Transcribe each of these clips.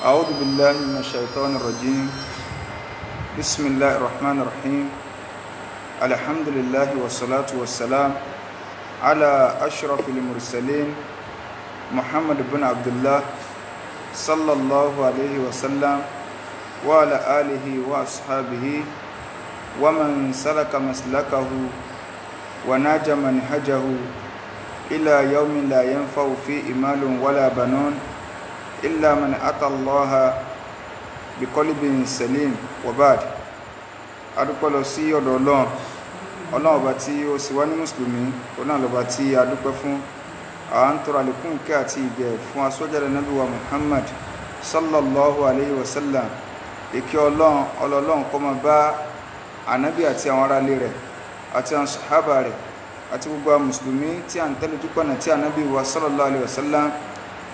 أعوذ بالله من الشيطان الرجيم. بسم الله الرحمن الرحيم. الحمد لله والصلاة والسلام على أشرف المرسلين محمد بن عبد الله صلى الله عليه وسلم وعلى آله وأصحابه ومن سلك مسلكه وناج منهجه إلى يوم لا ينفع فيه مال ولا بنون إلا من أتى الله بقلب سليم وبعد. adúpẹ́ lọ sí ọ̀dọ̀ ọlọ́run ọba tí ó sì wá ní mùsùlùmí ọ̀nà lọ́ba tí a dúpẹ́ fún. à ń tọrọ àlékún ìkẹ́ àti ìgẹ̀ fún aṣọ́jáde nábì wa Muhammad sallallahu alayhi wa sallam. ìkẹ́ ọlọ́run kó máa bá ànábì àti àwọn ará ilé rẹ̀ àti àwọn sàhábà rẹ̀ àti gbogbo àwọn mùsùlùmí tí à ń tẹ́lẹ̀ dúpọ̀nà tí ànábì wa sallallahu alayhi wa sallam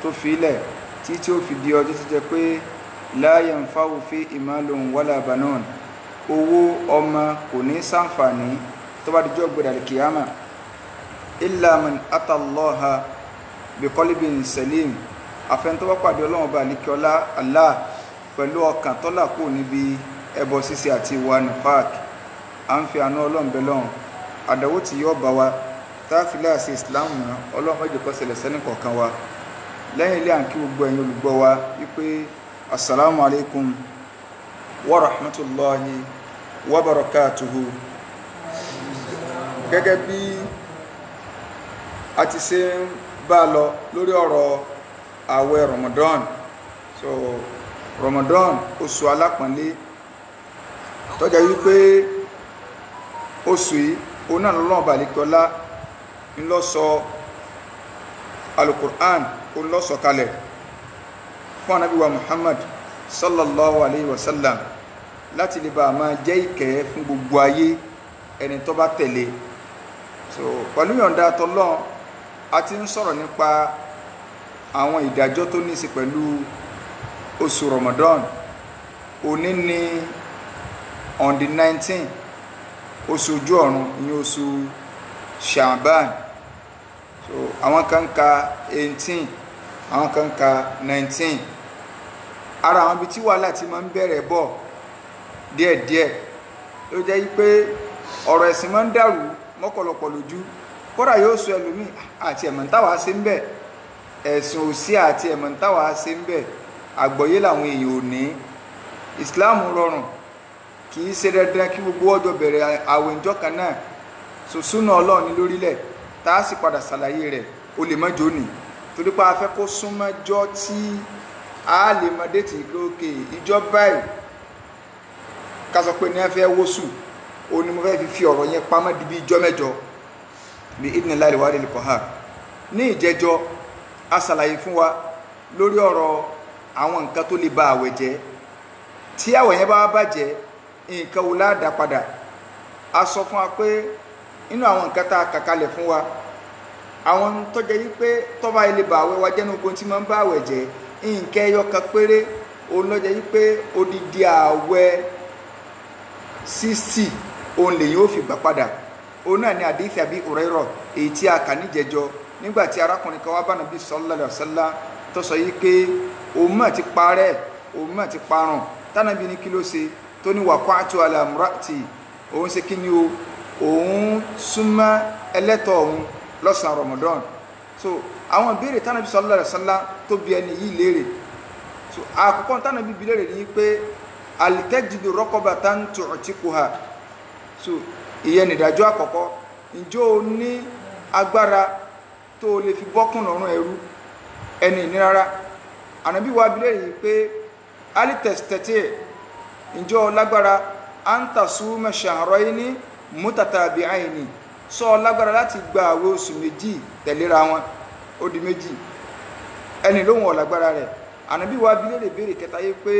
tó fi ilẹ̀ tí ó fi di ọjọ́ tó jẹ́ pé la yanfa'u fihi malun wala banun, owó ọmọ kò ní ṣàǹfààní tó bá dijọ́ gbẹ̀dẹ̀ al-qiyama illa man ata Allaha bi qalbin salim, àfẹn tó bá pàdé ọlọ́run ọba àlekíọlá Allah pẹ̀lú ọkàn tó là kúrò níbi ẹbọ ṣíṣe àti ìwà nifaq. à ń fi àánú ọlọ́run bẹ lọ́run àdánwò tí yóò bá wa táàfilà sí islam náà ọlọ́run méjì kọ́ ṣẹlẹ̀ sẹ́ni kọ̀ọ̀kan wa. lẹ́yìn ilé àǹkí gbogbo ẹ̀yin olùgbọ́ wa wípé assalamu alaikum wa rahmatullahi wa barakatuhu. gẹ́gẹ́ bí a ti ṣe ń bá lọ lórí ọ̀rọ̀ ààwẹ̀ Ramadan, so Ramadan oṣù alápọ̀nlé tó jẹ́ wípé oṣù yìí òun náà lọ́lọ́run balẹ̀kọ́lá ń lọ sọ alukur'an òun lọ sọ kalẹ̀ fún ànábì wa Muhammad sallallahu alayhi wa sallam láti lè bá a máa jẹ́ ìkẹ́ fún gbogbo ayé ẹni tó bá tẹ̀lé. so pẹ̀lú yọ̀ǹda tọ́lọ́run a ti ń sọ̀rọ̀ nípa àwọn ìdájọ́ tó ní í ṣe pẹ̀lú oṣù Ramadan. òní ni on the 19 oṣù ojú ọ̀run ìyẹn oṣù Sha'ban. so àwọn kan ka 18, àwọn kan ka 19. ara àwọn ibi tí wàhálà ti máa ń bẹ̀rẹ̀ bọ̀ díẹ̀díẹ̀ ló jẹ́ pé ọ̀rọ̀ ẹ̀sìn máa ń dàrú mọ́kọ̀lọpọ̀ lójú. kódà yóò sọ ẹlòmíì àti ẹ̀mọ̀ táwa ṣe ń bẹ̀, ẹ̀sìn òsì àti ẹ̀mọ̀ táwa ṣe ń bẹ̀, àgbọ́yé làwọn èèyàn ò ní. ìsìláàmù rọrùn, kì í ṣe dandan kí gbogbo ọjọ́ bẹ̀rẹ̀ àwẹ̀ ìjọ kan náà. sòsúnà ọlọ́run ní lórílẹ̀ tá a sì padà ṣàlàyé rẹ̀ o lè mọ́jọ́ òní torí pé a fẹ́ kó súnmọ́jọ́ tí a lè mọ déètì lókè ìjọ báyìí ká sọ pé ní ẹ fẹ́ wóṣù o ní mo fẹ́ fi ọ̀rọ̀ yẹn pamọ́ di bí ìjọ mẹ́jọ bí idhnillahi al-wahidil qahhar. ní ìjẹjọ́ a ṣàlàyé fún wa lórí ọ̀rọ̀ àwọn nǹkan tó lè ba àwẹ̀ jẹ́. tí àwẹ̀ yẹn bá bàjẹ́ nǹkan wo la dá padà. a sọ fún wa pé inú àwọn nǹkan tá a kà kalẹ̀ fún wa, àwọn tó jẹ́ wípé tó bá ilé ba àwẹ̀ wa jẹ́ nǹkan tí máa ń bá àwẹ̀ jẹ́, nǹkan ẹyọ kan péré òun ló jẹ́ wípé odidi àwẹ̀ 60 òun lè yóò fi gbà padà. òun náà ni àdìsí Abi Hurairah èyí tí a kà níjẹjọ nígbà tí arákùnrin kan wá bá Nàbí sallallahu alaihi wasallam tó sọ yìí pé òun mà ti parẹ́, òun mà ti parun. tánàbí ní kí ló ṣe tó ní waqa'tu ala imra'ati, òun ṣe kí ni o, òun súnmọ́ ẹlẹ́tọ̀ òun lọ́sàn-án Ramadan. so àwọn ìbéèrè tánàbí sallallahu alaihi wasallam tó bi ẹni yìí léèrè. so àkọ́kọ́ tánàbí bi léèrè ní pé al tajidu raqabatan tu'tiquha. so ìyẹn nìdájọ́ àkọ́kọ́, ǹjẹ́ o ní agbára tó lè fi bọ́kùn lọ́rùn ẹrú ẹni ní rárá. ànábì wa bi léèrè yìí pé ali tastati', ǹjẹ́ o lágbára an tasuma shahrayni mutatabi'ayni, sọ lágbára láti gba àwẹ̀ oṣù méjì tẹ̀léra wọn, ó di méjì. ẹni lóhun ò lágbára rẹ̀. ànábì wa bi léèrè béèrè kẹta yìí pé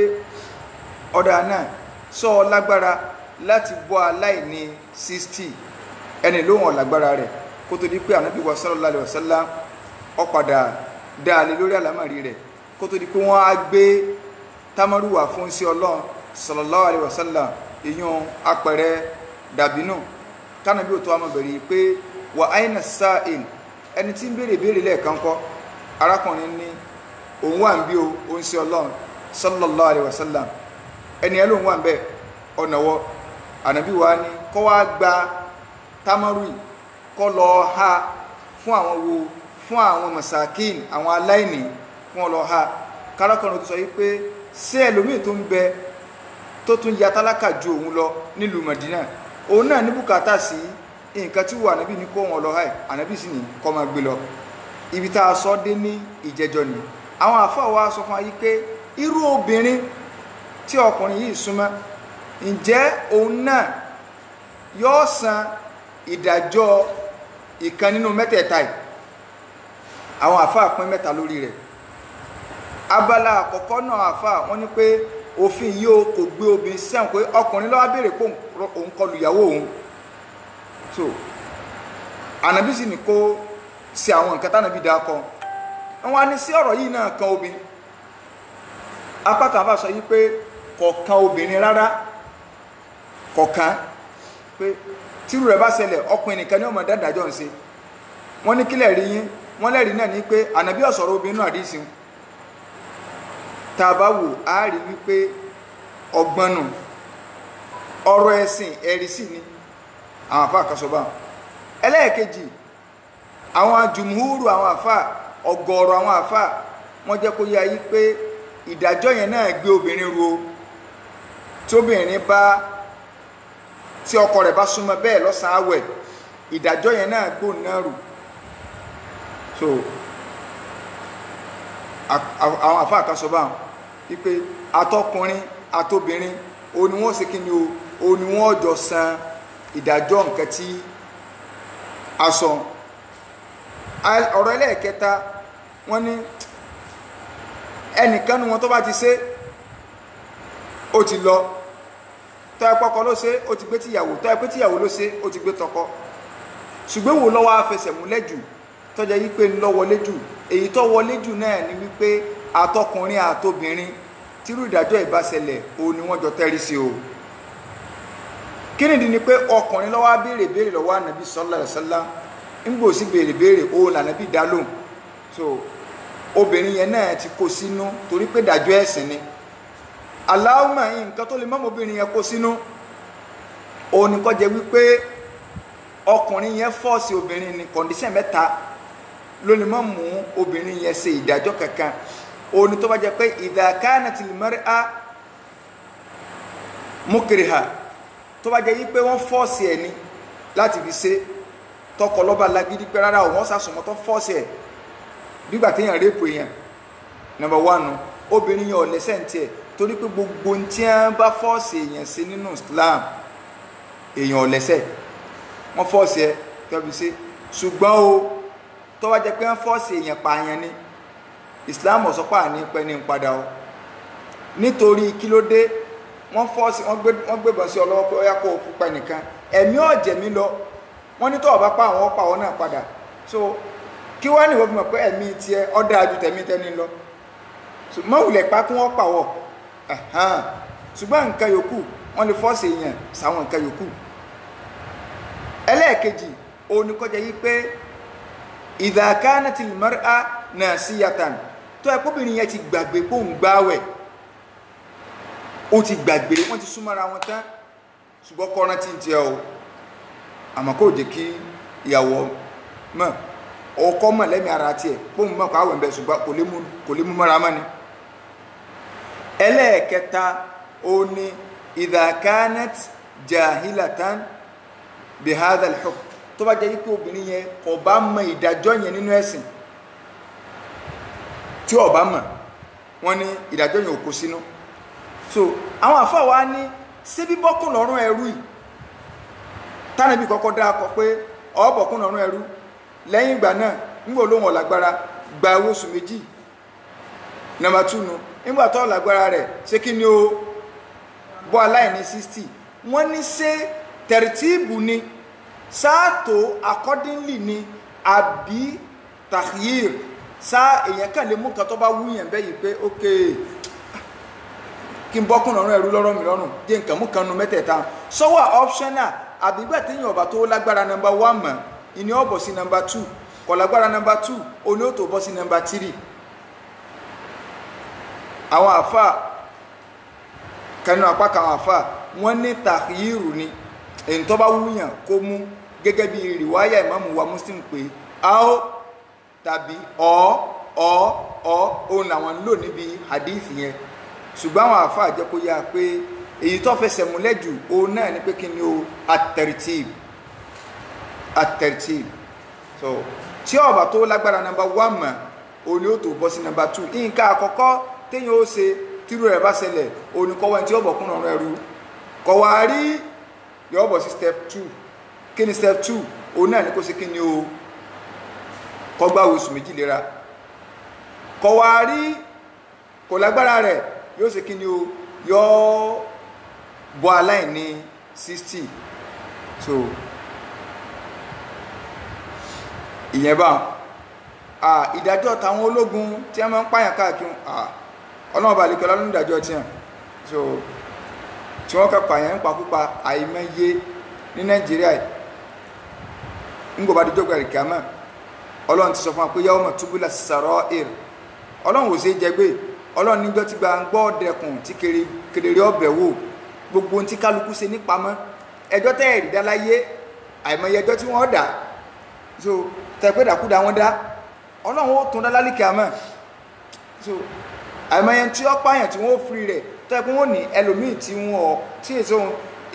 ọ̀dà náà sọ lágbára láti bọ́ aláìní 60, ẹni lóhun ò lágbára rẹ̀. kó tó di pé ànábì wa sallallahu alaihi wasallam ó padà dáalé lórí àlámọ̀rí rẹ̀, kó tó di pé wọ́n á gbé támọ́rùwà fún sí ọlọ́run sallallahu alaihi wasallam, ìyún apẹ̀rẹ̀ dàbínú. kánàbí òtún àmọ́ bẹ̀rẹ̀ pé wà áyínà sáàìn, ẹni tí ń béèrè béèrè lẹ́ẹ̀kan kọ́. arákùnrin ní òun wà ń bí o ń sí ọlọ́run sallallahu alaihi wasallam ẹni ẹ ló ń wà ń bẹ ọ̀nàwọ́ ànábì wa ní kọ́ wá gba tamaru kọ́ lọ ha fún àwọn wo fún àwọn masakin àwọn aláìní fún ọlọ́ ha kárakọ̀nà tó sọ yí pé sí ẹlòmíì tó ń bẹ tó tún ya tálákà ju òun lọ nílùú Madina òun náà ní bùkátà sí nǹkan tí wà ànábì ní kó wọn lọ ha ànábì sì ní kọ́ máa gbé lọ ibi tá a sọ dé ní ìjẹjọ ni àwọn àfáà wa sọ fún wa yí pé irú obìnrin tí ọkùnrin yìí súnmọ́ ǹjẹ́ òun náà yóò san ìdájọ́ ìkan nínú mẹ́tẹ̀ẹ̀ta yìí àwọn àfáà pín mẹ́ta lórí rẹ̀ abala àkọ́kọ́ náà àfáà wọ́n ní pé òfin yìí kò gbé obìnrin sẹ́wọ̀n pé ọkùnrin ló wá béèrè pé òun kọlù ìyàwó òun so ànábì sì ní kó ṣe àwọn nǹkan tánàbí dáa kan wọ́n wá ní sí ọ̀rọ̀ yìí náà kan obìnrin apá kan àfáà sọ yìí pé kọ̀ọ̀kan obìnrin rárá kọ̀ọ̀kan pé tírú rẹ̀ bá ṣẹlẹ̀ ọkùnrin nìkan ní ọmọ dáadájọ́ ń ṣe wọ́n ní kílẹ̀ rí yín wọ́n lẹ́rìí náà ní pé ànábì ó sọ̀rọ̀ obìnrin náà àdísìn tá a bá wò á rí wípé ọgbọ́n nù ọ̀rọ̀ ẹ̀sìn ẹ̀rí sì ni àwọn àfáà kan sọ bá ẹlẹ́ẹ̀kejì àwọn jùmúhúrù àwọn àfáà ọ̀gọ̀ọ̀rọ̀ àwọn àfáà wọ́n jẹ́ kó yá yí pé ìdájọ́ yẹn náà gbé obìnrin ru tí obìnrin bá tí ọkọ rẹ̀ bá súnmọ́ bẹ́ẹ̀ lọ́sàn-án àwẹ̀ ìdájọ́ yẹn náà gbóòn náà rù so àwọn àfáà kan sọ báwọn wípé àtọkùnrin àtobìnrin o ni wọ́n ṣe kí ni o ni wọ́n jọ san ìdájọ́ nǹkan tí a sọ ọ̀rọ̀ ẹlẹ́ẹ̀kẹta wọ́n ní ẹnìkan nu wọn tó bá ti ṣe ó ti lọ tó ẹ pọkọ ló ṣe ó ti gbé tíyàwó tó ẹ pé tíyàwó ló ṣe ó ti gbé tọkọ ṣùgbọ́n wo lọ́wọ́ afẹsẹ̀ múlẹ̀ jù tọ́jà yí pé ńlọ wọlé jù èyí tó wọlé jù náà ni wípé àtọkùnrin àtobìnrin tírú ìdájọ́ ìbáṣẹlẹ̀ òun ni wọ́n jọ tẹ́rí sí o kí nìdí ni pé ọkùnrin lọ́wọ́ béèrè lọ́wọ́ ànábì sallallahu alaihi wasallam ńgbò sí béèrè òun lànàbì dá lóhùn so obìnrin yẹn náà ti kó sínú torí pé ìdájọ́ ẹ̀sìn ni aláwọ̀mọ̀ yìí nǹkan tó lè mọ́ obìnrin yẹn kó sínú òun ni kó jẹ́ wípé ọkùnrin yẹn fọ́ọ̀sì obìnrin ní kọ̀ǹdíṣàn mẹ́ta ló lè mọ́ mú obìnrin yẹn ṣe ìdájọ́ kankan òun ni tó bá jẹ́ pé idha kanatil mar'a mukriha tó bá jẹ́ yí pé wọ́n fọ́ọ̀sì ẹ̀ ni láti fi ṣe tọkọ lọ́ba lágídí pé rárá òun sàsùnmọ́ tó fọ́ọ̀sì ẹ̀ nígbà téèyàn rẹ́pù èèyàn number one obìnrin yẹn ò lẹ́sẹ̀ ń tiẹ̀ torí pé gbogbo tí wọ́n bá fọ́ọ̀sì èèyàn sí nínú Islam èèyàn ò lẹ́sẹ̀ wọ́n fọ́ọ̀sì ẹ̀ tẹ́bi ṣe ṣùgbọ́n o tó bá jẹ́ pé wọ́n fọ́ọ̀sì èèyàn pààyàn ni Islam ò sọ pé àní pẹ́ ní padà o nítorí kí ló dé wọ́n fọ́ọ̀sì wọ́n gbébọn sí ọlọ́wọ́ pé ó yá kó o fún pa nìkan ẹ̀mí ọ̀jẹ̀ mi lọ wọ́n ní tó ọ̀bá pa àwọn ọ̀pá wọn náà padà so kí wọ́n ní ìwọ́n fi mọ̀ pé ẹ̀mí tiẹ̀ ọ̀dà ju tẹ̀mí tẹ́ni lọ mọ́wùlẹ̀ pa kí wọ́n pàwọ̀ ṣùgbọ́n nǹkan yòókù wọ́n lè fọ́ọ̀sì èèyàn sáwọn nǹkan yòókù ẹlẹ́ẹ̀kejì òun ni kọjá yí pé idha kanatil mar'a nasiyatan tó ẹ kóbìnrin yẹn ti gbàgbé pé òun gbáwẹ̀ ó ti gbàgbé wọ́n ti súnmọ́ra wọn tán ṣùgbọ́n kọ́ran tí ń jẹ o àmọ́ kò jẹ́ kí ìyàwó mọ̀ ọkọ mọ̀ lẹ́mìí ara tiẹ̀ póun mọ̀ káwẹ̀ ń bẹ ṣùgbọ́n kò lè mú mọ́ra mọ́ ni ẹlẹ́ẹ̀kẹta ó ní idha kanat jahilatan bihadha al-hukm tó bá jẹ́ wípé obìnrin yẹn kò bá mọ ìdájọ́ yẹn nínú ẹ̀sìn tí ó bá mọ̀ wọ́n ní ìdájọ́ yẹn ò kó sínú so àwọn àfáà wa ní sí bíbọ́kùn lọ́rùn ẹrú yìí tánàbí kọ́kọ́ dá akọ pé ọ̀bọ̀kùn lọ́rùn ẹrú lẹ́yìn ìgbà náà nígbà olóhùn ọ̀làgbára gba owó oṣù méjì number 2 nu nígbà tó ọ̀làgbára rẹ̀ ṣé kí ni ó bọ́ aláìní 60 wọ́n ní ṣe tẹ̀rìtìbù ni sáàtò accordingly ni àbí tahyir sáà èèyàn kàn lè mú nǹkan tó bá wúyàn bẹ́yìí pé ok kí n bọ́kùn lọ́rùn ẹrú lọ́rọ̀ mi lọ́rùn jẹ́ nǹkan mú kan nu mẹ́tẹ̀ẹ̀ta sọ́wọ́ optional àbí gbà téèyàn ọba tó lágbára number 1 mọ̀ ìní ọ̀bọ̀ sí number 2 kò lágbára number 2 oní ó tó bọ́ sí number 3 àwọn àfà kanú apá kan àwọn àfà wọ́n ní tàhírù ni èyí tó bá wúyàn kó mú gẹ́gẹ́ bí rìwáyà ìmáàmù wa Muslim pé áó tàbí òun làwọn lò níbi hadith yẹn ṣùgbọ́n àwọn àfà jẹ́ kó yá pé èyí tó fẹsẹ̀ múlẹ̀ jù òun náà ni pé kí ni o at-tartib so tí ọba tó lágbára number 1 mọ̀ òní ó tó bọ́ sí number 2 nǹkan àkọ́kọ́ téèyàn ó ṣe tírú rẹ̀ bá ṣẹlẹ̀ òní kọ́wọ́ ẹni tí ó bọ̀ kún ọ̀rọ̀ ẹrú kọ̀wá rí yọ bọ̀ sí step 2 kí ni step 2 òun náà ni kó ṣe kí ni o kọgbà oṣù méjì lera kọ̀wá rí kò lágbára rẹ̀ yóò ṣe kí ni o yọ bọ́ aláìní 60 so ìyẹn bá ìdájọ́ tàwọn ológun tí a máa ń pààyàn káàkiri ọlọ́run bá lè kọ́ lọ́nà ìdájọ́ tí so tí wọ́n kà pààyàn ń pakúpa àìmọye ní Nàìjíríà ń gbọ́ bá dé jọ́gbà ìkàmọ́ ọlọ́run ti sọ fún wa pé yawma tubula sarair ọlọ́run ò sí jẹgbé ọlọ́run níjọ́ tí gba ń gbọ́ dẹkùn tí kedere ọbẹ̀ wò gbogbo ohun tí kálukú ṣe nípamọ́ ẹjọ́ tẹ́ ẹ̀rí dá láyé àìmọye ẹjọ́ tí wọ́n dá so tẹ̀pẹ́ dàkúdà wọn dá ọlọ́run ó tún dá lálìkẹ́ àmọ́ so àìmọye tí ó pààyàn tí wọ́n ó firi rẹ̀ tẹ́pẹ́ wọn ní ẹlòmíì tí wọ́n tí èso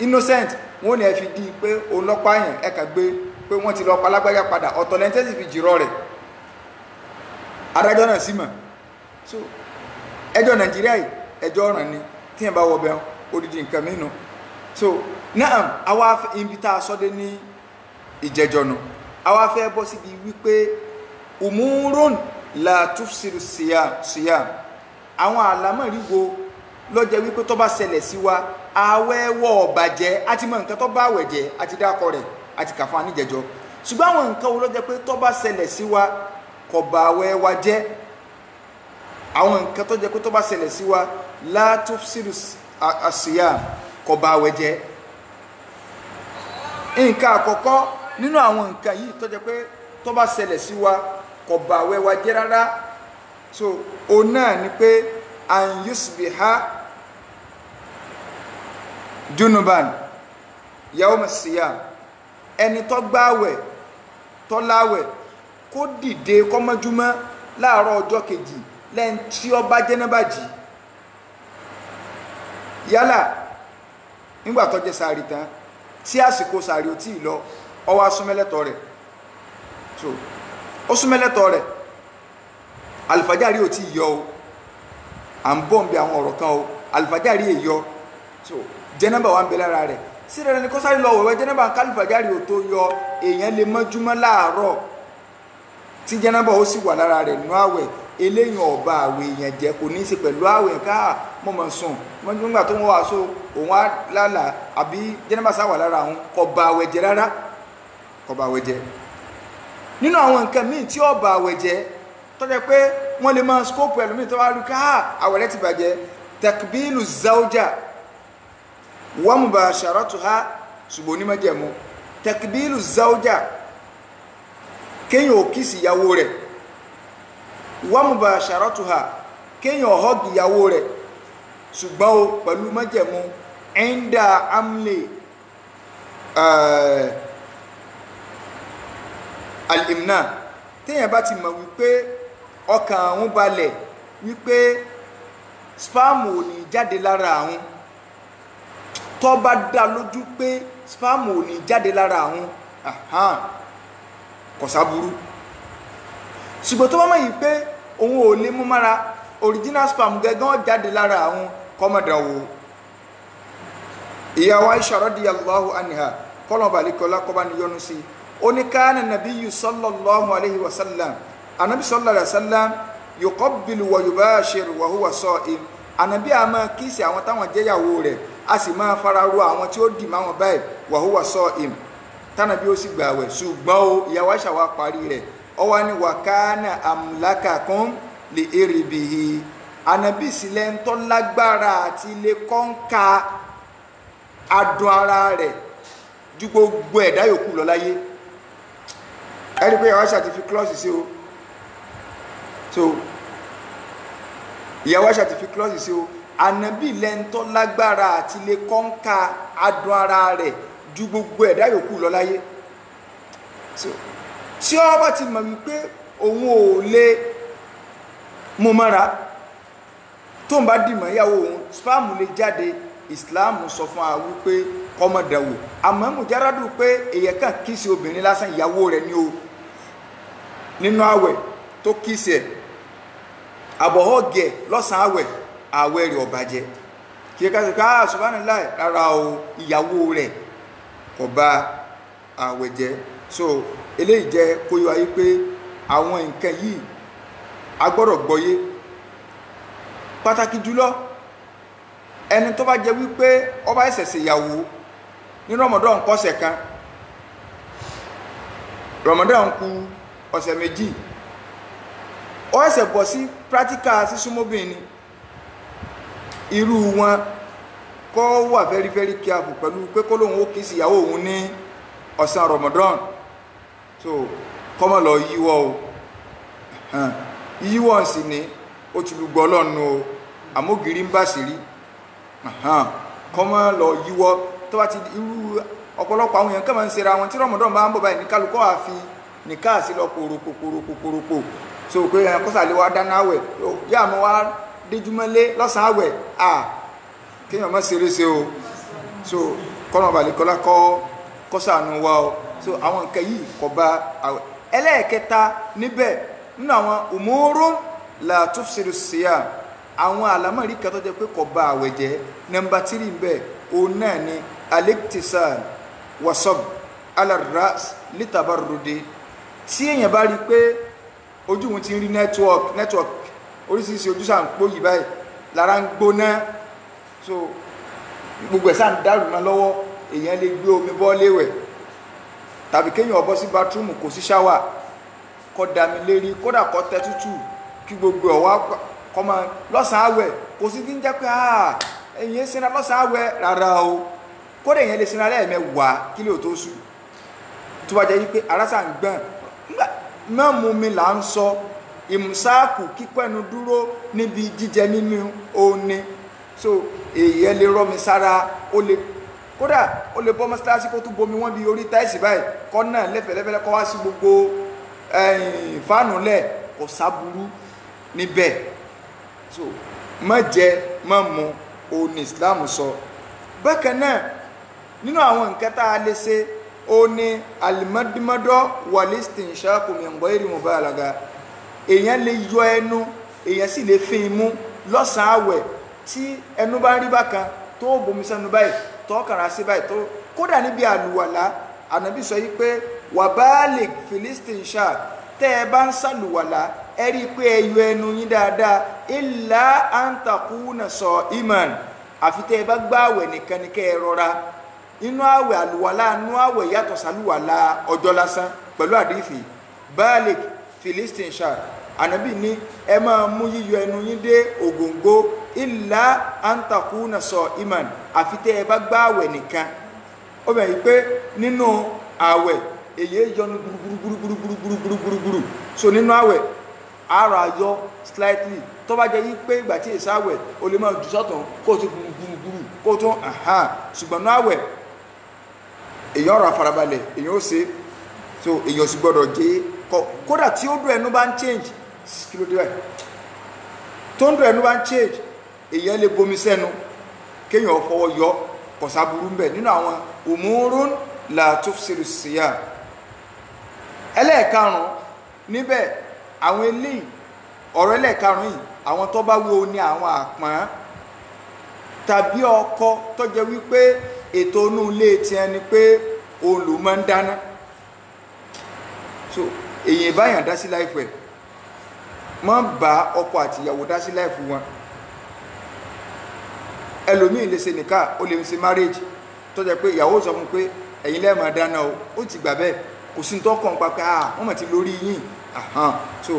innocent wọn ní ẹ fi di pé òun lọ pààyàn ẹ kà gbé pé wọ́n ti lọ pa lágbájá padà ọ̀tọ̀ lẹ́ńtẹ́sì fi jìrọ̀ rẹ̀ adájọ́ náà sì mọ̀ so ẹjọ́ Nàìjíríà yìí ẹjọ́ ọ̀ràn ni tí yẹn bá wọ bẹ́ẹ̀ odidi nǹkan mìíràn so náà àwa ibi tá a sọ́dé ní ìjẹjọ́ nù àwa fẹ́ bọ́ síbi wípé umurun la tufsiru siyam àwọn àlámọ̀rí wo lọ́jẹ́ wípé tó bá ṣẹlẹ̀ sí wa àwẹ̀wọ̀ ọ̀bàjẹ́ àti mọ̀ nǹkan tó bá àwẹ̀ jẹ́ àti dákọ̀ rẹ̀ àti kàfà níjẹjọ́ ṣùgbọ́n àwọn nǹkan wo lọ́jẹ́ pé tó bá ṣẹlẹ̀ sí wa kò bà àwẹ̀ wa jẹ́ àwọn nǹkan tó jẹ́ pé tó bá ṣẹlẹ̀ sí wa la tufsiru siyam kò bà àwẹ̀ jẹ́ nǹkan àkọ́kọ́ nínú àwọn nǹkan yìí tó jẹ́ pé tó bá ṣẹlẹ̀ sí wa kò bà àwẹ̀ wa jẹ́ rárá so o náà ni pé an yusbiha junuban yawma siyam ẹni tó gbààwẹ̀ tó láwẹ̀ kó dìde kọ́mọ́júmọ́ láàárọ̀ ọjọ́ kejì lẹ́yìn tí ó bá jẹ́nàbà jí yálà nígbà tó jẹ sàárì tán tí àsìkò sàárì ò tí ì lọ ó wá súnmẹ́lẹ́tọ̀ rẹ̀ so ó súnmẹ́lẹ́tọ̀ rẹ̀ alifajari ò tí ì yọ o à ń bọ̀ ń bí àwọn ọ̀rọ̀ kan o alifajari è yọ so jẹ́nàbà wà ń bẹ lára rẹ̀ sí rẹ̀ ní kó sáré lọ wẹ̀wẹ̀ jẹ́nàbà ń kálifajari ò tó yọ èèyàn lè mọ́júmọ́ láàárọ̀ tí jẹ́nàbà ó sì wà lára rẹ̀ nú àwẹ̀ eléyìn ọba àwẹ̀ èèyàn jẹ́ kò ní í ṣe pẹ̀lú àwẹ̀ ká mọ̀mọ̀ sùn nígbà tó wọ́n wá so òun á lálà àbí jẹ́nàbà sá wà lára òun kò bà àwẹ̀ jẹ́ rárá kò bà àwẹ̀ jẹ́ nínú àwọn nǹkan míì tí ó bà àwẹ̀ jẹ́ tó jẹ́ pé wọ́n lè máa skóòpù ẹlòmíì tó wá rí ká àwẹ̀ rẹ̀ ti bàjẹ́ takbilu zawja wa mubasharatuha ṣùgbọ́n onímọ̀jẹ̀mú takbilu zawja kéèyàn ò kíìsì ìyàwó rẹ̀ wa mubasharatuha kéèyàn hug ìyàwó rẹ̀ ṣùgbọ́n o pẹ̀lú mọ̀jẹ̀mú inda amli al-imna téèyàn bá ti mọ̀ wípé ọkàn àwọn balẹ̀ wípé spáàmù ò ní jáde lára àwọn tó bá dá lójú pé spáàmù ò ní jáde lára àwọn kò sáburú ṣùgbọ́n tó bá mọ̀ yìí pé òun ò lè mú mára original spam gẹ́gán jáde lára àwọn kọ́mọ̀dánwò ìyàwó Aisha radiyallahu anha kọ́lọ̀ balikọ́lá kọ́bá ni yọnu sí ó ní kana nabiyyu sallallahu alayhi wa sallam anabi sallallahu alayhi wa sallam yuqabbilu wa yubashir wa huwa sa'im anabi a máa kíìsì àwọn táwọn jẹ́yàwó rẹ̀ a sì máa fararo àwọn tí ó dì máa wọn báyìí wa huwa sa'im tánàbí ó sì gbààwẹ̀ ṣùgbọ́n o ìyàwó Aisha wa parí rẹ̀ ọwọ́ ni wa kana amlakakum li iribihi anabi sílẹ̀ ń tọ́ lágbára àti ilé kọ́ńkà adùn ara rẹ̀ ju gbogbo ẹ̀dá yòókù lọ láyé ẹni pé ìyàwó Aisha ti fi klọ́ọ̀sì sí o so ìyàwó Aisha ti fi klọ́ọ̀sì sí o ànábì lẹ́ńtọ́ lágbára àti lè kọ́ńkà adùn ara rẹ̀ ju gbogbo ẹ̀dá yòókù lọ láyé tí ó bá ti mọ̀ wípé òun ò lè mú mọ́ra tó ń bá dìmọ̀ ìyàwó òun spam lè jáde Islam sọ fún wa wípé kọ́mọ̀dàwò àmọ́ mùjárádù pé èyẹ kàn kíìsì obìnrin lásán ìyàwó rẹ̀ ní o nínú àwẹ̀ tó kíìsì ẹ̀ àbọ̀họ́gẹ̀ lọ́sàn àwẹ̀ rẹ̀ ò bàjẹ́ kí ẹ ká sọ pé subhanallah rárá o ìyàwó rẹ̀ kò bà àwẹ̀ jẹ́ so eléyìí jẹ́ kó yọ ayé pé àwọn nǹkan yìí a gbọ́dọ̀ gbọ́yé pàtàkì jùlọ ẹni tó bá jẹ́ wípé ó bá ṣẹ̀ṣẹ̀ ìyàwó ní Ramadan kọ́sẹ̀ kan Ramadan kù ọ̀sẹ̀ méjì ó ẹsẹ̀ bọ̀ sí practical sísúnmọ́bìnrin irú wọn kọ́ wà very very careful pẹ̀lú pé kó lóun ó kí sí ìyàwó òun ní ọ̀sán Ramadan so kọ́mọ̀ lọ yíwọ́ o yíwọ́ sì ní ó ti lùgbọ́ ọlọ́run o àmógiri ń bà sí rí kọ́mọ̀ lọ yíwọ́ tó bá ti irú ọ̀pọ̀lọpọ̀ àwọn èèyàn kọ́ máa ń ṣera wọn tí Ramadan bá ń bọ̀ báyìí ní kálukọ́ àfi nìkan sí lọ kòròkòròkòròkò so pé ẹ̀yàn kọ́sàlẹ̀ wá dáná àwẹ̀ yá àmọ́ wá déjúmọ́lé lọ́sàn àwẹ̀ kéèyàn má ṣeré ṣe o so kọ́nà balẹ̀kọ́lá kọ́sàánú wa o so àwọn nǹkan yìí kò bá àwẹ̀ ẹlẹ́ẹ̀kẹta níbẹ̀ nínú àwọn umurun la tufsidu siyam àwọn àlámọ̀rí kan tó jẹ́ pé kò bá àwẹ̀ jẹ́ nọ́mbà 3 níbẹ̀ òun náà ni al-iktisal wasab ala ras litabarrudi tí èèyàn bá rí pé ojú wọn ti rí network oríṣiríṣi ojú sáà ń pò yìí báyìí lára ń gbóná so gbogbo ẹ̀ sáà ń dàrú mọ́ lọ́wọ́ èèyàn lè gbé omi bọ́ léwẹ̀ tàbí kéèyàn bọ́ sí bathroom kò sí ṣáwà kọ́ dami lérí kódà kọ́ tẹ́ tútù kí gbogbo ọ̀wá kọ́ máa lọ́sàn-án àwẹ̀ kò sí ti ń jẹ́ pé èèyàn sinra lọ́sàn-án àwẹ̀ rárá o kódà èèyàn lè sinra lẹ́ẹ̀mẹ́wàá kí lè tó sùn tó bá jẹ́ wípé arásà ń gbọ́n náà mú mi là ń sọ ìmùsáàkù kípẹ́nu dúró níbi jíjẹ nínú òní so èèyàn lè rọ́ mi sára kódà ó lè bọ́ mọ́sálásí kó tún bomi wọ́n bí orí táìsì báyìí kọ́ náà lẹ́fẹ̀lẹ́fẹ́lẹ́ kọ́ wá sí gbogbo fáànù lẹ̀ kò sáburú níbẹ̀ so má jẹ má mu òní Islam sọ bákan náà nínú àwọn nǹkan tá a lè ṣe ó ní alimadimado walistinshaqu min ghairi mubalaga èèyàn lè yọ ẹnu èèyàn sì lè fi imú lọ́sàn-án àwẹ̀ tí ẹnu bá ń rí bákan tó bomi sẹ́nu báyìí tó kàrà sí báyìí tó kódà níbi àlùwàlá ànábì sọ yí pé wàbáàlì filistinshaq tẹ́ ẹ bá ń sàlùwàlá ẹ rí i pé ẹ yọ ẹnu yín dáadáa illa an takuna sa'iman àfi tẹ́ ẹ bá gbààwẹ̀ nìkan ni kẹ́ ẹ rọra inú àwẹ̀ àlùwàlá inú àwẹ̀ yàtọ̀ sàlùwàlá ọjọ́ lásán pẹ̀lú àdífì balik filistinshaq ànábì ní ẹ máa mú yíyọ ẹnu yín dé ògóńgó illa an takuna sa'iman àfi tẹ́ ẹ bá gbààwẹ̀ nìkan ó bẹ̀ yí pé nínú àwẹ̀ èyí yọnu gbùrùgbùrùgbùrùgbùrùgbùrùgbùrù so nínú àwẹ̀ ara yọ slightly tó bá jẹ́ yí pé ìgbà tí èsà àwẹ̀ o lè máa jù sọ́tàn kó o ti gbùrùgbùrù kó o tún ṣùgbọ́n ní àwẹ̀ èyí ọ̀rọ̀ àfarabalẹ̀ èyí ó ṣe so èyí ò sì gbọ́dọ̀ jẹ́ kódà tí ó dùn ẹnu bá ń change kí ló dé báyìí tó ń dùn ẹnu bá ń change èyí lè bomi sẹ́nu kéèyàn fọwọ́ yọ kọ̀sáburú ń bẹ̀ nínú àwọn umurun la tufsidu siyam ẹlẹ́ẹ̀karùn-ún níbẹ̀ àwọn eléyìí ọ̀rọ̀ ẹlẹ́ẹ̀karùn-ún yìí àwọn tó bá wo ní àwọn àpọ́n tàbí ọkọ tó jẹ́ wípé ètò inú ilé tí ẹni pé òun ló máa ń dáná so èyí báyàn dá sí láìfù ẹ̀ má bá ọkọ àti ìyàwó dá sí láìfù wọn ẹlòmíì lè ṣe nìka ó lè ṣe marriage tó jẹ́ pé ìyàwó sọ fún pé ẹ̀yin lẹ́ẹ̀ máa dáná o ó ti gbà bẹ́ẹ̀ kò sí tó kàn pa pé wọ́n mọ̀ ti lórí yín so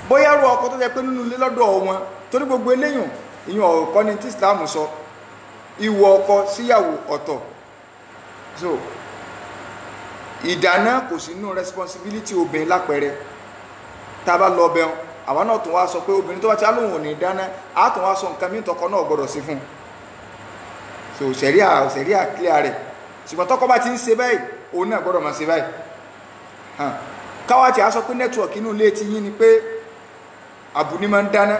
bóyá ru ọkọ tó jẹ́ pé nínú ilé lọ́dọ̀ wọn torí gbogbo eléyìn ìyẹn ọ̀kọ́ ni tí Islam sọ ìwọ ọkọ síyàwó ọ̀tọ̀ so ìdáná kò sí nínú responsibility obìnrin lápẹẹrẹ tá a bá lọ bẹun àwa náà tún wá sọ pé obìnrin tó bá ti alóhùn ò ní dáná á tún wá sọ nǹkan mí tọkọ náà gbọdọ̀ sí fún so ṣẹ̀ríà clear rẹ̀ ṣùgbọ́n tọkọ bá ti ń ṣe báyìí òun náà gbọdọ̀ máa ṣe báyìí káwá tí a sọ pé nẹ́tíwọ̀kì inú ilé ti yín ni pé àbù ni máa ń dáná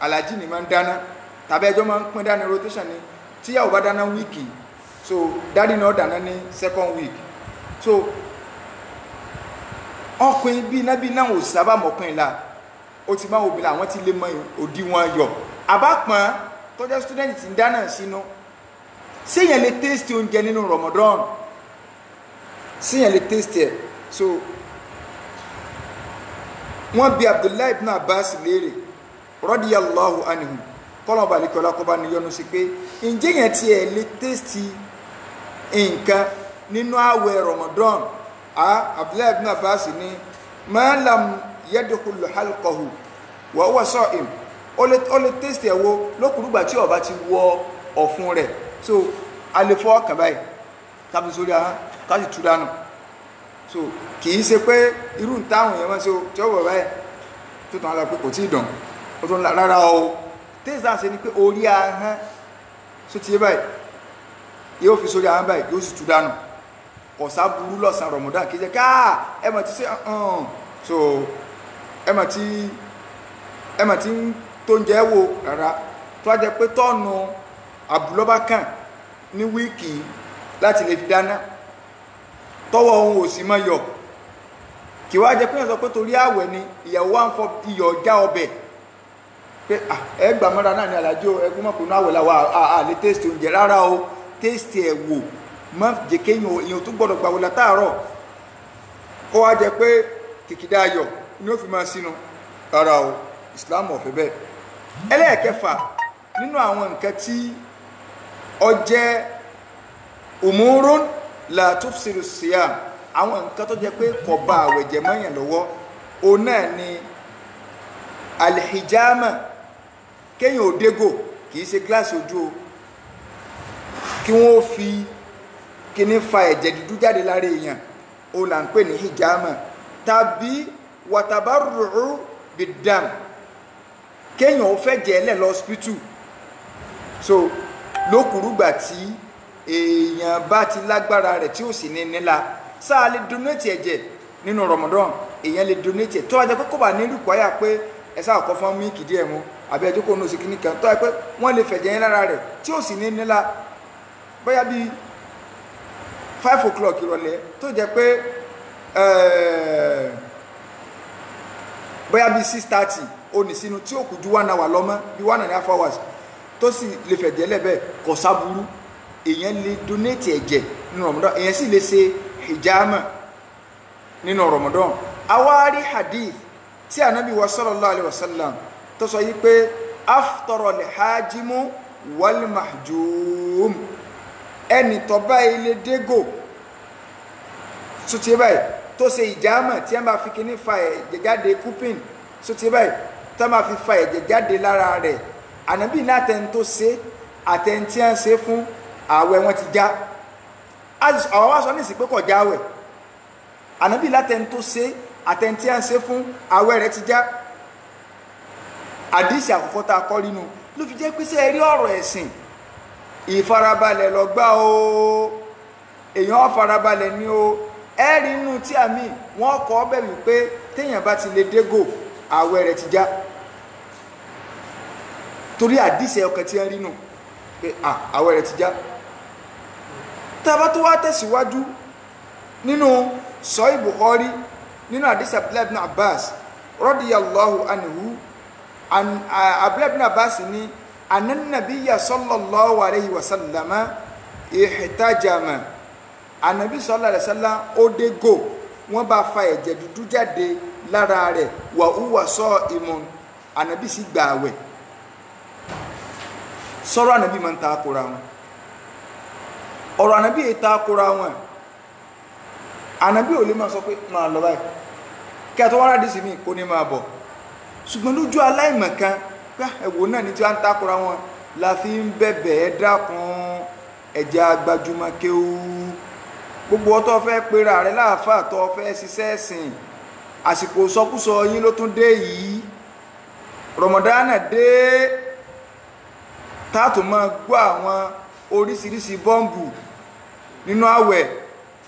alájí ni máa ń dáná tàbí ẹjọ́ máa ń pín dáná rotation ni tíyàwó bá dáná wíìkì so dáàdì náà dáná ní second week so ọkùnrin bí nábì náà ò sábà mọ̀kùnrin la ó ti máa wò bí la àwọn ti lè mọ òdi wọn yọ àbápọn tó jẹ́ student ti ń dáná sínú séèyàn lè taste oúnjẹ nínú Ramadan séèyàn lè taste ẹ̀ so wọ́n bi Abdullahi ibn Abbas léèrè radiyallahu anhu kọ́lọ̀ balikọ́lá kọ́ bá níyọnu sí pé ǹjẹ́ yẹn tí ẹ̀ lè tẹ́sítì nǹkan nínú àwẹ̀ Ramadan Abdullahi ibn Abbas ní ma lam yadkhul halqahu wa huwa sa'im ó lè tẹ́sítì ẹ̀wọ́ lókùrúgbà tí ó bá ti wọ ọ̀fun rẹ̀ so a lè fọ́ ọkàn báyìí kábi sórí ahọ́n kábi tú dànù so kì í ṣe pé irú táwọn èèyàn máa ṣe tí ó wọ̀ báyìí tó tàn án lọ pé kò tí ì dàn ó tún rárá o tẹ́sà ṣe ni pé orí ahọ́n so ti yé báyìí yóò fi sórí ahọ́n báyìí yóò sì tú dànù kọ̀sá burú lọ́sàn Ramadan kì í ṣe ká ẹ mà ti ṣe so ẹ mà ti ń tó ń jẹ́ wò rárá tó a jẹ pé tọ́ọ̀nù àbúlọ́bá kàn ní wíìkì láti lè fi dáná tọ́wọ́ ohun ò sí mọ́ yọ kì wá jẹ pé ẹ sọ pé torí àwẹ̀ ni ìyàwó wa ń fọ iyọ̀ já ọbẹ̀ pé ẹ gbà mọ́ra náà ní alájò ẹgbẹ́ mọ́kùnrin náà wẹ̀lá wa lè tẹ́sítì oúnjẹ rárá o tẹ́sítì ẹ̀ wò má jẹ́ kéyìn èèyàn tó gbọ́dọ̀ gbà wò látàárọ̀ kó wá jẹ pé kìkìdá ayọ̀ ni ó fi máa sínú rárá o Islam ò fẹ́ bẹ́ẹ̀. ẹlẹ́ẹ̀kẹfà nínú àwọn nǹkan tí ó jẹ́ umurun la tufsiru siyam àwọn nǹkan tó jẹ́ pé kò bà àwẹ̀ jẹ́ mọ́yàn lọ́wọ́ òun náà ni alhijama kéyàn òdégò kìí ṣe gíláàsì ojú o kí wọ́n fi kíní fa ẹ̀jẹ̀ dúdú jáde lára èèyàn o là ń pè ní hijama tàbí watabarru'u bid-dam kéyàn ó fẹ́ jẹ́ ẹlẹ́ lọ hospital so lókùrúgbà tí èèyàn bá ti lágbára rẹ̀ tí ó sì ní nílá sáà lè donate ẹ̀jẹ̀ nínú Ramadan èèyàn lè donate ẹ̀ tó wájẹ́ pé kó bá ní rìkwáyà pé ẹsẹ àkọ́ fún míìkì díẹ̀ mú àbí ẹjọ́ kó ní oṣù kìíní kan tó ẹ pé wọ́n lè fẹ̀jẹ̀ yẹn lára rẹ̀ tí ó sì ní nílá bóyá bí 5 o'clock ìrọ̀lẹ́ tó jẹ́ pé bóyá bí 6:30 ó ní sínú tí ó kù ju 1 hour lọ́mọ́ bí 1.5 hours tó sì lè fẹ̀jẹ̀ lẹ́bẹ̀ kò sáburú èèyàn lè donate ẹ̀jẹ̀ nínú Ramadan èèyàn sì lè ṣe hijama nínú Ramadan awárí hadith tí ànábì wa sallallahu alaihi wasallam tó sọ yí pé aftara al-hajimu wal mahjum ẹni tó bá ilé dégò so tí báyìí tó ṣe ìjàmà tí a máa fi kíní fa ẹ̀jẹ̀ jáde kúpìn so tí báyìí tó máa fi fa ẹ̀jẹ̀ jáde lára rẹ̀ ànábì náà tẹ́ni tó ṣe àtẹ́ni tí a ń ṣe fún ààwẹ̀ wọn ti já àwọn wá sọ ní ìsìn pé kò jáwẹ̀ ànábì látẹ́ni tó ṣe àtẹ̀ntí à ń ṣe fún àwẹ̀ rẹ̀ ti já àdísì àkọ́kọ́ tá a kọ́ nínú ló fi jẹ́ pé ṣé rí ọ̀rọ̀ ẹ̀sìn ìfarabalẹ̀ lọ gbá o èèyàn farabalẹ̀ ni o ẹ̀rí inú tí àmì wọ́n kọ́ ọ́ bẹ̀ wípé téèyàn bá ti lè dégò àwẹ̀ rẹ̀ ti já torí àdísì ọkàn tí ń rí nù pé àwẹ̀ rẹ̀ ti já tá a bá tó wá tẹ̀síwájú nínú Sahih Bukhari nínú àdísì Abdullahi ibn Abbas radiyallahu anhu Abdullahi ibn Abbas ní anannabiyya sallallahu alayhi wa sallama ihtajama anabi sallallahu alayhi wa sallam ó dégò wọ́n bá fa ẹ̀jẹ̀ dúdú jáde lára rẹ̀ wa huwa sa'imun anabi sì gba àwẹ̀ sọ̀rọ̀ anabi máa ń ta akora wọn ọ̀rọ̀ anabi yìí ta akora wọn anabi ò lè máa sọ pé máa lọ báyìí kí a tó wọ́n rádìí sí mi kò ní máa bọ̀ ṣùgbọ́n lójú aláìmọ̀kan pé ẹ̀wò náà ní tí wọ́n ń takora wọn la fi ń bẹ̀bẹ̀ ẹ́ dákun ẹ̀jẹ̀ agbájúmọ̀ kéwú gbogbo ọtọ́ fẹ́ pera rẹ̀ láàfáà tó fẹ́ ṣiṣẹ́ ẹ̀sìn àsìkò sọkúsọ yín ló tún dé yìí Ramadan dé táàtò máa gbọ́ àwọn oríṣiríṣi bọ́ǹbù nínú àwẹ̀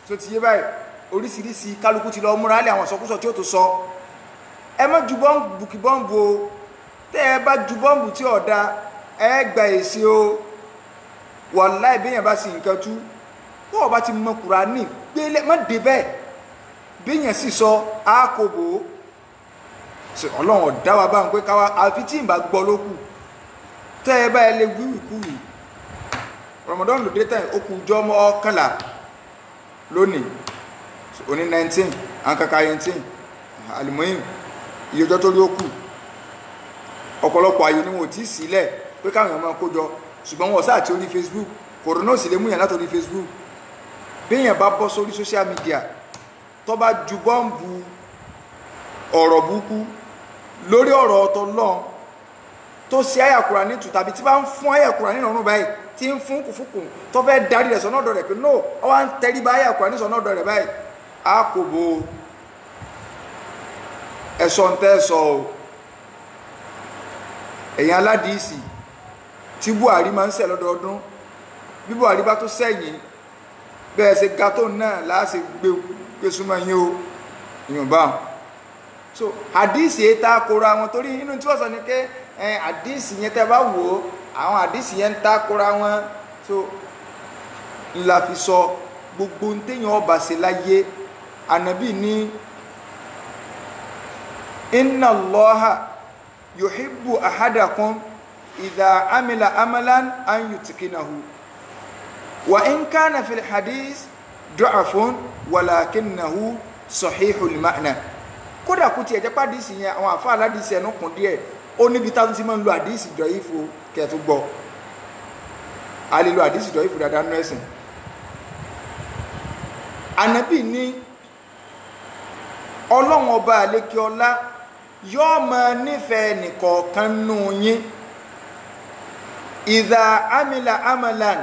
tó ti yé báyìí oríṣiríṣi kálukú ti lọ múra lé àwọn sọkúsọ tí ó tó sọ ẹ má ju bọ́ǹbù kí bọ́ǹbù o tẹ́ ẹ bá ju bọ́ǹbù tí ọ̀dà ẹ gba èsì o wàláì béèyàn bá sì nǹkan tú bó ọba ti mọ Kùránì gbélé má dé bẹ́ẹ̀ béèyàn sì sọ àkóbò Ọlọ́run ọ̀dá wa bá ń pé káwa àfi tí ìbá gbọ́ ló kù tẹ́ ẹ bá ẹ lè wíwìkúwì Ramadan ló dé tán ó kù ọjọ́ mọ́kànlá lónìí òní 19 àǹkàkà 19 alimoyin iye ọjọ́ tó rí ó kù ọ̀pọ̀lọpọ̀ ayé ni wọn ò tí ì sílẹ̀ pé káwọn èèyàn máa kó jọ ṣùgbọ́n wọn sáà tí ó rí Facebook kòrónà ò sì lè mú yàn látòrí Facebook béèyàn bá bọ́ sórí social media tó bá ju bọ́ǹbù ọ̀rọ̀ burúkú lórí ọ̀rọ̀ ọ̀tọ̀ lọ́n tó ṣe àyà Kùránì tù tàbí tí bá ń fún àyà Kùránì nínú báyìí tí ń fún kùfùkù tó fẹ́ darí rẹ̀ sọ́nà ọ̀dọ̀ rẹ̀ pé no ọ wá ń tẹrí bá àyà Kùránì sọ́nà ọ̀dọ̀ rẹ̀ báyìí á kò bo ẹ̀sọ́ ń tẹ́ sọ o ẹ̀yin aládìísì tí Buhari máa ń ṣẹ̀ lọ́dọọdún bí Buhari bá tó sẹ́yìn bẹ́ẹ̀ ṣe gàtó náà láàṣẹ gbé súnmọ́ yín o ìyọ̀nba so àdìsí yẹn ta kora wọn torí inú tí wọ́n sọ ni pé àdìsí yẹn tẹ́ bá wò ó àwọn àdìsí yẹn ń ta kora wọn so ńlá fi sọ gbogbo ń téèyàn ọba ṣe láyé ànábì ní inna Allaha yuhibbu ahadakum idha amila amalan an yutkinahu wa in kana fil hadith du'afun walakinahu sahihul ma'na kódà kú tiẹ̀ jẹ́ pé àdìsí yẹn àwọn àfa aládìsí ẹnu kùn díẹ̀ ó níbi táwọn ti máa ń lo àdìsí dọ̀yìfò kẹ́ẹ̀tù gbọ́ a lè lo àdìsí dọ̀yìfò dáadáa nínú ẹ̀sìn ànábì ní ọlọ́run ọba àlékè ọlá yóò máa nífẹ̀ẹ́ nìkọ̀ọ̀kan nù yín ìdá amìlà amalan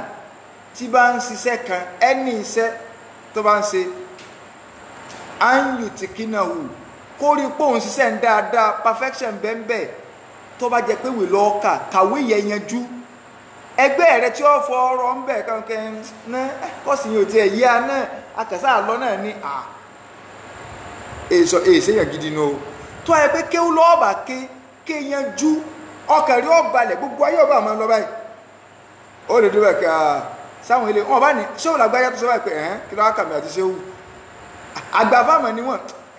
tí bá ń ṣiṣẹ́ kan ẹni iṣẹ́ tó bá ń ṣe áyù tìkínàwó kó rí pòun ṣiṣẹ́ ń dáadáa perfection bẹ́ẹ̀ tó bá jẹ́ pé wì lọ́ọ́ kàwé yẹn yanjú ẹgbẹ́ rẹ tí ó fọ ọ̀rọ̀ ń bẹ̀ kankan náà kọ́sì yìí ò tiẹ̀ yíya náà akẹ́sà àlọ́ náà ní èsèyàn gidi nù o tó ayẹ pé kéwú lọ́ọ̀bà ké yanjú ọkàn rí ọ̀balẹ̀ gbogbo ayé ọba àmọ́ lọ báyìí ó lè dúró kí sáwọn ilé wọn bá ní ṣéwù làgbáyà tó sọ báyìí pé kí lọ́wọ́ kàmì àti ṣéwù àgbà fáàmù ni wọn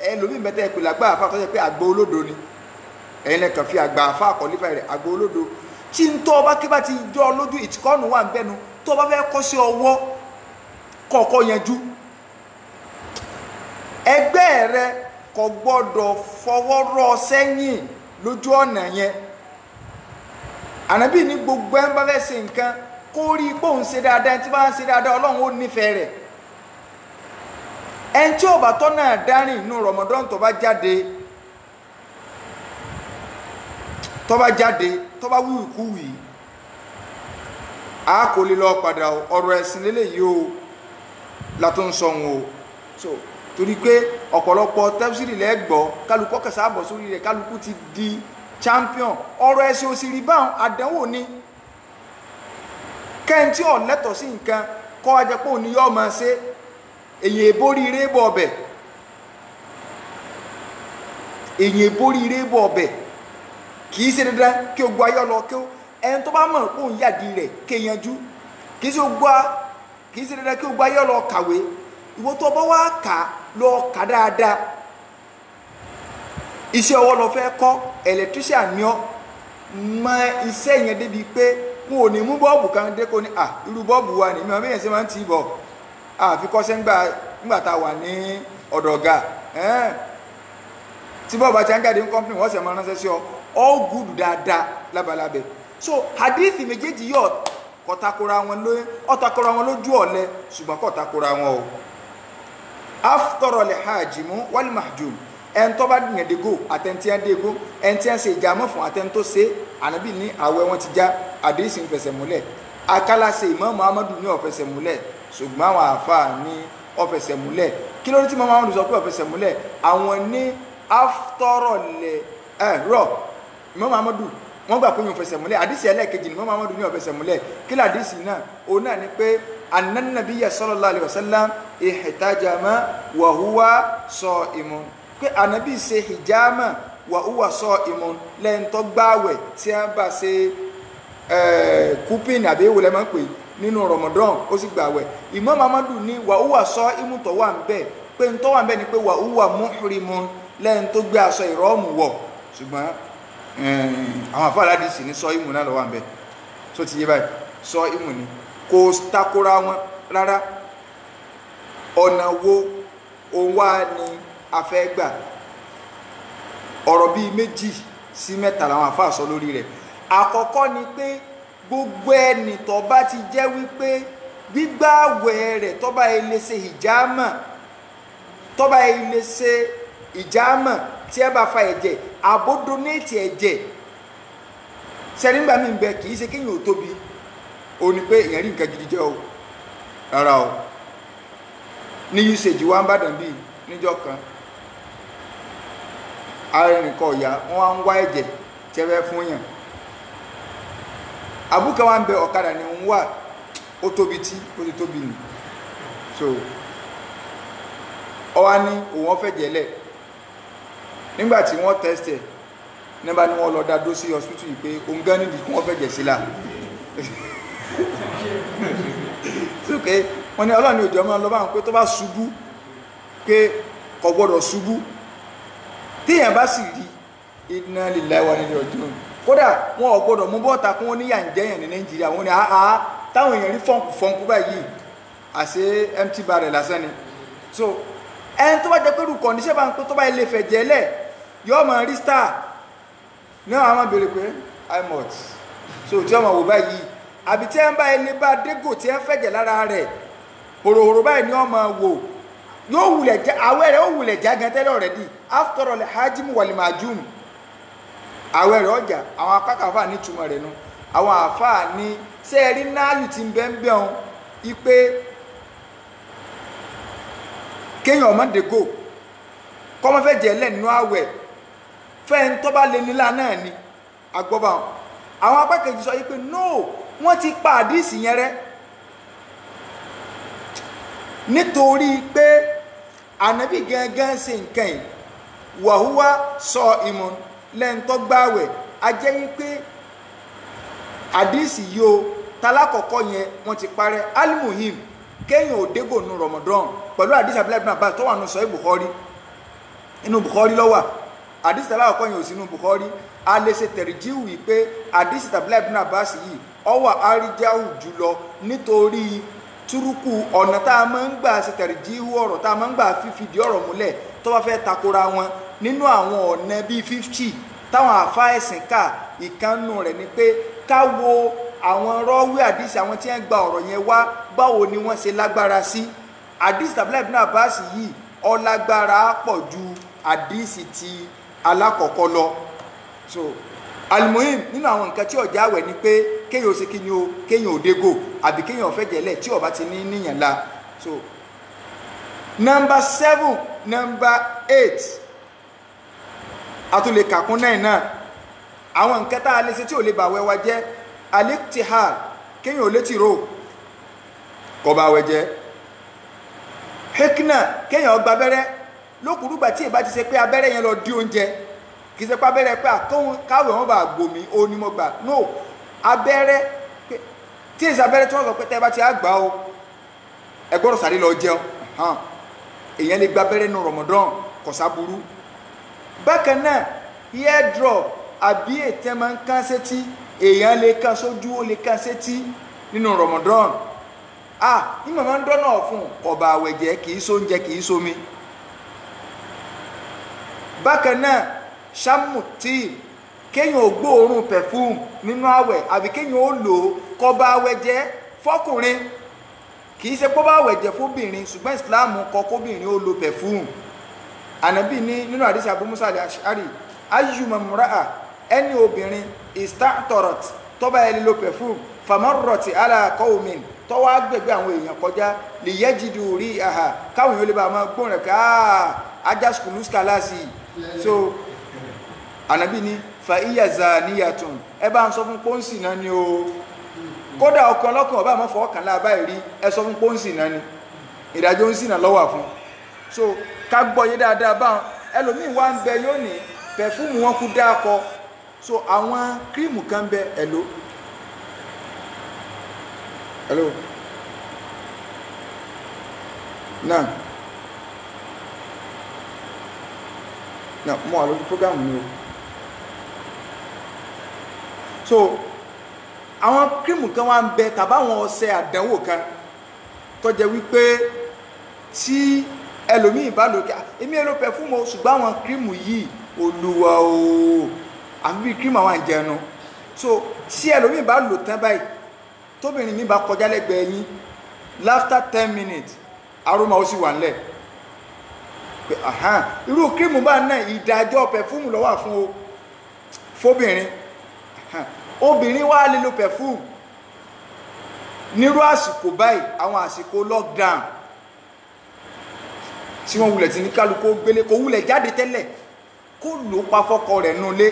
ẹlòmíì mẹ́tẹ́ ìpìlẹ̀ àgbà àfa tó yẹ pé àgbà olódo ni ẹ̀yin lẹ́kàn fi àgbà àfa àkọlífà rẹ̀ àgbà olódo tí ń tọ́ ọba kí bá ti jọ lójú ìtìkọ́nù wà ń bẹ́nu tó ọba fẹ́ kọ́ sí ọwọ́ kọ̀ọ̀kọ́ yanjú ẹgbẹ́ rẹ kò gbọ́dọ̀ fọwọ́ rọ́ sẹ́yìn lójú ọ̀nà yẹn ànábì ní gbogbo ẹ̀ ń bá fẹ́ ṣe nǹkan kó rí pé òun ṣe dáadáa tí bá ń ṣe dáadáa ọlọ́run ó nífẹ̀ẹ́ rẹ̀ ẹni tí ò bá tọ́ náà dárìn inú Ramadan tó bá jáde tó bá wíwìkúwì a kò lè lọ padà ọ̀rọ̀ ẹ̀sìn lélẹ́yìí o látó ń sọ wọn o so torí pé ọ̀pọ̀lọpọ̀ tẹ́fsìrì lẹ́gbọ́ kálukú kẹsà àbọ̀ sórí rẹ̀ kálukú ti di champion ọ̀rọ̀ ẹ̀sìn òsì rí báwọn àdánwò ni kẹ́ntì ọ̀lẹ́tọ̀ sí nǹkan kọ́ ajẹ́pọ̀ òní yọ́ máa ṣe èyí èbórí rébọ̀ ọbẹ̀ kìí ṣe dandan kí o gbọ́ ayọ́ lọ kí o ẹni tó bá mọ̀ pé òun yàdí rẹ̀ kéyanjú kìí ṣe dandan kí o gbọ́ ayọ́ lọ kàwé ìwọ tó bá wá kà lọ kà dáadáa iṣẹ́ ọwọ́ lọ fẹ́ kọ́ electrician ni ọ́ mọ iṣẹ́ yẹn débi pé wọn ò ní mú bọ́ọ̀bù kan dé kó ní irú bọ́ọ̀bù wa ni mímọ́ bẹ́yẹn ṣe máa ń tì í bọ̀ àfi kọ́ṣẹ́ ńgbà tá a wà ní ọ̀dọ̀ ọ̀gá tí bọ́ọ̀bù àti àǹgàdé ń company wọ́n sì máa ránṣẹ́ sí ọ all good dáadáa lábalábẹ́ so hadith méjèèjì yóò kọ́takora wọn lójú ọ̀lẹ ṣùgbọ́n kọ́takora wọn o aftara li hajimu wal mahjum ẹn tó bá dìyàn dégò àtẹ̀ntì ẹ̀ dégò ẹn tí ẹ̀ ṣe ìjàmọ́ fún àtẹ̀ntó ṣe ànábì ní àwẹ̀ wọn ti já àdéhìsì ń fẹsẹ̀ múlẹ̀ akálàṣe Imam Muhammadu ní ó fẹsẹ̀ múlẹ̀ ṣùgbọ́n àwọn àáfàá ní ó fẹsẹ̀ múlẹ̀ kí ló dé tí Muhammadu sọ pé ó fẹsẹ̀ múlẹ̀ àwọn ní aftara li Imam Ahmadu wọ́n gbà pé yóò fẹsẹ̀ múlẹ̀ àdìsí ẹlẹ́ẹ̀kejì ni Imam Ahmadu ní ó fẹsẹ̀ múlẹ̀ kí làdìsí náà òun náà ni pé annan nabiyya sallallahu alaihi wasallam ihtajama wa huwa sa'imun pé ànábì ṣe hijama wa huwa sa'imun lẹ́yìn tó gbààwẹ̀ tí a bá ṣe kúpìn àbí ìwòlẹ́ máa ń pè nínú Ramadan ó sì gbààwẹ̀ Imam Ahmadu ní wa huwa sa'imun tó wà ń bẹ̀ pé ń tó wà ń bẹ̀ ni pé wa huwa muhrimun lẹ́yìn tó gbé aṣọ ìrọ́mù wọ̀ ṣùgbọ́n àwọn àfáà aládìsí ní sọ ìmù náà lọ́wọ́ àbẹ̀ tó ti yé báyìí sọ ìmù ni kò takora wọn rárá ọ̀nà wo òun wá ní afẹ́gbà ọ̀rọ̀ bíi 2 sí 3 làwọn àfáà sọ lórí rẹ̀ àkọ́kọ́ ni pé gbogbo ẹni tó bá ti jẹ́ wípé gbígbààwẹ̀ rẹ̀ tó bá ilé ṣe hijama tó bá ilé ṣe hijama tí ẹ bá fa ẹ̀jẹ̀ àbó donate ẹ̀jẹ̀ sẹ́nìgbà mi bẹ kì í ṣe kéèyàn ò tóbi ó ní pé èèyàn rí nǹkan gidi jẹ́ o rárá o ní usage wa ń bàdàn bíi níjọ́ kan arìnrìnkan ọ̀yà wọ́n wá ń wá ẹ̀jẹ̀ tí ẹ fẹ́ fún yàn àbúkà wa ń bẹ ọ̀kadà ni ń wà ó tóbi tí ó ti tóbi nì so ọ wá ní òun ọ̀fẹ́ jẹ́lẹ̀ nígbàtí wọ́n test ẹ̀ nígbà ní wọ́n lọ dá dó sí hospital yìí pé òun gán nídìí kí wọ́n fẹ́ jẹ̀ sílá síkè wọ́n ní ọlọ́ni òjò ọmọ lọ bá wọn pé tó bá ṣubú pé kò gbọ́dọ̀ ṣubú tíyàn bá sì rí inna lillahi wa inna ilaihi raji'un kódà wọn ò gbọ́dọ̀ mú bọ́ọ̀ta kún wọn níyà ń jẹ́yàn ní Nàìjíríà wọn ni àá táwọn èèyàn rí fọ́nkú báyìí àṣẹ empty barrel lásán ni so ẹni tó bá jẹ́ pé rú kọ̀ndíṣẹ́ bá ń pé tó bá ilé fẹ̀jẹ̀ lẹ̀ yọ́ mọ̀ rí star náà a máa bèèrè pé imot so tí ọmọ wò báyìí àbí tí ẹ ń bá ilé bá dégò tí ẹ fẹ̀jẹ̀ lára rẹ̀ hòròhòrò báyìí ni ọmọ wò yóò wulẹ̀ já àwẹ̀ rẹ̀ ó wulẹ̀ já gan tẹ́lẹ̀ already after all hajim wal majum àwẹ̀ rẹ̀ ọjà àwọn akákàfà ní túmọ̀ rẹ̀ nu àwọn àfà ní sẹ́ẹ̀rí náàlù ti ń bẹ́ ń bẹ́ wọn ipe kéèyàn ọmọ dégò kọ́mọ fẹ́ jẹ́ lẹ́nu àwẹ̀ fẹ́ ń tọ́ bá lè nílá náà ni agbọ́bà àwọn apá kejì sọ yìí pé no wọ́n ti pa àdísì yẹn rẹ́ nítorí pé ànábì gangan ṣe nǹkan yìí wàhúwá sọ ìmọ̀ lẹ́ńtọ́ gbáwẹ̀ a jẹ́ yí pé àdísì yìí o talákọ̀ọ́kọ́ yẹn wọ́n ti parẹ́ alimuhim kéèyàn ò dégò nu Ramadan pẹ̀lú àdísì Abdullahi ibn Abbas tó wà nù sọ Bukhari inú Bukhari ló wà àdísì talákọ̀ọ́kọ́ yẹn ò sí inú Bukhari a lè ṣe tẹ̀rìjíwì wípé àdísì Abdullahi ibn Abbas yìí ó wà àríjáwù jùlọ nítorí túrúkù ọ̀nà tá a máa ń gbà ṣe tẹ̀rìjíwì ọ̀rọ̀ tá a máa ń gbà fífìdí ọ̀rọ̀ múlẹ̀ tó bá fẹ́ takora wọn nínú àwọn ọ̀nà bíi 50 táwọn àfáà ẹ̀sìn ká ìkànnù rẹ̀ ni pé ká wo àwọn rọ́wí àdísì àwọn tí wọ́n gba ọ̀rọ̀ yẹn wá báwo ni wọ́n ṣe lágbára sí àdísì Abdullahi ibn Abbas yìí ó lágbára pọ̀ ju àdísì ti alákọ̀ọ́kọ́ lọ so almuhim nínú àwọn nǹkan tí ọjà àwẹ̀ ni pé kéèyàn ó ṣe kí ni o kéèyàn ò dégò àbí kéèyàn ò fẹ́ jẹ́lẹ̀ tí ó bá ti ní níyàn la so number 7 number 8 a tún lè kàkún náà àwọn nǹkan tá a lè ṣe tí ò lè bà wẹ́wà jẹ́ aliktihal kéèyàn ò létí ro kò bà wẹ̀ jẹ́ hekna kéèyàn gba abẹ́rẹ́ lókùrúgbà tí ìbá ti ṣe pé abẹ́rẹ́ yẹn lọ dí oúnjẹ kì í ṣe pé abẹ́rẹ́ pé káwé wọn bá gbòmí ó ní mo gbà no abẹ́rẹ́ tí èsì abẹ́rẹ́ tí wọ́n sọ pé tẹ́ bá ti àgbà o ẹ gbọ́dọ̀ sáré lọ jẹun èèyàn lè gba abẹ́rẹ́ nínú Ramadan kò sáburú bákan náà ear drop àbí ètè máa ń kán sétí èèyàn lè kán sójú ó lè kán sétí nínú Ramadan ní màmá ń dọ́nà fún ọba àwẹ̀jẹ́ kì í sóúnjẹ kì í sómi bákan náà ṣámù tíì kéèyàn ò gbóòórùn perfume nínú àwẹ̀ àbí kéèyàn ó lò ó kọba àwẹ̀jẹ́ fọkùnrin kì í ṣe pọ́ bá àwẹ̀jẹ́ fóbìnrin ṣùgbọ́n ìsìláàmù kọ kóbìnrin ó lo perfume ànábì ní nínú àdìsí Abu Musa al-Ash'ari ayyuma mura'a ẹni obìnrin ista'tarat tọ́ba ẹni lo perfume famarrati ala qawmin tọ́wọ́ agbègbè àwọn èèyàn kọjá lè yajidu ri'aha káwọn èèyàn lè bá máa gbóhùn rẹ̀ ká ajá skulu skalasi so ànábì ní fa iya zaniyatun ẹ bá ń sọ fún pọ́ǹsì náà ni o kódà ọkàn lọ́kàn ọba àmọ́ fọwọ́ kàn láàbá ìrí ẹ sọ fún pọ́ǹsì náà ni ìdájọ́ ń sì náà lọ́wọ́ fún so ká gbọ́ yé dáadáa báwọn ẹlòmíì wá ń bẹ yóò ní pẹ̀fúmù wọn kú dáàkọ so àwọn kírímù kan bẹ hello náà mọ́ àlójú prógámù ni o so àwọn kírímù kan wá ń bẹ tàbáwọn ọṣẹ àdánwò kan tó jẹ́ wípé tí ẹlòmíì bá lò kí èmi èlò pẹ̀fúmù ṣùgbọ́n àwọn kírímù yìí olúwa o àfi bí kírímù àwọn àjẹnu so tí ẹlòmíì bá lò tán báyìí tóbìnrin mi bá kọjá lẹ́gbẹ̀ẹ́ yín after 10 minutes aroma ó sì wà nílẹ̀ pé irú kírímù bá náà ìdájọ́ pẹ̀fúmù ló wà fún o fóbìnrin obìnrin wá lè lo pẹ̀fúmù nírú àsìkò báyìí àwọn àsìkò lockdown tí wọ́n wulẹ̀ tí ní kálukú gbélé kò wulẹ̀ jáde tẹ́lẹ̀ kó lò pa fọ́kọ rẹ̀ nulẹ̀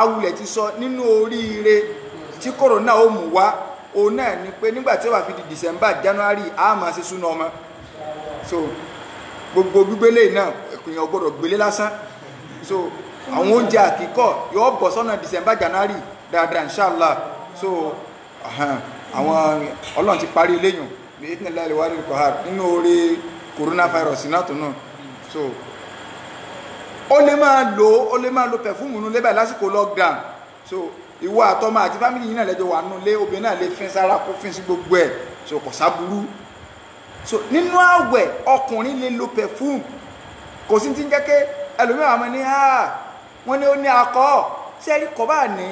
awulẹ̀ ti sọ nínú oríire tí kòrónà ó mú wá òun náà ni pé nígbà tí ó wà fi di December January a máa ṣe súná ọmọ so gbogbo gbígbélé náà èèyàn gbọ́dọ̀ gbélé lásán so àwọn oúnjẹ àkíkọ yóò bọ̀ sọ́nà December January dáadáa inshallah so àwọn Ọlọ́run ti parí eléyìn ní ìtìnlẹ̀ ìwádìí ìkọ̀hár nínú orí coronavirus náà tó náà so ó lè máa lo pẹ̀fúmù nínú lébà lásìkò lockdown so ìwọ àtọmọ àti fámìlì yìí náà lẹ́jọ́ wà nínú ilé obìnrin náà lè fín sára kó fín sí gbogbo ẹ̀ so kò sáburú so nínú àwẹ̀ ọkùnrin lè lo pẹ̀fúmù kò sí ti ń jẹ́ pé ẹlòmíràn àmọ́ ní wọ́n ní ó ní alcohol sẹ́rí kọ́ bá ní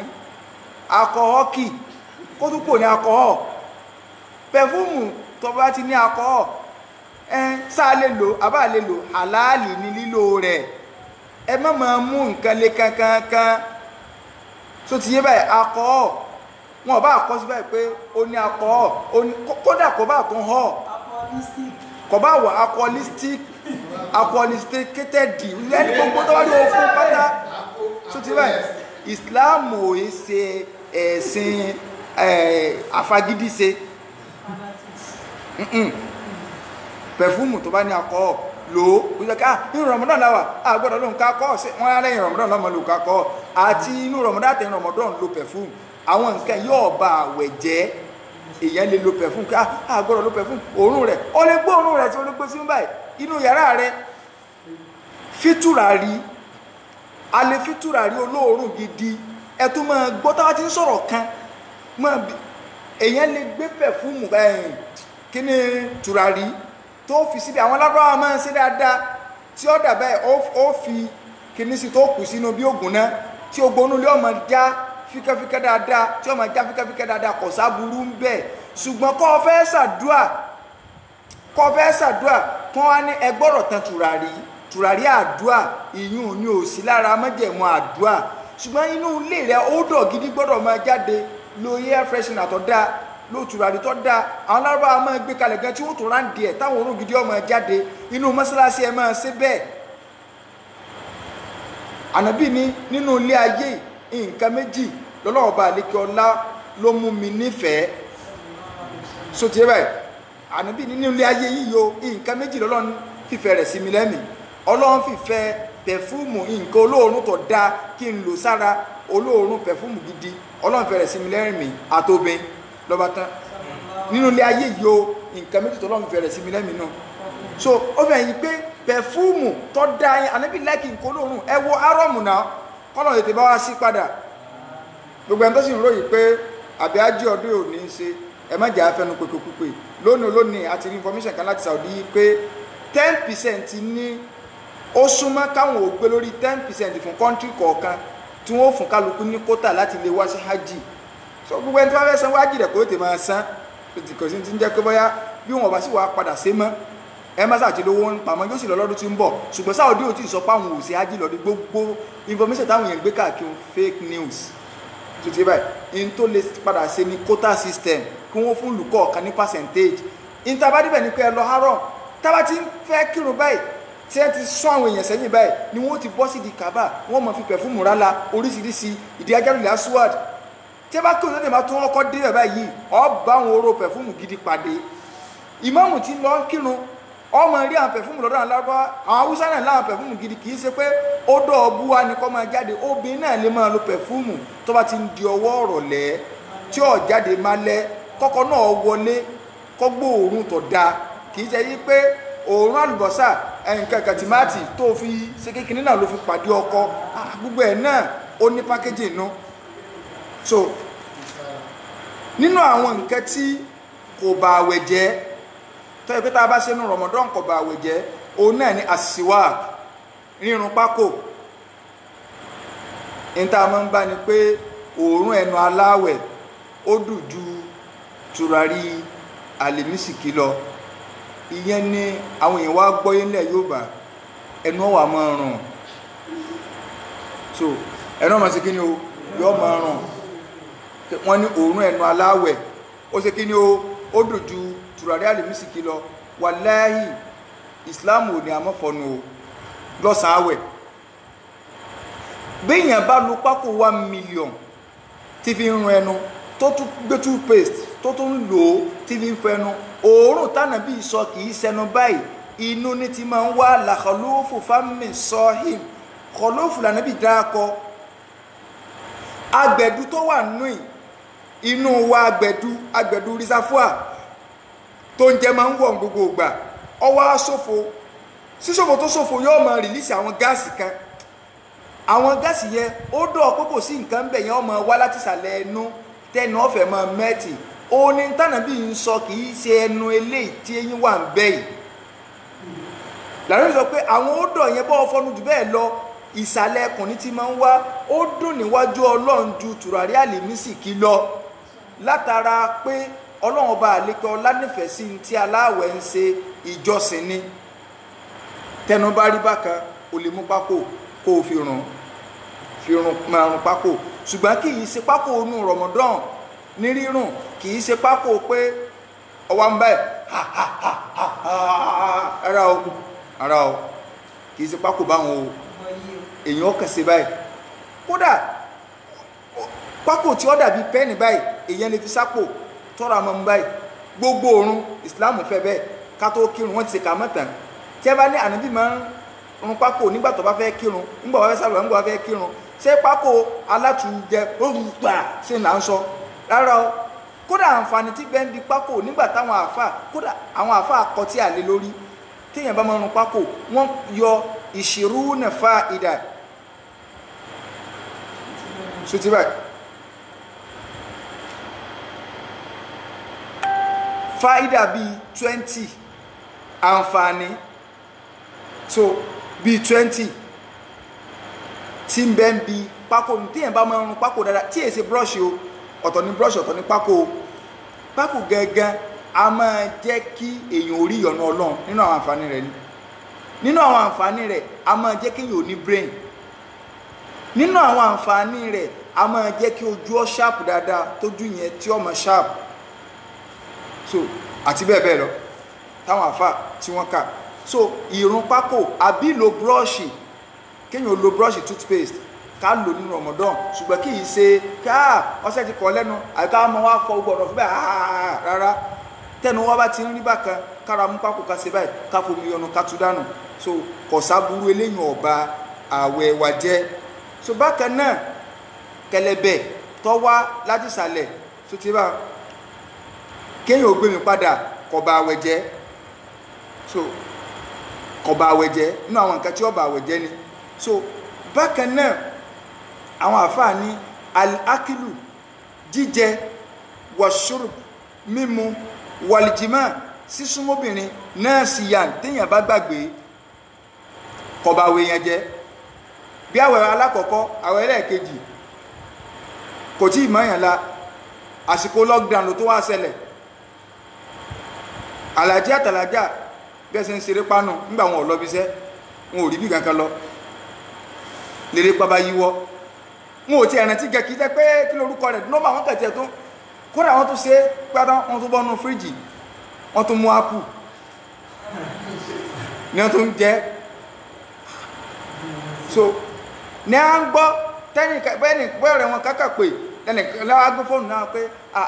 alcohol kì kó tún kò ní alcohol pẹ̀fúmù tó bá ti ní alcohol sáà lè lò àbá lè lò àlàálì ní lílò rẹ̀ ẹ má máa mú nǹkan lé kankan so ti yé báyìí alcohol wọn bá kọ́ sí báyìí pé ó ní alcohol kódà kò bá tún họ kò bá wà alcoholisticated ẹni gbogbo tó wá ní òfin pátá so ti báyìí Islam ò ń ṣe ẹ̀sìn àfagídíṣe pẹ̀fúmù tó bá ní alcohol lò ó ìjọká inú Ramadan láwà àgbọ́dọ̀ ló ń ká kọ́ sí wọ́n á lẹ́yìn Ramadan lọ́mọ ló ká kọ́ àti inú Ramadan àtẹ̀yìn Ramadan lo pẹ̀fúmù àwọn nǹkan yóò bá àwẹ̀ jẹ́ èèyàn lè lo pẹ̀fúmù ká àgbọ́dọ̀ lo pẹ̀fúmù òórùn rẹ̀ ó lè gbọ́ òórùn rẹ̀ tí ó lè gbé sí báyìí inú yàrá rẹ̀ fítùràrí a lè fítùràrí olóòórùn gidi ẹ tún máa gbọ́ táwa ti ń sọ̀rọ̀ kan èèyàn lè gbé pẹ̀fúmù kí ni tùràrí tó fi síbi àwọn alábọ́wà máa ń ṣe dáadáa tí ó dà bẹ́ẹ̀ ó fi kìíní sí tó kù sínú bí ògùn náà tí ogbónú lé ọmọ já fíkẹ́fíkẹ́ dáadáa tí ọmọ já fíkẹ́fíkẹ́ dáadáa kò sáburú ń bẹ̀ ṣùgbọ́n kọ́ fẹ́ ṣàdúà kọ́ wá ní ẹgbọ́rọ̀ tán tùràrí àdúà ìyún ní òsì lára mọ́jẹ̀mọ́ àdúà ṣùgbọ́n inú ilé rẹ̀ ó dọ̀ gidi gbọ́dọ̀ máa jáde lo air freshener tó dáa ló tùràrí tó dáa àwọn lárúbáwá máa gbé kalẹ̀ gan tí wọ́n tó ráǹdì ẹ̀ táwọn òórùn gidi ọmọ jáde inú mọ́sálásí ẹ máa ṣe bẹ́ẹ̀ ànábì ní nínú ilé ayé nǹkan méjì lọ́lọ́wọ́ bá àlékè ọlá ló mú mi nífẹ̀ẹ́ so tiẹ̀ báyìí ànábì ní nínú ilé ayé yìí yo nǹkan méjì lọ́lọ́run fìfẹ́ rẹ̀ sí mi lẹ́mìí ọlọ́run fìfẹ́ pẹ̀fúmù nǹkan olóòórùn tó dáa kí n lò sára olóòórùn pẹ̀fúmù gidi ọlọ́run fìfẹ́ rẹ̀ sí mi lẹ́mìí àtòbin lọ́ba tán nínú ilé ayé yìí o nǹkan méjì tó lọ́run fìfẹ́ rẹ̀ sí mi lẹ́mìí náà so ó fẹ́ yìí pé pẹ̀fúmù tó dáa yẹn ànábì láìkì nǹkan olóòórùn ẹ wo arọ́mù náà kọ́lọ̀ ètè bá wá sí padà gbogbo ẹni tó sì ń ròyìn pé àbí ájí ọdún ò ní í ṣe ẹ má jẹ́ afẹnu pèpèpèpè lónìí àti information kan láti Saudi yìí pé 10% ní ó súnmọ́ káwọn ò gbé lórí 10% fún kọ́ńtì kọ̀ọ̀kan tí wọ́n fún kálukú ní kótà láti lè wá sí hajj so gbogbo ẹni tó bá fẹ́ san hajj rẹ̀ kó tè máa san kò sí ti ń jẹ́ pé bóyá bí wọn bá sì wá padà sé mọ́ ẹ má sàti lówó ń pamọ́ yóò sì lọ lọ́dún tí ń bọ̀ ṣùgbọ́n Saudi ò tí ì sọ pé àwọn ò sí hajj lọ́dún gbogbo information táwọn èèyàn gbé káàkiri fake news tó ti báyìí in tó lè padà ṣe ní quota system kí wọ́n fún olùkọ́ ọ̀kan ní percentage in tá a bá débẹ̀ ní pé ẹ lọ haram tá a bá ti ń fẹ́ kírun báyìí tí ẹ ti sún àwọn èèyàn sẹ́yìn báyìí ni wọ́n ti bọ́ sí di Kaaba wọ́n mọ̀ fi pẹ̀fúmù rálá oríṣiríṣi ìdí Hajarul Aswad tí ẹ bá kí òṣèlú máa tún ọkọ̀ dé ẹ̀ báyìí ọba àwọn oró pẹ̀fúmù gidi pàdé ìmáàmù tí lọ kírun ọmọ rí àwọn pẹ̀fúmù lọ́dọ̀ àwọn lárúbá àwọn Haúsá náà láwọn pẹ̀fúmù gidi kì í ṣe pé ó dọ̀ ọbú wa ni kọ́ máa jáde obìnrin náà lè máa lo pẹ̀fúmù tó bá ti ń di ọwọ́ ọ̀rọ̀ lẹ́ tí ó jáde máa lẹ́ kọ́kọ́ náà wọlé kọ́gbó òórùn tó dáa kì í ṣe yí pé òórùn àlùbọ́sà nǹkan kàtìmáàtì tó fi ṣe kékeré náà ló fi pàdé ọkọ gbogbo ẹ̀ náà ó ní pákéjì inú so nínú àwọn nǹkan tí kò bà àwẹ̀ jẹ́ tó yẹ pé tá a bá ṣe nínú Ramadan kò bà àwẹ̀ jẹ́ òun náà ní àsìwák rírun pákò ní tá a máa ń bá ni pé òórùn ẹnu aláwẹ̀ ó dùn ju tùràrí àlèmísìkí lọ ìyẹn ni àwọn èèyàn wá gbọ́yé nílẹ̀ Yorùbá ẹnu ọ̀wà máa rùn so ẹnu ọmọ sí kí ni o yọ máa rùn wọ́n ní òórùn ẹnu aláwẹ̀ ó ṣe kí ni o ó dùn ju tùràrí àlèmísìkí lọ wàláhì Islam ò ní àmọ́fọ́nu o lọ́sàn-án àwẹ̀ béèyàn bá lu pákó 1 million tí fi ń rún ẹnu tó tún gbé toothpaste tó tún lò ó tí fi ń fẹnu òórùn tánàbí sọ kì í sẹnu báyìí inú ní ti máa ń wá làkọlófù fámì sọhìm kọlófù lànàbí dákọ agbẹ̀dú tó wà nù inú wa agbẹ̀dú rísáfúà tó ń jẹ máa ń wọ̀ gbogbo ìgbà ọwọ́ aṣòfò síṣòfò tó ṣòfò yóò máa rìlíìsì àwọn gáàsì kan àwọn gáàsì yẹn ó dọ̀ pé kò sí nǹkan bẹ̀ yẹn ọmọ wá láti ìsàlẹ̀ ẹnu tẹnu ọ̀fẹ́ máa mẹ́tì ó ní tànàbí ń sọ kì í ṣe ẹnu eléyìí tí eyín wà ń bẹ́ yìí làwọn sọ pé àwọn ó dọ̀ yẹn bọ́ fọnú jù bẹ́ẹ̀ lọ ìsàlẹ̀ ẹkùnrin tí máa ń wá ó dùn níwájú Ọlọ́run ju tùràrí àlèmísìkí lọ látara pé Ọlọ́run ọba àlékè ọlá nífẹ̀ẹ́ sí tí aláwẹ̀ ń ṣe ìjọsìn ni tẹnu bá rí bákan o lè mú pákó kó o fi rùn máa rùn pákó ṣùgbọ́n kì í ṣe pákó inú Ramadan ní rírùn kì í ṣe pákó pé ọwọ́ ń báyìí ara o kì í ṣe pákó báwọn o èèyàn kẹsẹ̀ báyìí kódà pákó tí ó dàbí pẹ́ẹ̀nì báyìí èèyàn lè fi sápò tọ́ra mọ́ ń báyìí gbogbo òórùn Islam fẹ́ bẹ́ẹ̀ ká tó kírun wọ́n ti ṣe kà mọ́tàn tí ẹ bá ní ànábì máa ń rún pákó nígbà tó bá fẹ́ kírun nígbà wọ́n fẹ́ sábà nígbà wọ́n fẹ́ kírun ṣé pákó alátùjẹ gbà ṣe là ń sọ rárá o kódà àǹfààní tí bẹ́ẹ̀ ń di pákó nígbà táwọn àáfà kódà àwọn àáfà akọtí àlè lórí téèyàn bá máa rún pákó wọ́n yọ ìṣirú nẹ̀fà ìdà ṣùtìbà fáìdà bíi 20 àǹfààní so bíi 20 tí ń bẹ́ ń bi pákó téèyàn bá máa rún pákó dáadáa tí èsì brush o ọ̀tọ̀ ní brush ọ̀tọ̀ ní pákó pákó gẹ́gẹ́ a máa jẹ́ kí èèyàn orí ìyọ̀nà Ọlọ́run nínú àwọn àǹfààní rẹ̀ ni nínú àwọn àǹfààní rẹ̀ a máa jẹ́ kí èèyàn ò ní brain nínú àwọn àǹfààní rẹ̀ a máa jẹ́ kí ojú ọ sharp dáadáa tójú yẹn tí ọmọ sharp so àti bẹ́ẹ̀ bẹ́ẹ̀ lọ táwọn àfà tí wọ́n kà so ìrún pákó àbí lo brush kéèyàn lo brush toothpaste ká lò nínú Ramadan ṣùgbọ́n kì í ṣe ká ọṣẹ ti kọ́ lẹ́nu àti ká máa wá fọ gbọ́dọ̀ fún bẹ́ẹ̀ rárá tẹnu wá bá ti ń rí bákan kára mú pákó ká ṣe báyìí ká fomi ọ̀nà ká tú dànù so kọ̀sá burú eléyìn ọba àwẹ̀ wa jẹ́ so bákan náà kẹlẹ̀bẹ̀ tó wá láti ìsàlẹ̀ tó ti bá kéèyàn ò gbé mi padà kó ba àwẹ̀ jẹ́ so kó ba àwẹ̀ jẹ́ nínú àwọn nǹkan tí ó ba àwẹ̀ jẹ́ ni so bákan náà àwọn àfáà ní al-akilu jíjẹ washurub mímu wàlìjìmá sísúnmọ́bìnrin náà sì yà téèyàn bá gbàgbé kó ba àwẹ̀ yẹn jẹ́ bí àwẹ̀ alákọ̀ọ́kọ́ àwẹ̀ ẹlẹ́ẹ̀kejì kò tí ì mọ́yàn la àsìkò lockdown ló tó wá ṣẹlẹ̀ àlàjì àtàlàjà bẹ́ẹ̀ ń ṣeré pánù nígbà wọn ò lọ bíṣẹ́ wọn ò rí bí kankan lọ lèrè pa bá yíwọ́ wọn ò tí ẹ̀rìn tí gẹ̀ kí jẹ́ pé kí lórúkọ rẹ̀ nọ́mbà wọn kẹ̀tẹ̀ tó kódà wọn tó ṣe pátá wọn tó bọ́nu fíríjì wọn tó mú ápù ní wọn tó ń jẹ so ní à ń gbọ́ bẹ́ẹ̀ni bẹ́ẹ̀rẹ̀ wọn kákà pé lẹ́nì lọ́wọ́ agbó fóònù náà pé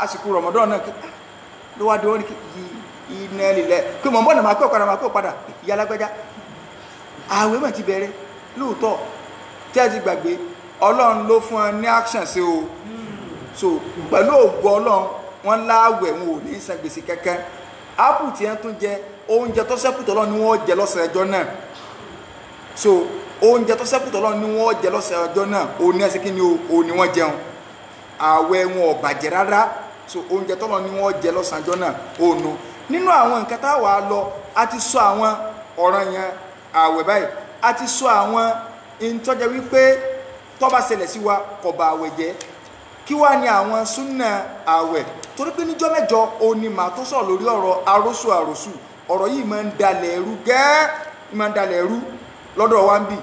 àsìkò Ramadan náà ló wá dé wọ́n ní iná lílẹ̀ pé mọ̀ mọ́ nà máa kó padà ìyá alágbẹ́já àwẹ̀ mọ̀ ti bẹ̀rẹ̀ lóòótọ́ tí a ti gbàgbé Ọlọ́run ló fún ẹ ní action sí o so pẹ̀lú ògbó Ọlọ́run wọn láwẹ̀ wọn ò ní san gbèsè kankan apple tí ẹ tún jẹ oúnjẹ tó ṣẹ́kù tọ́lọ́ ni wọ́n jẹ lọ́sàn ẹjọ́ náà so oúnjẹ tó ṣẹ́kù tọ́lọ́ ni wọ́n jẹ lọ́sàn ẹjọ́ náà òun ní ẹsẹ̀ kí ni o ní wọ́n jẹun àwẹ̀ wọn ò bàjẹ́ rárá so oúnjẹ tọ́lọ́ ni wọ́n jẹ lọ́sàn ẹjọ́ náà òun nínú àwọn nǹkan tá a wà lọ a ti sọ àwọn ọ̀ràn yẹn àwẹ̀ báyìí a ti sọ àwọn ìtọ́jẹ wípé tó bá ṣẹlẹ̀ sí wa kò bà àwẹ̀ jẹ́ kí wá ní àwọn súnà àwẹ̀ torí pé níjọ́ mẹ́jọ òní màá tó sọ̀rọ̀ lórí ọ̀rọ̀ àròsù ọ̀rọ̀ yìí máa ń dalẹ̀ ẹrú máa ń dalẹ̀ ẹrú lọ́dọ̀ wa ń bì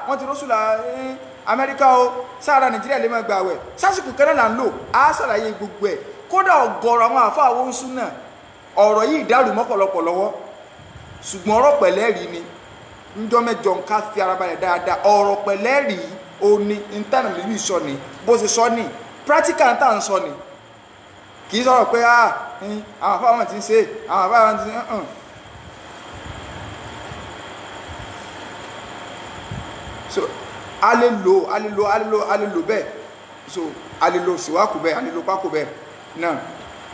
wọ́n ti rọ́sùlà Amẹ́ríkà o sára Nàìjíríà lè máa gba àwẹ̀ sásìkò kẹ́rẹ́ là ń lò á ṣàlàyé gbogbo ẹ̀ kódà ọ̀gọ̀rọ̀ àwọn àfa àwọn súnà ọ̀rọ̀ yìí dàrú mọ́pọ̀lọpọ̀ lọ́wọ́ ṣùgbọ́n ọ̀rọ̀ pẹ̀lẹ́rì ni níjọ́ mẹ́jọ nǹkan fi ara balẹ̀ dáadáa ọ̀rọ̀ pẹ̀lẹ́rì ó ní intanet lè sọ ni bó ṣe sọ ni practical tá à ń sọ ni kì í sọ̀rọ̀ pé àwọn afáwọn ti ń ṣe àwọn afáwọn ti ń so a lè lò bẹ́ẹ̀ so a lè lò síwákù bẹ́ẹ̀ a lè lò pákó bẹ́ẹ̀ náà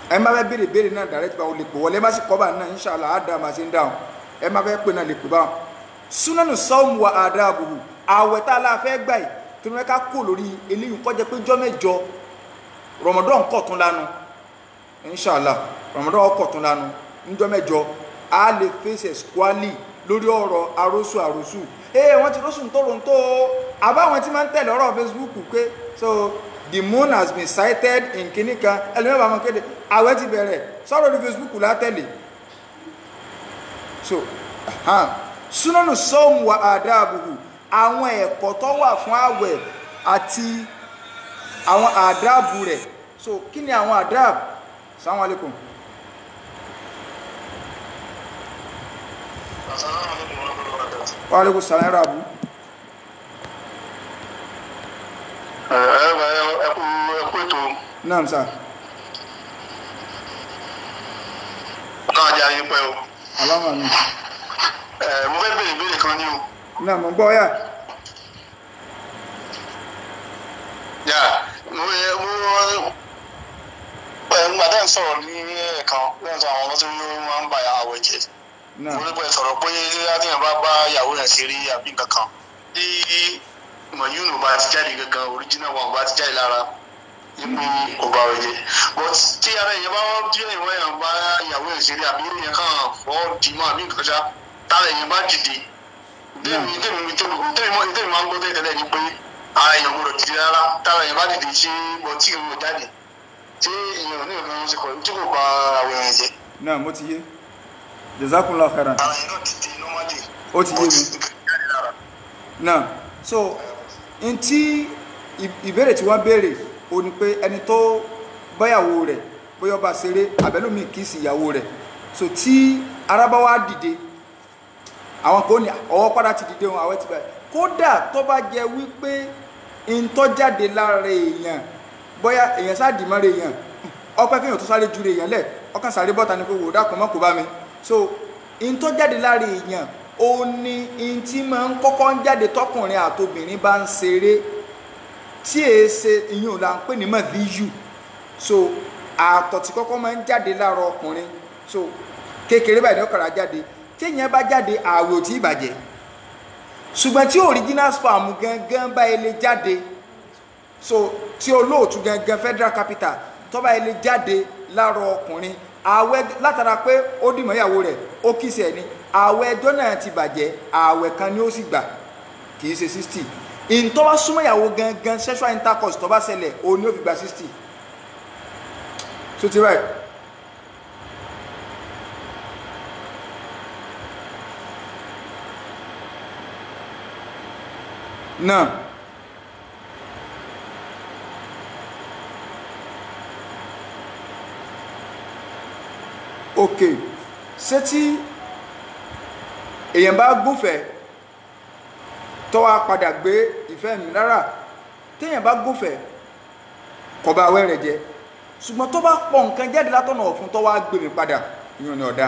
ẹ má fẹ́ béèrè náà direct bá o lè pè wọlé ẹ má sì kọ́ bá náà inshallah á dá màá sí ń dáhùn ẹ má fẹ́ pè náà lè pè báwọn súnánù sọ́ọ̀mù wa àdáàbòbò àwẹ̀ tá a la fẹ́ gbà yìí tó ní ká kó lórí eléyìí kọjá pé jọ́ mẹ́jọ Ramadan kọ̀ tún lánàá inshallah Ramadan ọkọ̀ tún lánàá níjọ́ mẹ́jọ a lè fèsì squally lórí ọ̀rọ̀ àròsù wọ́n ti rọ́sùn tó rùn tó àbáwọn tí máa ń tẹ̀lé ọ̀rọ̀ Facebook pé so the moon has been sighted in kìnnìkan ẹlẹ́mẹ́bà máa kéde àwẹ̀ ti bẹ̀rẹ̀ sọ̀rọ̀ ní Facebook látẹ̀lé so súnánù sọ́ọ̀mù wa àdáàbòbò àwọn ẹ̀kọ́ tó wà fún àwẹ̀ àti àwọn àdáàbù rẹ̀ so kí ni àwọn àdáàbù assalamu alaikum wa alaikum salam rabu ẹkú ètò naam sir náà jẹ́ ayé pẹ́ o aláwọ̀ mi mo fẹ́ bèèrè ìbéèrè kan ní o náà mo gbọ́ yà gbàdá ń sọ̀rọ̀ ní ẹ̀kan lẹ́yìn tó àwọn ọmọ tó máa ń ba àwẹ̀ jẹ́ mo rí pé sọ̀rọ̀ pé adéyàn bá bá ìyàwó rẹ̀ ṣeré àbí nǹkan kan tí mọ̀yúnù bá ti jáde gangan original one bá ti jáde lára níbi ọba rẹ̀ jẹ́ but tí ara èèyàn bá bí ìwọ̀n èèyàn bá ìyàwó rẹ̀ ṣeré àbí èèyàn kan fọ́ dìímọ̀ àbí nǹkan ṣá tára èèyàn bá dìde tèmi máa ń gbọ́ tẹ́lẹ̀ ní pé ara èèyàn gbọ́dọ̀ dìde rárá tára èèyàn bá dìde ṣe bọ̀ tí ìwọ̀n jáde tí èèyàn ní ìlú ṣe kọ̀ tí kò bá àwọn èèyàn jẹ́. náà mo ti yé jazakumullahu khairan ara èèyàn náà dìde normally. ó ti yé mi náà so n tí ìbéèrè tí wọ́n béèrè o ní pé ẹni tó báyàwó rẹ̀ bóyá ọba ṣeré àbẹ́lómi kìí sí ìyàwó rẹ̀ so tí ara bá wá dìde àwọn kò ní ọwọ́ padà ti dìde wọn àwẹ̀ ti báyìí kódà tó bá jẹ wípé ìtọ́jáde lára èèyàn bóyá èèyàn sáàdì mọ́ra èèyàn ọpẹ́ kéèyàn tó sáré ju èèyàn lẹ̀ ọkàn sáré bọ́ta ni pé wò dákun mọ́ kò bá mi so ìtọ́jáde lára èèyàn ó ní ìtí máa ń kọ́kọ́ ń jáde tọkùnrin àtobìnrin bá ń ṣeré tí èé ṣe ìyún là ń pè ní mọ̀víyù so àtọ̀ tí kọ́kọ́ máa ń jáde lára ọkùnrin so kékeré báyìí ní ọkàrà jáde tí èèyàn bá jáde ààwẹ̀ ò tí ì bàjẹ́ ṣùgbọ́n tí original sperm gangan bá ilé jáde so tí olóòtú gangan federal capital tó bá ilé jáde lára ọkùnrin ààwẹ̀ látara pé ó dìmọ̀ ìyàwó rẹ̀ ó kìsì ẹ̀ ní ààwẹ̀ ẹjọ́ náà ti bàjẹ́ ààwẹ̀ kan ni ó sì gbà kì í ṣe 60 ìntọ́ bá súnmọ́ ìyàwó gangan sexual intercourse tó bá ṣẹlẹ̀ ó ní ó fi gba 60 so ti right náà ok ṣé tí èèyàn bá gúnfẹ̀ tó wá padà gbé ìfẹ́ mi rárá téèyàn bá gúnfẹ̀ kò bá àwẹ̀ rẹ̀ jẹ́ ṣùgbọ́n tó bá pọ̀ nǹkan jáde látọ̀nà ọ̀fun tó wá gbé mi padà ìyẹn ni ọ̀dà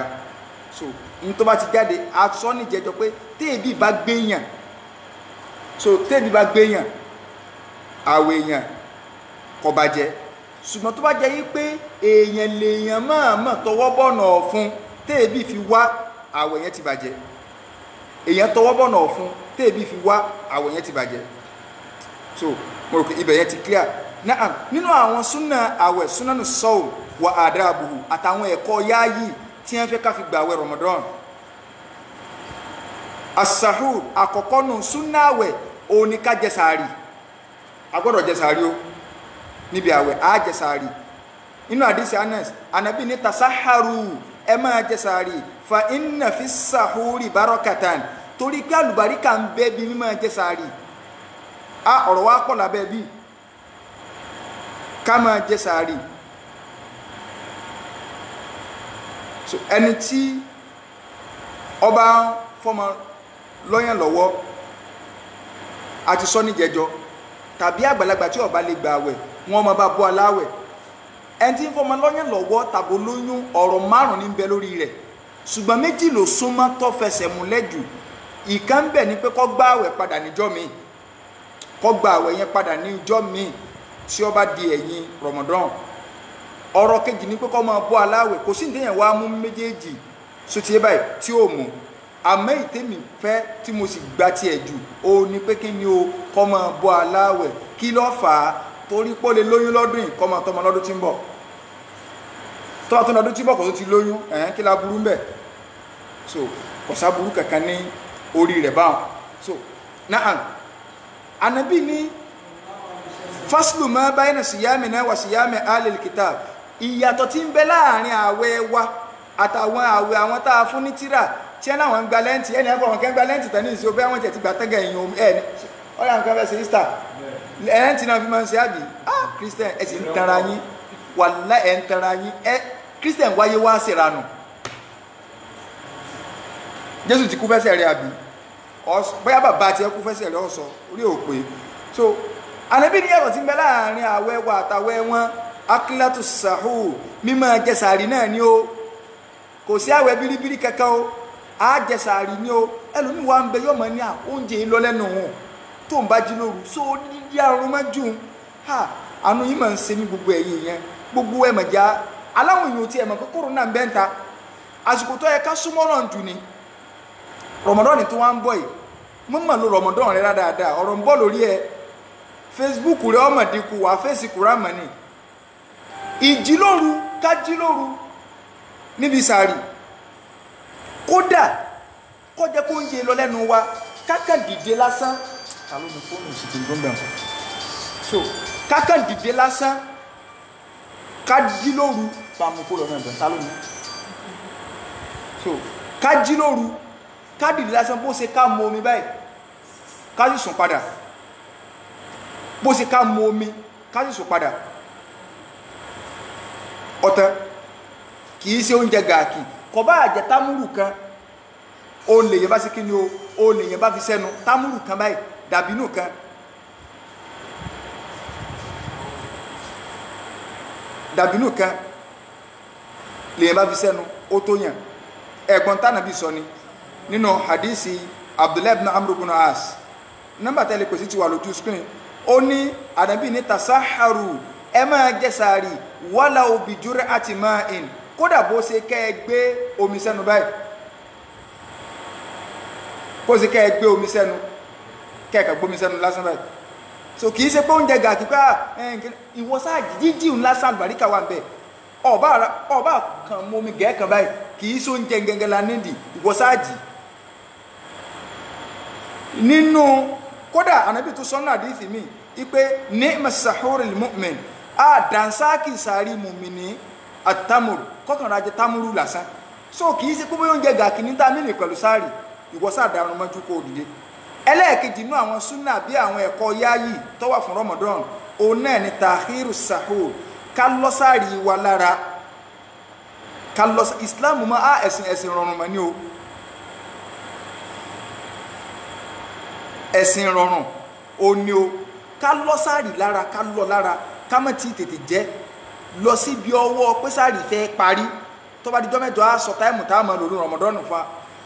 so ní tó bá ti jáde aṣọ níjẹjọ pé téèbì bá gbéyàn so téèbì bá gbéyàn àwẹ̀ èèyàn kò bàjẹ́ ṣùgbọ́n tó bá jẹ́ yí pé èèyàn lèèyàn mọ̀ọ́mọ̀ tọwọ́ bọ̀nà ọ̀fun téèbì fi wá àwẹ̀ yẹn ti bàjẹ́ èèyàn tọwọ́ bọ̀nà ọ̀fun téèbì fi wá àwẹ̀ yẹn ti bàjẹ́ so mo rò pé ibẹ̀ yẹn ti clear náà nínú àwọn súnà àwẹ̀ súnánù sọ́ọ̀ wà àdáàbùhù àtàwọn ẹ̀kọ́ yáàyì tí wọ́n fẹ́ ká fi gbà àwẹ̀ Ramadan asahur àkọ́kọ́ nù súnà àwẹ̀ òun ni ká jẹ sàárì agbọ́dọ̀ jẹ sàárì o níbi àwẹ̀ á jẹ sàárì inú àdìsí Anas Ànábì ní tasaharu ẹ máa jẹ sàárì fa inna fi sahuri barakatan torí pé àlùbáríkà ń bẹ bí mímọ́ jẹ sàárì a ọ̀rọ̀ wa pọ̀ lábẹ́ bí ká máa jẹ sàárì so ẹni tí ọba fọmọ lọ́yàn lọ́wọ́ àti sọ ní jẹjọ tàbí àgbàlagbà tí ọba lè gba àwẹ̀ wọn máa bá bọ́ aláwẹ̀ ẹni tí ń fọmọ lọ́yàn lọ́wọ́ tàbí olóyún ọ̀rọ̀ márùn ní bẹ lórí rẹ̀ ṣùgbọ́n méjì ló súnmọ́ tó fẹsẹ̀ múlẹ̀ jù ìkan bẹ̀ ni pé kó gba àwẹ̀ padà níjọ́ mi kó gba àwẹ̀ yẹn padà níjọ́ mi tí ó bá di ẹ̀yìn Ramadan ọ̀rọ̀ kejì ni pé kó máa bọ́ aláwẹ̀ kò sí ìdíyẹn wá mú méjèèjì sotí báyìí tí ó mú àmọ́ ìtẹ́mi fẹ́ tí mo sì gba tiẹ̀ jù ó ní pé kí ni o kó máa bọ́ aláwẹ̀ kí ló fà á torí pé ó lè lóyún lọ́dún yìí kó máa tọ́mọ lọ́dún tí ń bọ̀ tọ́wọ́ tó lọ́dún tí ń bọ̀ kò tó ti lóyún kí la burú ń bẹ̀ so kò sá burú kankan ní orí rẹ̀ báwọn so náà Ànábì ní faslu ma bayna siyamina wa siyami alil kitab ìyàtọ̀ tí ń bẹ láàrin àwẹ̀ wa àtàwọn àwẹ̀ àwọn tá a fún ní tírà tí ẹ náà wọn gba lẹ́ǹtì ẹni ẹgbẹ́ wọn kẹ́ ń gba lẹ́ǹtì tẹ̀ ní ìṣó bẹ́ẹ̀ wọ́n tẹ̀ ti gbà tẹ́gẹ̀ èèyàn ẹ̀ ní ọ̀rẹ́ àwọn kan fẹ́ ṣe Easter lẹ́ǹtì náà fi máa ń ṣe àbí Christian ẹ sì ń tanra yín wàlá ẹ̀ ń tanra yín Christian wáyé wá ṣèranù Jésù ti kú fẹsẹ̀ rẹ̀ àbí bóyá bàbá tiẹ̀ kú fẹsẹ̀ rẹ̀ ọ̀sọ̀ orí òpè so Ànábì ní yàtọ̀ tí ń bẹ láàrin àwẹ̀ wa àtàwẹ̀ wọn akílátù sàhù mímọ́ jẹsàárì náà ni ó kò sí àwẹ̀ bíríbírí kankan o á jẹsàárì ni ó ẹlòmíì wa ń bẹ yọmọ ní oúnjẹ lọ lẹ́nu wọn tó ń bá jí lóru so dídí àrùn mọ́jú àánú yìí máa ń ṣe ní gbogbo ẹ̀yìn yẹn gbogbo ẹ̀ mọ̀já aláwọn èèyàn tí ẹ̀ mọ̀ kókòrò náà ń bẹ́ ń ta àsìkò tó yẹ ká súnmọ́ náà jù ni Ramadan tó wá ń bọ̀ yìí mọ̀ ló Ramadan rẹ̀ dáadáa ọ̀rọ̀ ń bọ̀ lórí ẹ̀ Facebook rẹ̀ ọmọ dínkù wà fèsì kúrà mọ́ ni ìjílóru kájílóru níbi sàárì kódà kọjá kó ń jẹ lọ lẹ́nu wa kákà dìde lásán tàbí ní fóònù sí ti gbọ́ngbọ̀n so kákà dìde lásán kájílóru pàmò kó lọ náà bẹ̀ tálónì so kájílóru kádìde lásán bó ṣe ká mọ omi báyìí ká sì sùn padà bó ṣe ká mọ omi ká sì sùn padà ọ̀tán kìí ṣe oúnjẹ gààkì kò bá àjẹ támúrù kan o lè yẹn bá sí kí ni o lè yẹn bá fi sẹ́nu támúrù kan báyìí dàbínù kan lè yẹn bá fi sẹ́nu ó tó yàn ẹ̀gbọ́n tánàbí sọ ni nínú hadisi Abdullahi ibn Amr ibn As nọ́mbà tẹ́lẹ̀ pèsè ti wà lójú screen ó ní Ànábì ní tasaharu ẹ máa jẹ sàárì wàlà òbí jùrẹ́ àti máa in kódà bó ṣe kẹ́ ẹ gbé omi sẹ́nu báyìí bó ṣe kẹ́ ẹ gbé omi sẹ́nu kẹ́ẹ̀kẹ́ gbómi sẹ́nu lásán báyìí so kìí ṣe pé oúnjẹ gà kíkọ́ ìwọ́sá jíjìn lásán àlùbáríkà wà ń bẹ̀ ọba kan mú omi gẹ̀ẹ́kan báyìí kìí ṣe oúnjẹ gẹ́gẹ́ la nídìí ìwọ́sá jì nínú kódà Ànábì tó sọ́nà àdìsí mi ipe ní masahuri mu'min dansáàkì sàárì mùmìnì àtàmùrù kọ́kànlá jẹ támúrù lásán so kìí ṣe pé oúnjẹ gàkì ní támìlì pẹ̀lú sáàrì ìwọ́sà darun mọ́jú kó dìde ẹlẹ́ẹ̀kejì inú àwọn súnà bí àwọn ẹ̀kọ́ yáyì tó wà fún Ramadan òun náà ni tahiru sahur ká lọ sáàrì wa lára ká lọ Islam mọ́ ẹ̀sìn rọrùn mọ́ ní o ẹ̀sìn rọrùn ó ní o ká lọ sáàrì lára ká lọ lára ká mọ̀ tí tètè jẹ́ lọ síbi ọwọ́ pé sáàrì fẹ́ parí tó bá di jọ́ mẹ́jọ á sọ táìmù tá a mọ̀ lórí rọmọdọ́nù fa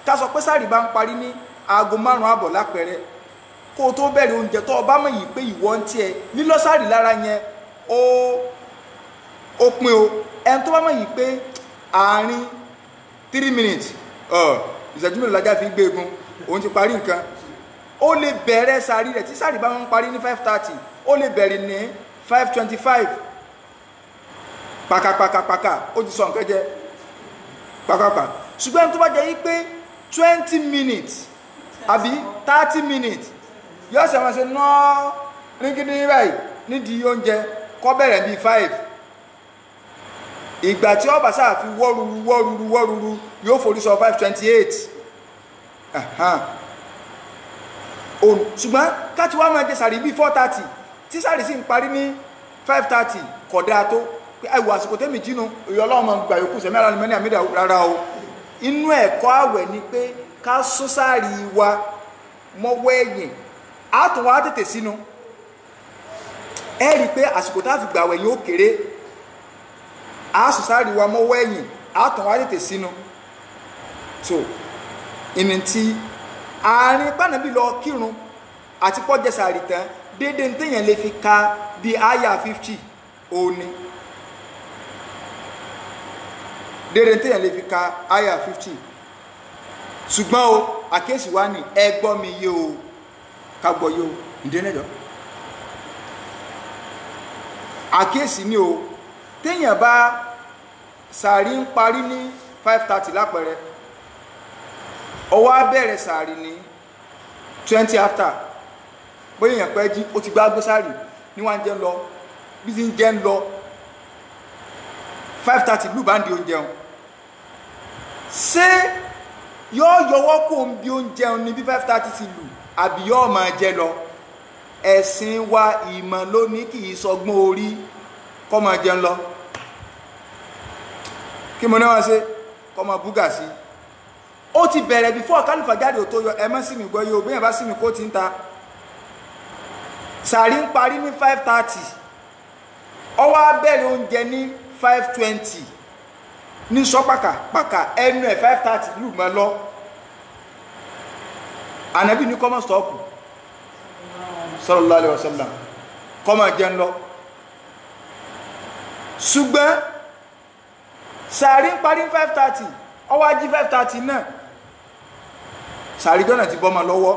ká sọ pé sáàrì bá ń parí ní aago 5 àbọ̀ lápẹẹrẹ kó o tó bẹ̀rẹ̀ oúnjẹ tó o bá mọ̀ yìí pé ìwọ ń tiẹ̀ lílọ sáàrì lára yẹn ó pin o ẹni tó bá mọ̀ yìí pé àárín 3 minutes ìṣẹ́jú mélòó lájá fi gbégun òun ti parí nǹkan ó lè bẹ̀rẹ̀ sàárì rẹ̀ tí sàárì bá ń parí ní 5:30 ó lè bẹ̀rẹ̀ ní 5:25 pàkàpàkàpàkà ó ti sọ nǹkan jẹ pàkàpà ṣùgbọ́n tó bá jẹ́ yí pé 20 minutes àbí 30 minutes yóò ṣe wọn ṣe náà rígídí báyìí nídìí oúnjẹ kọ́ bẹ̀rẹ̀ bíi 5 ìgbà tí ọba sáà fi wọ́rúurú yóò forí sọ 5:28 ṣùgbọ́n káàtì wá máa jẹ sàrí bí 4:30 tí sàrí sì ń parí ní 5:30 kódà tó ẹwù àsìkò tẹ́mì jínú ìyọlọ́mọ gbà yòókù sẹ́mí ara mẹ́ni àmìdà rárá o inú ẹ̀kọ́ àwẹ̀ ni pé ká sún sàrí wa mọ́wọ́ ẹ̀yìn àtún wá tètè sínú ẹ rí i pé àsìkò tá a fi gbàwẹ̀ yóò kéré àásùn sàrí wa mọ́wọ́ ẹ̀yìn àtún wá tètè sínú so ìní tí àárín pànàbí lọ kírun àti pọ́jẹ́ sàárì tán déédéé téèyàn lè fi ka bí àyà 50 òní déédéé téèyàn lè fi ka àyà 50 ṣùgbọ́n o àkíyèsí wa ní ẹgbọ́ mi yé o kagbọ́ yé o ìdẹ́nẹ́jọ́ àkíyèsí ní o téèyàn bá sàárì ń parí ní 5:30 lápẹẹrẹ ọwọ́ abẹ́rẹ́ sàárì ní 20 after bóyá èèyàn pẹ́ jí ó ti gbá gbé sàárì ní wọ́n jẹ́ ń lọ bí ti ń jẹ́ ń lọ 5:30 lù bá ń di oúnjẹun ṣé yóò yọwọ́ kó ń bí oúnjẹun ní bí 5:30 ti lù àbí yóò máa jẹ lọ ẹ̀sìn wa ìmọ̀ lónìí kì í sọgbọ́n orí kọ́ máa jẹun lọ kí mo ní wọ́n ṣe kọ́ máa búgà sí ó ti bẹ̀rẹ̀ before kálífà jáde ò tó yọ ẹmọ́ sí mi gbọ́ yóò bí yẹn bá sí mi kó ti ń ta sàrí ń parí ní 5:30 ọwọ́ abẹ́rẹ́ oúnjẹ ní 5:20 ní sọ pàkà ẹnu ẹ̀ 5:30 lù mọ́ lọ ànábì ní kọ́mọ̀ stọ́ọ̀pù sallallahu alaihi wasallam kọ́mọ̀ jẹ́ ń lọ ṣùgbọ́n sàrí ń parí ní 5:30 ọwọ́ ají 5:30 náà sàríjọ́nà ti bọ́mọ lọ́wọ́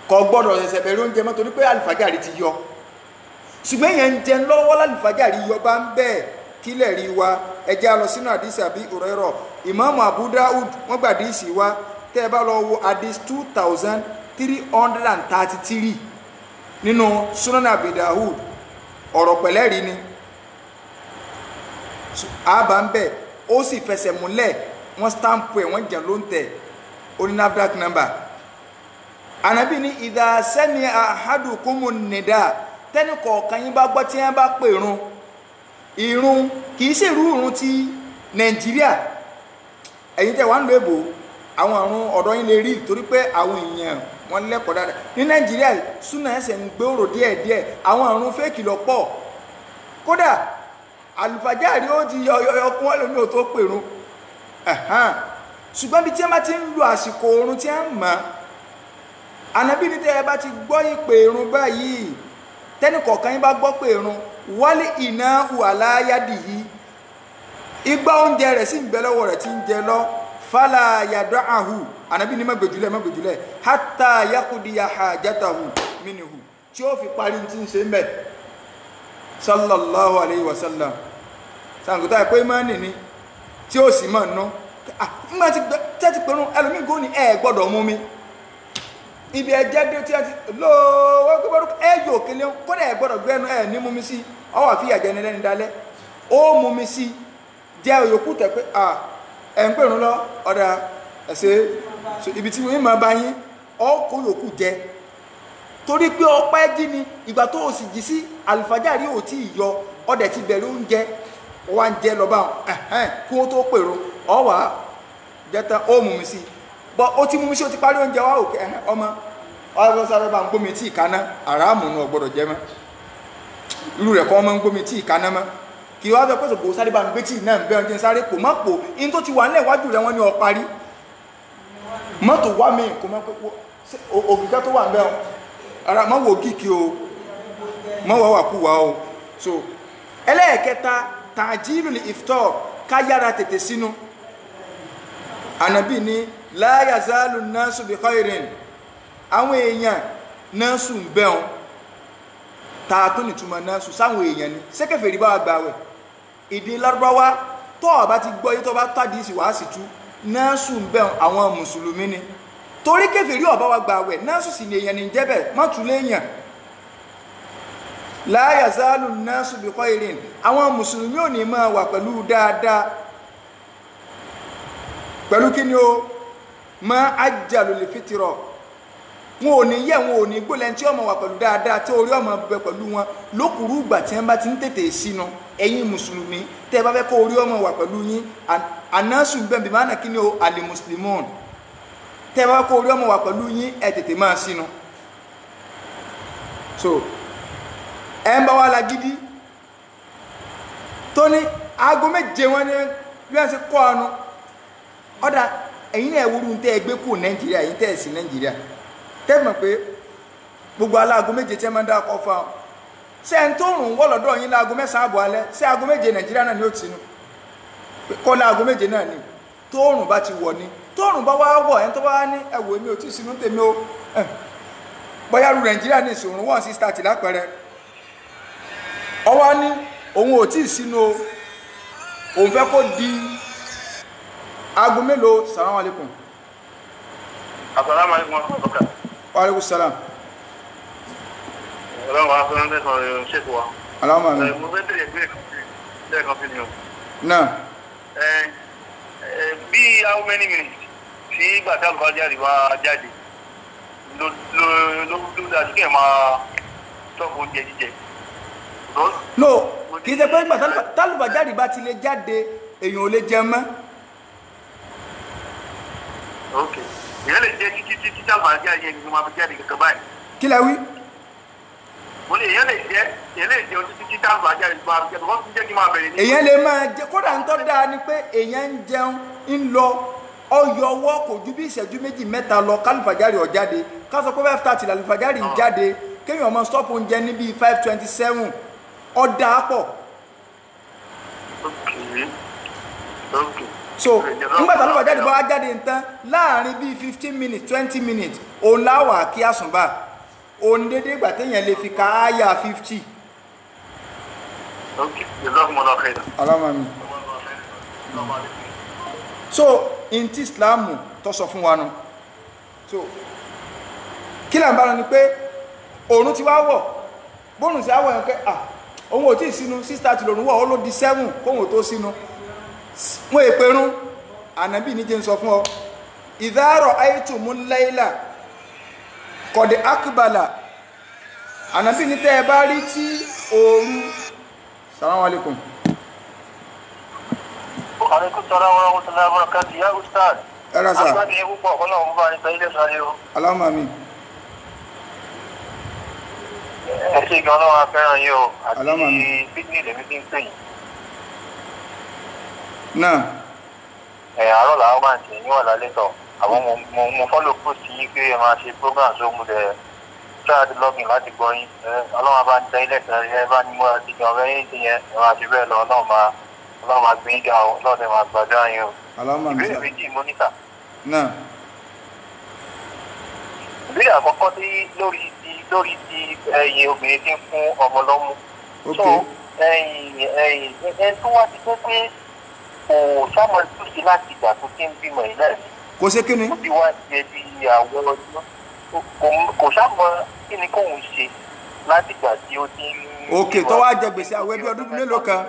kò gbọ́dọ̀ ṣẹ̀ṣẹ̀ bẹ̀rẹ̀ oúnjẹ mọ́ torí pé àlùfájàrí ti yọ ṣùgbọ́n èèyàn ń jẹ lọ́wọ́ lálùfájàrí yọ bá ń bẹ́ẹ̀ kílẹ̀ rí wa ẹjẹ́ lọ sínú àdísì àbí òrẹ́rọ̀ ìmáàmù Abu Dawud wọ́n gbà àdísì wa tẹ́ ẹ bá lọ wo àdísì 2333 nínú Sunan Abi Dawud ọ̀rọ̀ pẹ̀lẹ́rìí ni àbá ń bẹ̀ ó sì fẹsẹ̀ múlẹ̀ wọ́n stamp ẹ̀ wọ́n jẹ̀ ló ń tẹ̀ oní NAFDAC number Ànábì ní idha sami'a ahadukumun nida tẹ́nì kọ̀ọ̀kan yín bá gbọ́ tí wọ́n bá pèrun ìrun kìí ṣe irú ìrun ti Nàìjíríà ẹ̀yin tẹ́ wà ń lo èbò àwọn àrùn ọ̀dọ́ yín lè rí torí pé àwọn èèyàn wọ́n lẹ́kọ̀ọ́ dáadáa ní Nàìjíríà súnà ẹsẹ̀ ń gbòòrò díẹ̀díẹ̀ àwọn àrùn fẹ́ẹ̀kì lọ pọ̀ kódà àlùfájàrí ó ti yọ kún wọn lómi ò tó pèrun ṣùgbọ́n bí tí wọ́n bá ti ń lo àsìkò oorun tí wọ́n mọ̀ Ànábì ní tẹ́ ẹ bá ti gbọ́ ìpè irun báyìí tẹ́nì kọ̀ọ̀kan yín bá gbọ́ pé irun wálé iná wàláyádì yìí igbá oúnjẹ rẹ̀ sì ń bẹ lọ́wọ́ rẹ̀ tí ń jẹ lọ fálà yàdọ́ àhù Ànábì ní má gbèjúlẹ̀ hátà yakudiya hajatahu minihu tí ó fi parí tí ń ṣe mẹ́ sallallahu alayhi wa sallam sàǹkútà ẹ̀ pé mọ́ni ni tí ó sì mọ̀ nù nígbà tí tẹ́tí pẹ̀lú ẹlòmíì gò ní ẹ gbọ́dọ̀ mú mi ibi ẹjẹ́ dé tí a ti lọ́wọ́ gbọ́dọ̀ ẹ yóò kéle kódà ẹ gbọ́dọ̀ gbẹ́nu ẹ ní mú mi sí ọwọ́ àfi àjẹ́ ní lẹ́ni dalẹ́ ó mú mi sí jẹ́ òyòkú tẹ̀ pé ẹ̀ ń pèrún lọ ọ̀dà ẹ̀sẹ̀ ibi tí wọ́n máa bá yín ọkọ̀ yòókù jẹ torí pé ọpẹ́ jí ni ìgbà tó o sì jí sí àlùfájàrí ò tí ì yọ ọdẹ ti bẹ̀rẹ̀ oúnjẹ wá ń jẹ lọ́ba kí wọ́n tó pèrún ọwà jẹta ó mú mi sí bọ́ ó ti mú mi sí ó ti parí oúnjẹ wá òkè ọmọ ọ̀rọ̀ sáré bá ń gbómi tí ìkaná àràmù náà gbọ́dọ̀ jẹ́ mọ́ irú rẹ̀ kọ́ mọ́ ń gbómi tí ìkaná mọ́ kí wá bẹ́ pẹ́sọ̀ kò sáré bá ń gbé tí náà ń bẹ́ ọdún sáré kò mọ́ pò in tó ti wà nílẹ̀ wájú rẹ̀ wọ́n ní ọparí mọ́tò wá mi kò mọ́ pẹ́pọ́ òkìkẹ́ tó wà ń bẹ́ ọ ara mọ́ wò kíkì o mọ́ wà wà kú wà o so ẹlẹ́ẹ̀kẹta tàjílù ìftọ́ káyára tètè sínú ànàbí ní la yazalu nasu bi khairin àwọn èèyàn násù ń bẹ́ọ̀n tààtún nìtumọ̀ násù sáwọn èèyàn ni sẹ́kẹ̀fẹ̀ rí bá wà gbàwẹ̀ ìdí lárúbáwá tó ọ̀bá ti gbọ́ yí tó bá tàdí sí wàá sì tú násù ń bẹ́ọ̀n àwọn mùsùlùmí ni torí kẹfẹ̀ rí ọ̀bá wà gbàwẹ̀ násù sì ní èèyàn ní jẹ́bẹ̀ mọ́túlé èèyàn la yazalu nasu bi khairin àwọn mùsùlùmí ò ní máa wà pẹ̀lú dáadáa pẹ̀lú kí ni ó ma ajjalu li fitro wọn ò ní yẹ wọn ò ní gbólẹ̀ tí ọmọ wà pẹ̀lú dáadáa tí orí ọmọ bẹ pẹ̀lú wọn lókùrú ìgbà tí wọ́n bá ti ń tètè sínú ẹ̀yin mùsùlùmí tẹ́ bá fẹ́ kó orí ọmọ wà pẹ̀lú yín anásù bẹ́ẹ̀ bí máa kí ni ó alì mùsùlùmọ́n tẹ́ bá kó orí ọmọ wà pẹ̀lú yín ẹ tètè máa sínú so ẹ ń bá wa la gidi tó ní aago méje wọn ní bí wọ́n ṣe kọ́ ọnu ọ̀dà ẹ̀yin náà wúrú tẹ́ ẹ gbé kú nàìjíríà yìí tẹ́ ẹ sí nàìjíríà tẹ́ mọ̀ pé gbogbo aláago méje tẹ́ máa ń dá ọkọ̀ fún ọ ṣé ẹni tó rùn wọ́ lọ́dọ̀ yín láago mẹ́sàn-án àbọ̀ alẹ́ ṣé aago méje nàìjíríà náà ni ó ti nu kọ́ láago méje náà ni tóòrùn bá ti wọ̀ ni tóòrùn bá wá wọ̀ ẹni tó bá wá ní ẹ̀wò èmi ò tí ì sinú tèmi ó bóyá ru nàìjíríà ní ìṣòro 1:30 lápẹẹrẹ ọwọ́ ní òun ò tí ì sínú òun fẹ́ kó di aago mélòó. Salamu alaikum. Assalamu alaikum wa rahmatullahi. Wa alaikum salam. Ọlọ́run wa fẹ́ràn tẹ́sán ṣètò wa. Aláwọ̀ àmì. Mo fẹ́ bèrè pé lẹ́ẹ̀kan sí ni o. Náà. Bí how many minutes tí ìgbà tí àlùfáàjáde wá jáde ló dájú kí ẹ máa tọ́pù oúnjẹ jíjẹ. No, kì í ṣe pé ìgbà tálùfáàjáde bá ti lè jáde èèyàn ò lè jẹ mọ́. Ok, ìyẹn lè jẹ títí tí àlùfáàjáde yẹn ni mo máa fi jáde kankan báyìí. Kí lẹ wí? Mo ní èèyàn lè jẹ títí tí àlùfáàjáde ni mo máa fi jáde wọ́n ti jẹ́ kí n máa bẹ̀rẹ̀ ní. Èèyàn lè máa jẹ kódà ń tọ́ dáa ni pé èèyàn ń jẹun ń lọ ọyọ ọwọ́ kò ju bí ìṣẹ́jú méjì mẹ́ta lọ kálùfáàjáde ó jáde ká sọ pé 5:30 lálùfáàjáde ń jáde kéèyàn ọmọ stop oúnjẹ níbi 5:27 ọ̀dà pọ̀. So nígbà tí àlùfáàjáde bá wá jáde nǹkan láàrin bíi 15 minutes 20 minutes òun láwà kí àsùnbà òun dédé ìgbà téèyàn lè fi ka áyà 50. alámàmì. So inti islamu tó sọ fún wa nù so kí là ń bá lọ ni pé òòrùn ti wá wọ̀ bóòrùn sí àwọ̀ yẹn pé òun ò tí ì sínú 6:30 lòrùn wọ̀ ó ló di 7 kóhùn tó sínú wọ́n èperún ànábì ní jẹ́ ń sọ fún ọ ìdárọ̀ àìtùmú láìlà kọ̀dẹ̀ akbala ànábì ní tẹ́ ẹ bá rí tí òòrùn. Salamu alaikum. Alaikum salam wa rahmatullahi wa barakatuh. Ya ustaz. Ẹ̀rọ sà. Àgbàdo yẹn púpọ̀ ọlọ́run bá ní sọ ilé sáré o. Allahumma amin. Ẹ ṣe gan ọlọ́run afẹ́ràn yìí o. Allahumma amin. Àti fitness lèmi ti ń pè yín. Náà. Àárọ̀ làwọn máa ń tẹ̀ ní ọ̀la lẹ́tọ̀. Àwọn mo follow post yín pé ẹ máa ṣe program so mo dẹ̀ try login láti gbọ́ yín. Ọlọ́run bá ń tẹ ilé sáré ẹ bá ní múra sí gan ọ̀rẹ́ yín ti yẹn ẹ máa ṣe bẹ́ẹ̀ lọ ọlọ́run máa gbé yín ga ọ lọ́dẹ̀ máa gbàdúrà yín o. Allahumma amin. Ìbéèrè méjì mo níta. Náà. Ìbéèrè àkọ́kọ́ lórí ti ẹyin obìnrin tí ń fún ọmọ lọ́mú. Ok. So ẹyin tó wá ti pé kò sámọ ìtúsí láti ìgbà tó ti ń bímọ yìí náà. Kò ṣe kí ni? Ó ti wá jẹ bí àwọn ọdún. Kò sámọ kí ni kóun ṣe láti ìgbà tí ó ti ń. Ok, tó wá jẹ gbèsè àwẹ̀ bí ọdún mélòó kan.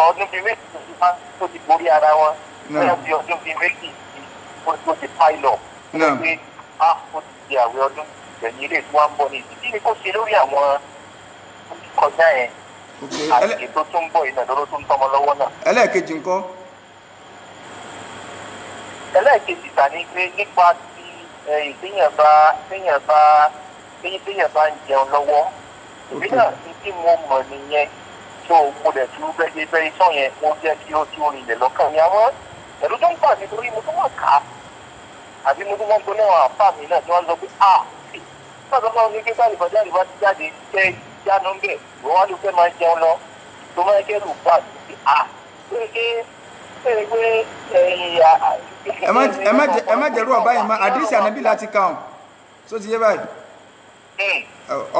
Ọdún bíi méjì tó ti borí ara wọn. Bẹ́ẹ̀ bí ọdún bíi méjì tó ti pile up. Náà. Pé ó ti di àwẹ̀ ọdún ìgbẹ̀yìn ilé tí wọ́n ń bọ̀ ní ìdí. Kí ni kó ṣe lórí àwọn kọjá yẹn? Ok. Àti ètò tó ń bọ̀ ìdàdúró tó ń tọmọ lọ́wọ́ náà. Ẹlẹ́ẹ̀kejì ńkọ́? Ẹlẹ́ẹ̀kejì ta ni pé nípa ti téèyàn bá ń jẹun lọ́wọ́ èmi náà tí mo mọ̀ nìyẹn tó mo dẹ̀ tú bẹ́ẹ̀ sọ yẹn ó jẹ́ kí ó tí ó rìnlẹ̀ lọ́kàn mi àwọn ẹ̀rú tó ń bà mí torí mo tó wà ká àbí mo tó wọ́n gbóná àpá mi náà tí wọ́n sọ pé lọ́sọ̀ fún mi kíkọ́ àlùbọ́dá àlùbọ́ ti jáde jẹ́ jánu bẹ́ẹ̀ wọ́n wá ló fẹ́ máa jẹun lọ tó máa kẹ́rù bá ti ẹ má jẹ̀rú ọ̀bá yẹn mọ́ àdìsí ànábì láti kàn tó ti yé báyìí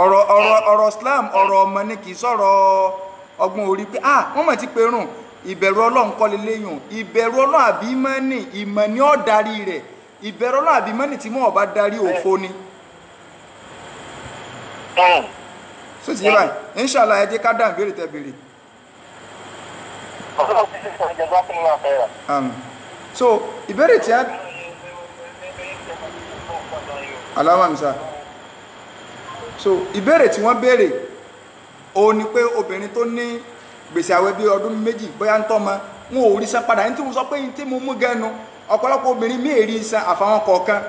ọ̀rọ̀ Islam ọ̀rọ̀ ọmọ ni kì í sọ̀rọ̀ ọgbọ́n orí pé wọ́n mọ̀ ti pé rùn ìbẹ̀rù Ọlọ́run kọ́ leléyùn ìbẹ̀rù Ọlọ́run àbí mọ́nì ìmọ̀ ni ó darí rẹ̀ ìbẹ̀rù Ọlọ́run àbí mọ́nì tí mọ́ ọba darí òfo ni. so ti yé báyìí inshallah ẹ jẹ́ ká dá ìbéèrè tẹ́ béèrè. So ìbéèrè tí a aláwàmísà so ìbéèrè tí wọ́n béèrè ó ní pé obìnrin tó ní gbèsè àwẹ̀ bí ọdún méjì bóyá ń tọ́mọ wọn ò rí san padà ní tí mo sọ pé ní tí mo mú gẹnu ọ̀pọ̀lọpọ̀ obìnrin mí èrí san àfàwọn kọ̀ọ̀kan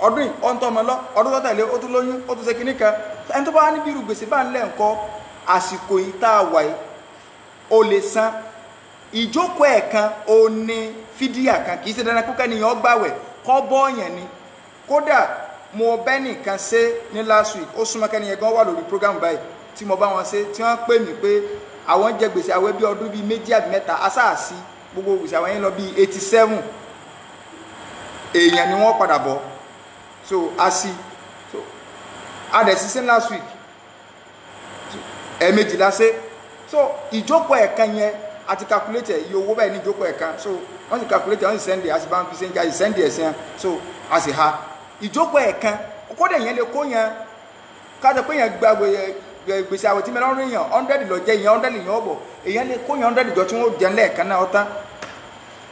ọdún yìí ó ń tọ́mọ lọ ọdún tó tẹ̀lé ó tún lóyún ó tún ṣe kinní kan ẹni tó bá wá níbi irú gbèsè bá ń lẹ̀ ńkọ́ àsìkò yìí tá a wà yìí ó lè san ìjókòó ẹ̀kan ó ní fídíà kan kì í ṣe dandan kó kẹ́niyàn gbàwẹ̀ kọ́ bọ́ọ̀yàn ni kódà mo bẹ́ nìkan ṣe ní last week ó súnmọ́ kẹ́niyàn gan wà lórí program báyìí tí mo bá wọn ṣe tí wọ́n pè mí pé àwọn jẹ gbèsè àwẹ̀ bí ọdún bíi méjì àbí mẹ́ta asáàsì gbogbo gbèsè àwọn yẹn lọ bíi 87 èèyàn ni wọ́n padà bọ̀ so asi so adẹ̀síṣẹ́ last week ẹ̀ẹ̀mejìlá ṣe so ìjókòó ẹ̀kan yẹn àti calculate iye owó bẹ́ẹ̀ ní ìjókòó ẹ̀kan so wọ́n ti calculate wọ́n sì sẹ́ndì àti bá ń fi sẹ́ndì àti sẹ́ndì ẹ̀sìn so a sì ha ìjókòó ẹ̀kan kódà yẹn lè kó yẹn kájọ pé yẹn gba gbèsè àwẹ̀ tí mẹ́rin ọ̀rọ̀ èèyàn 100 lọ jẹ́ èèyàn 100 lèèyàn ọ̀bọ̀ èèyàn lè kó yẹn 100 jọ tí wọ́n jẹ́ lẹ́ẹ̀kan náà ọ̀tán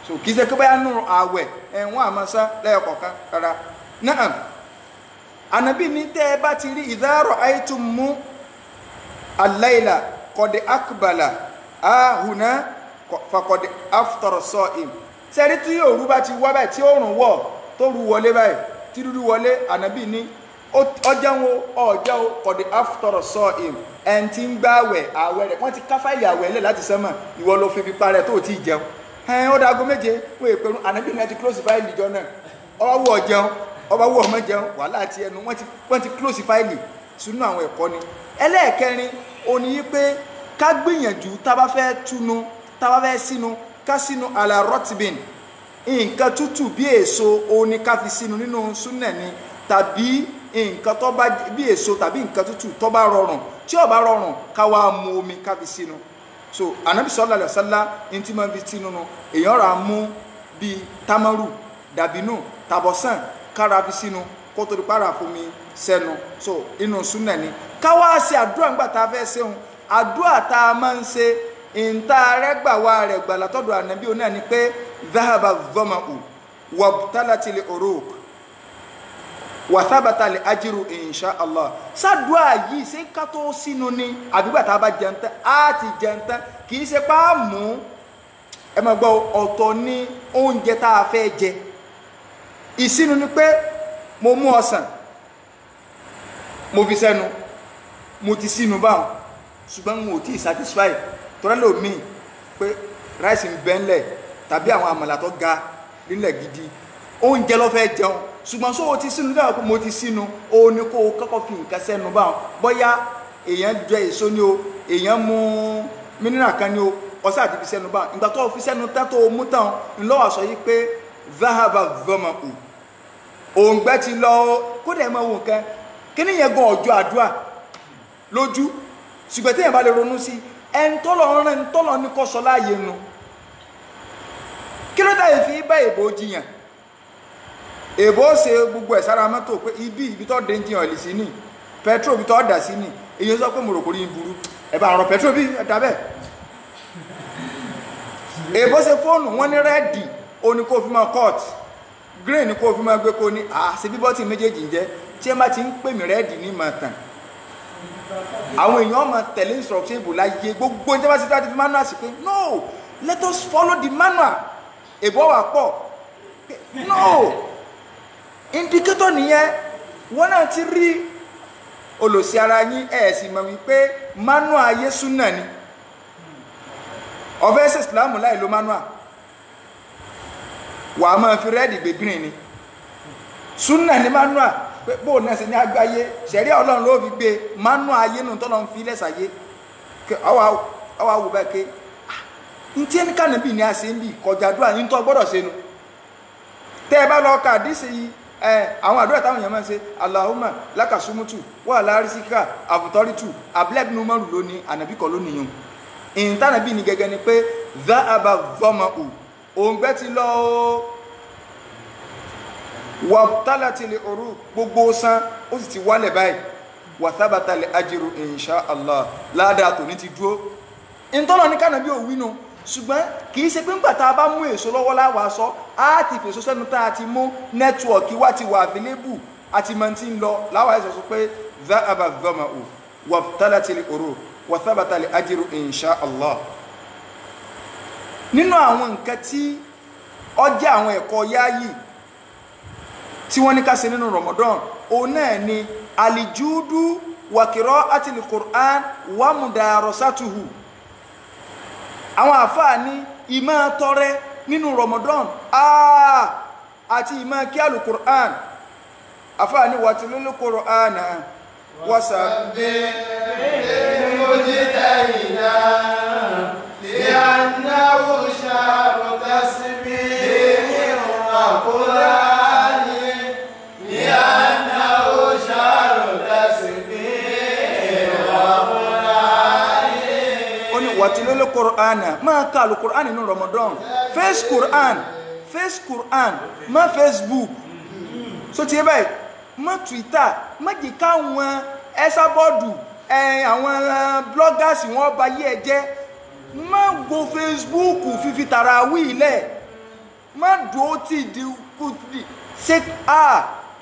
so kì í ṣe pé báyà nù àwẹ̀ ẹ̀wọ̀n àmọ́sá lẹ́ẹ̀kọ̀ọ̀kan rárá náà ànábì ní tẹ́ ẹ bá ti rí ìdárọ̀ àìtùmú al-layla qad aqbala ahùnà fàkọ̀dé aftara sa'im sẹ́rí tí òru bá ti wá báyìí tí òrùn wọ̀ tó ru wọlé báyìí tí dúdú wọlé ànábì ní ọjọ́ kọ̀dé aftara sa'im ẹni tí ń gbààwẹ̀ àwẹ̀ rẹ̀ wọ́n ti ká fáìlì àwẹ̀ lẹ̀ láti sánmà ìwọ ló fi pípa rẹ̀ tó ti jẹun ó dágó méje wọ́n èpèrún ànábì ní ẹ ti close fáìlì ìjọ náà ọba wọ̀ jẹun ọba wọ̀ ọmọ jẹun wàhálà àti ẹnu wọ́n ti close fáìlì sínú àwọn ẹ̀kọ́ ni ẹlẹ́ẹ̀kẹrin ó ní pé ká gbìyànjú tá bá fẹ́ túnú tá bá fẹ́ sínú ká sínú ala rotibin nǹkan tútù bí èso ó ní ká fi sínú nínú súnnà ni tàbí nǹkan tó bá bí èso tàbí nǹkan tútù tó bá rọrùn tí ó bá rọrùn ká wá mu omi ká fi sínú so anabi sallallahu alaihi wasallam ntí máa fi sínú nu èèyàn rà mú bí tamaru dàbínú tàbọ̀sán kára fi sínú kó tó di para fún mi sẹ́nu so inú súnnà ni ká wá ṣe àdúrà ńgbà tá a fẹ́ ṣeun àdúrà tá a máa ń ṣe ìta rẹ́gbà wa rẹ̀ gbà látọ̀dọ̀ ànábì onáà ni pé dhahaba dhama'u wabtalatil uruq wa thabata al ajru insha Allah sàdúrà yìí ṣe ká tó sínú ni àbígbà tá a bá jẹun tán á ti jẹun tán kì í ṣe pá mú ẹ máa gbọ́ ọ̀tọ̀ ní oúnjẹ tá a fẹ́ jẹ ìsínú ni pé mo mú ọsàn mo fi sẹ́nu mo ti sínú báwọn ṣùgbọ́n mo ti satisfy tọ́rẹ́lò mi pé ráìsì ń bẹ́ńlẹ̀ tàbí àwọn àmàlà tó ga nílẹ̀ gidi oúnjẹ ló fẹ́ jẹun ṣùgbọ́n sóò ti sínú dáwọ́ pé mo ti sínú ó ní kó o kọ́kọ́ fi nǹkan sẹ́nu báwọn bóyá èèyàn jẹ èso ni o èèyàn mú mínírà kan ni o ọsẹ àti fi sẹ́nu báwọn ìgbà tó o fi sẹ́nu tán tó o mú tán ńlọ́wọ́ sọ yìí pé zahaba dhama'u òǹgbẹ ti lọ kódà ẹ máa wò nǹkan kí ni yẹn gan ọjọ́ àdúrà lójú ṣùgbọ́n téèyàn bá lè ronú sí ẹni tọ́lọ̀ rẹ̀ ń tọ́lọ̀ ní kọ́ sọ láàyè nu kí ló dáyé fi bá èbó jiyàn èbó ṣe gbogbo ẹ̀ sára mọ́tò pé ibi tó dé ń jiyàn lè sí ní petrol ibi tó dà sí ní èyí sọ pé mo rò kò rí ń burú ẹ bá rọ petrol bí ẹ̀dá bẹ́ẹ̀ èbó ṣe fóònù wọ́n ní rẹ́ẹ̀dì ó ní kó fi máa cut green ní kó fi máa gbé kó ní ṣe bí bọ́tì méjèèjì ń jẹ́ tí ẹ bá ti ń pè mí rẹ́ẹ̀dì ní máa tàn àwọn èèyàn máa tẹ̀lé instruction ìbò láyé gbogbo ní tẹ́bá sí tí manual sí pé no let us follow the manual èbó wà pọ̀ no indicator nìyẹn wọ́n náà ti rí olòsí ara yín ẹ̀ sì mọ̀ wípé manual ayé súnà ni ọ̀fẹ́ ṣe Islam láì lo manual wà á máa fi rẹ́ẹ̀dì gbé green ni súnà ni manual pé bóò náà ṣe ní agbáyé ṣẹ̀rí Ọlọ́run ló fi gbé manual ayé nù tọ́lọ́ ń fi lẹ́sàyé àwa wò bẹ́ẹ̀ ké ní tí ẹni kànáà bì ní àṣẹ ń bì kọjá àdúrà yín tó gbọ́dọ̀ ṣe nu tẹ́ ẹ bá lọ ka àdísì àwọn àdúrà táwọn èèyàn máa ń ṣe Allahumma lákàsúmùtù wà lárísíkà àbùtọ́rìtù abúlẹ́bìnú mọ́rù lónìí ànàbíkọ lónìí yùn ìntànàbí ni gẹ́gẹ́ ni pé dhahaba dhama'u òǹgbẹ́ ti lọ wabtalatil uruq gbogbo san ó sì ti wálẹ̀ báyìí wa thabatal ajru insha Allah ládàá tò ní ti dúró ìntọ́nà ní kànáà bí òwínú ṣùgbọ́n kìí ṣe pé ńgbà tá a bá mú èso lọ́wọ́ láwàá sọ á ti fèso sẹ́nu tá a ti mú nẹ́tíwọ̀kì wá ti wà available àti mọ̀ tí ń lọ láwàá ẹ̀sọ̀ sọ pé dhahaba dhama'u wabtalatil uruq wa thabatal ajru insha Allah. nínú àwọn nǹkan tí ó jẹ́ àwọn ẹ̀kọ́ yáyì tí wọ́n ní ká ṣe nínú Ramadan òun náà ni alijudu wa qira'atil Qur'an wa mudarasatuhu. àwọn àfáà ní ìmọ̀ tọrẹ nínú Ramadan àti ìmọ̀ kí al-Qur'an àfáà ní watilul Qur'an wasabbih mujtahida li'annahu shahru tasbih wa Qur'an li'annahu shahru tasbih wa Qur'an. Watilul Qur'ana máa ka al-Qur'an nínú Ramadan face Qur'an má Facebook so ti báyìí má Twitter má jẹ́ káwọn ẹsà bọ́ọ̀dù àwọn bloggers wọn bá yí ẹ jẹ́ má go Facebook fífi tàràwí ilẹ̀ má dúó tí di ṣe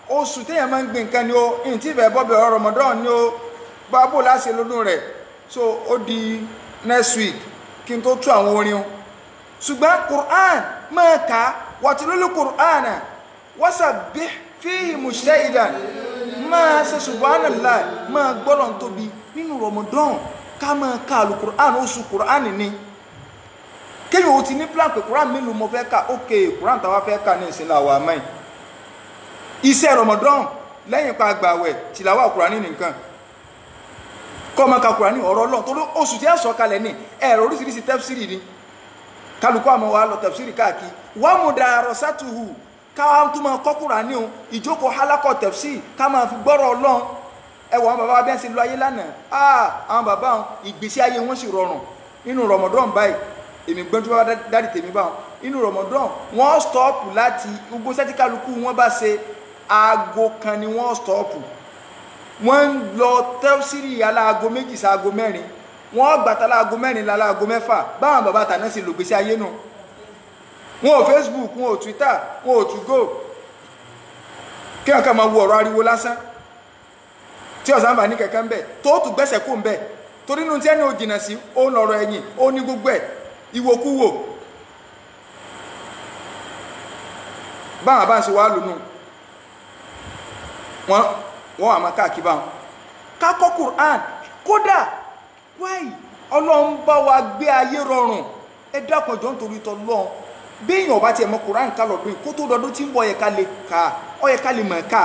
oṣù téèyàn máa ń gbé nǹkan ni ó ìntí ìfẹ́ bọ́bẹ̀ Ramadan ni ó bábò láṣẹ lọ́dún rẹ̀ so ó di next week kí n tó tú àwọn orin o ṣùgbọ́n Qur'an máa ka watilul Qur'ana wasabbih fihi mujtahidan máa ṣe subhanallah máa gbọ́dọ̀ tóbi nínú Ramadan ká máa ka al-Qur'an oṣù Qur'an ni kéyìn o ti ní plan pé Qur'an mélòó mo fẹ́ ka ok Qur'an tàwa fẹ́ ka ní ìsinmi àwọn àmọ́ iṣẹ́ Ramadan lẹ́yìn pa àgbàwẹ̀ tìlàwà Qur'an nìkan kọ́ ma ka Kùránì ọ̀rọ̀ Ọlọ́run tó oṣù tí a sọ kalẹ̀ ní ẹ̀rọ oríṣiríṣi tẹ́fsìrì ni kálukú àmọ́ wa lọ tẹ́fsìrì káàkiri wọ́n mú dàrọ̀ sátúhù káwá tó máa kọ́ Kùránì o ìjókòó hálákọ̀ tẹ́fsìrì ká máa fi gbọ́rọ̀ Ọlọ́run ẹwọ àwọn bàbá wa bí wọ́n ṣe lọ ayé lánàá àwọn bàbá wọn ìgbésí ayé wọn sì rọrùn nínú Ramadan báyìí èmi gbọ́n tó bá dáàdì tèmi báwọn nínú Ramadan wọ́n stọ́ọ̀pù láti gbogbo sẹ́tí kálukú wọn bá ṣe aago kan ni wọ́n stọ́ọ̀pù wọ́n ń lọ tẹ́sírì aláago méjì sáago mẹ́rin wọ́n gbàtà aláago mẹ́rin láago mẹ́fà báwọn bàbá tàná sí lò gbèsè ayé nù wọn ò Facebook wọn ò Twitter wọn ò 2go kí wọn kà máa wo ọ̀rọ̀ ariwo lásán tí ọ̀sán bá ní kẹ̀kẹ́ ń bẹ̀ tó tù gbẹ́sẹ̀ kó ń bẹ̀ torí inú tí ẹni ò jìnà sí ó ń lọ̀rọ̀ ẹ̀yìn ó ní gbogbo ẹ̀ ìwòkúwò báwọn bá ń ṣe wá lónú wọ́n àmà káàkiri báwọn kákọ́ Qur'an kódà wáyì Ọlọ́run bá wa gbé ayé rọrùn ẹ dákun jọ nítorí tọ́lọ́run bí èèyàn bá tiẹ̀ mọ Qur'an ká lọ́dún kó tó dọdún tí ń bọ̀ ó yẹ ká lè mọ̀ ká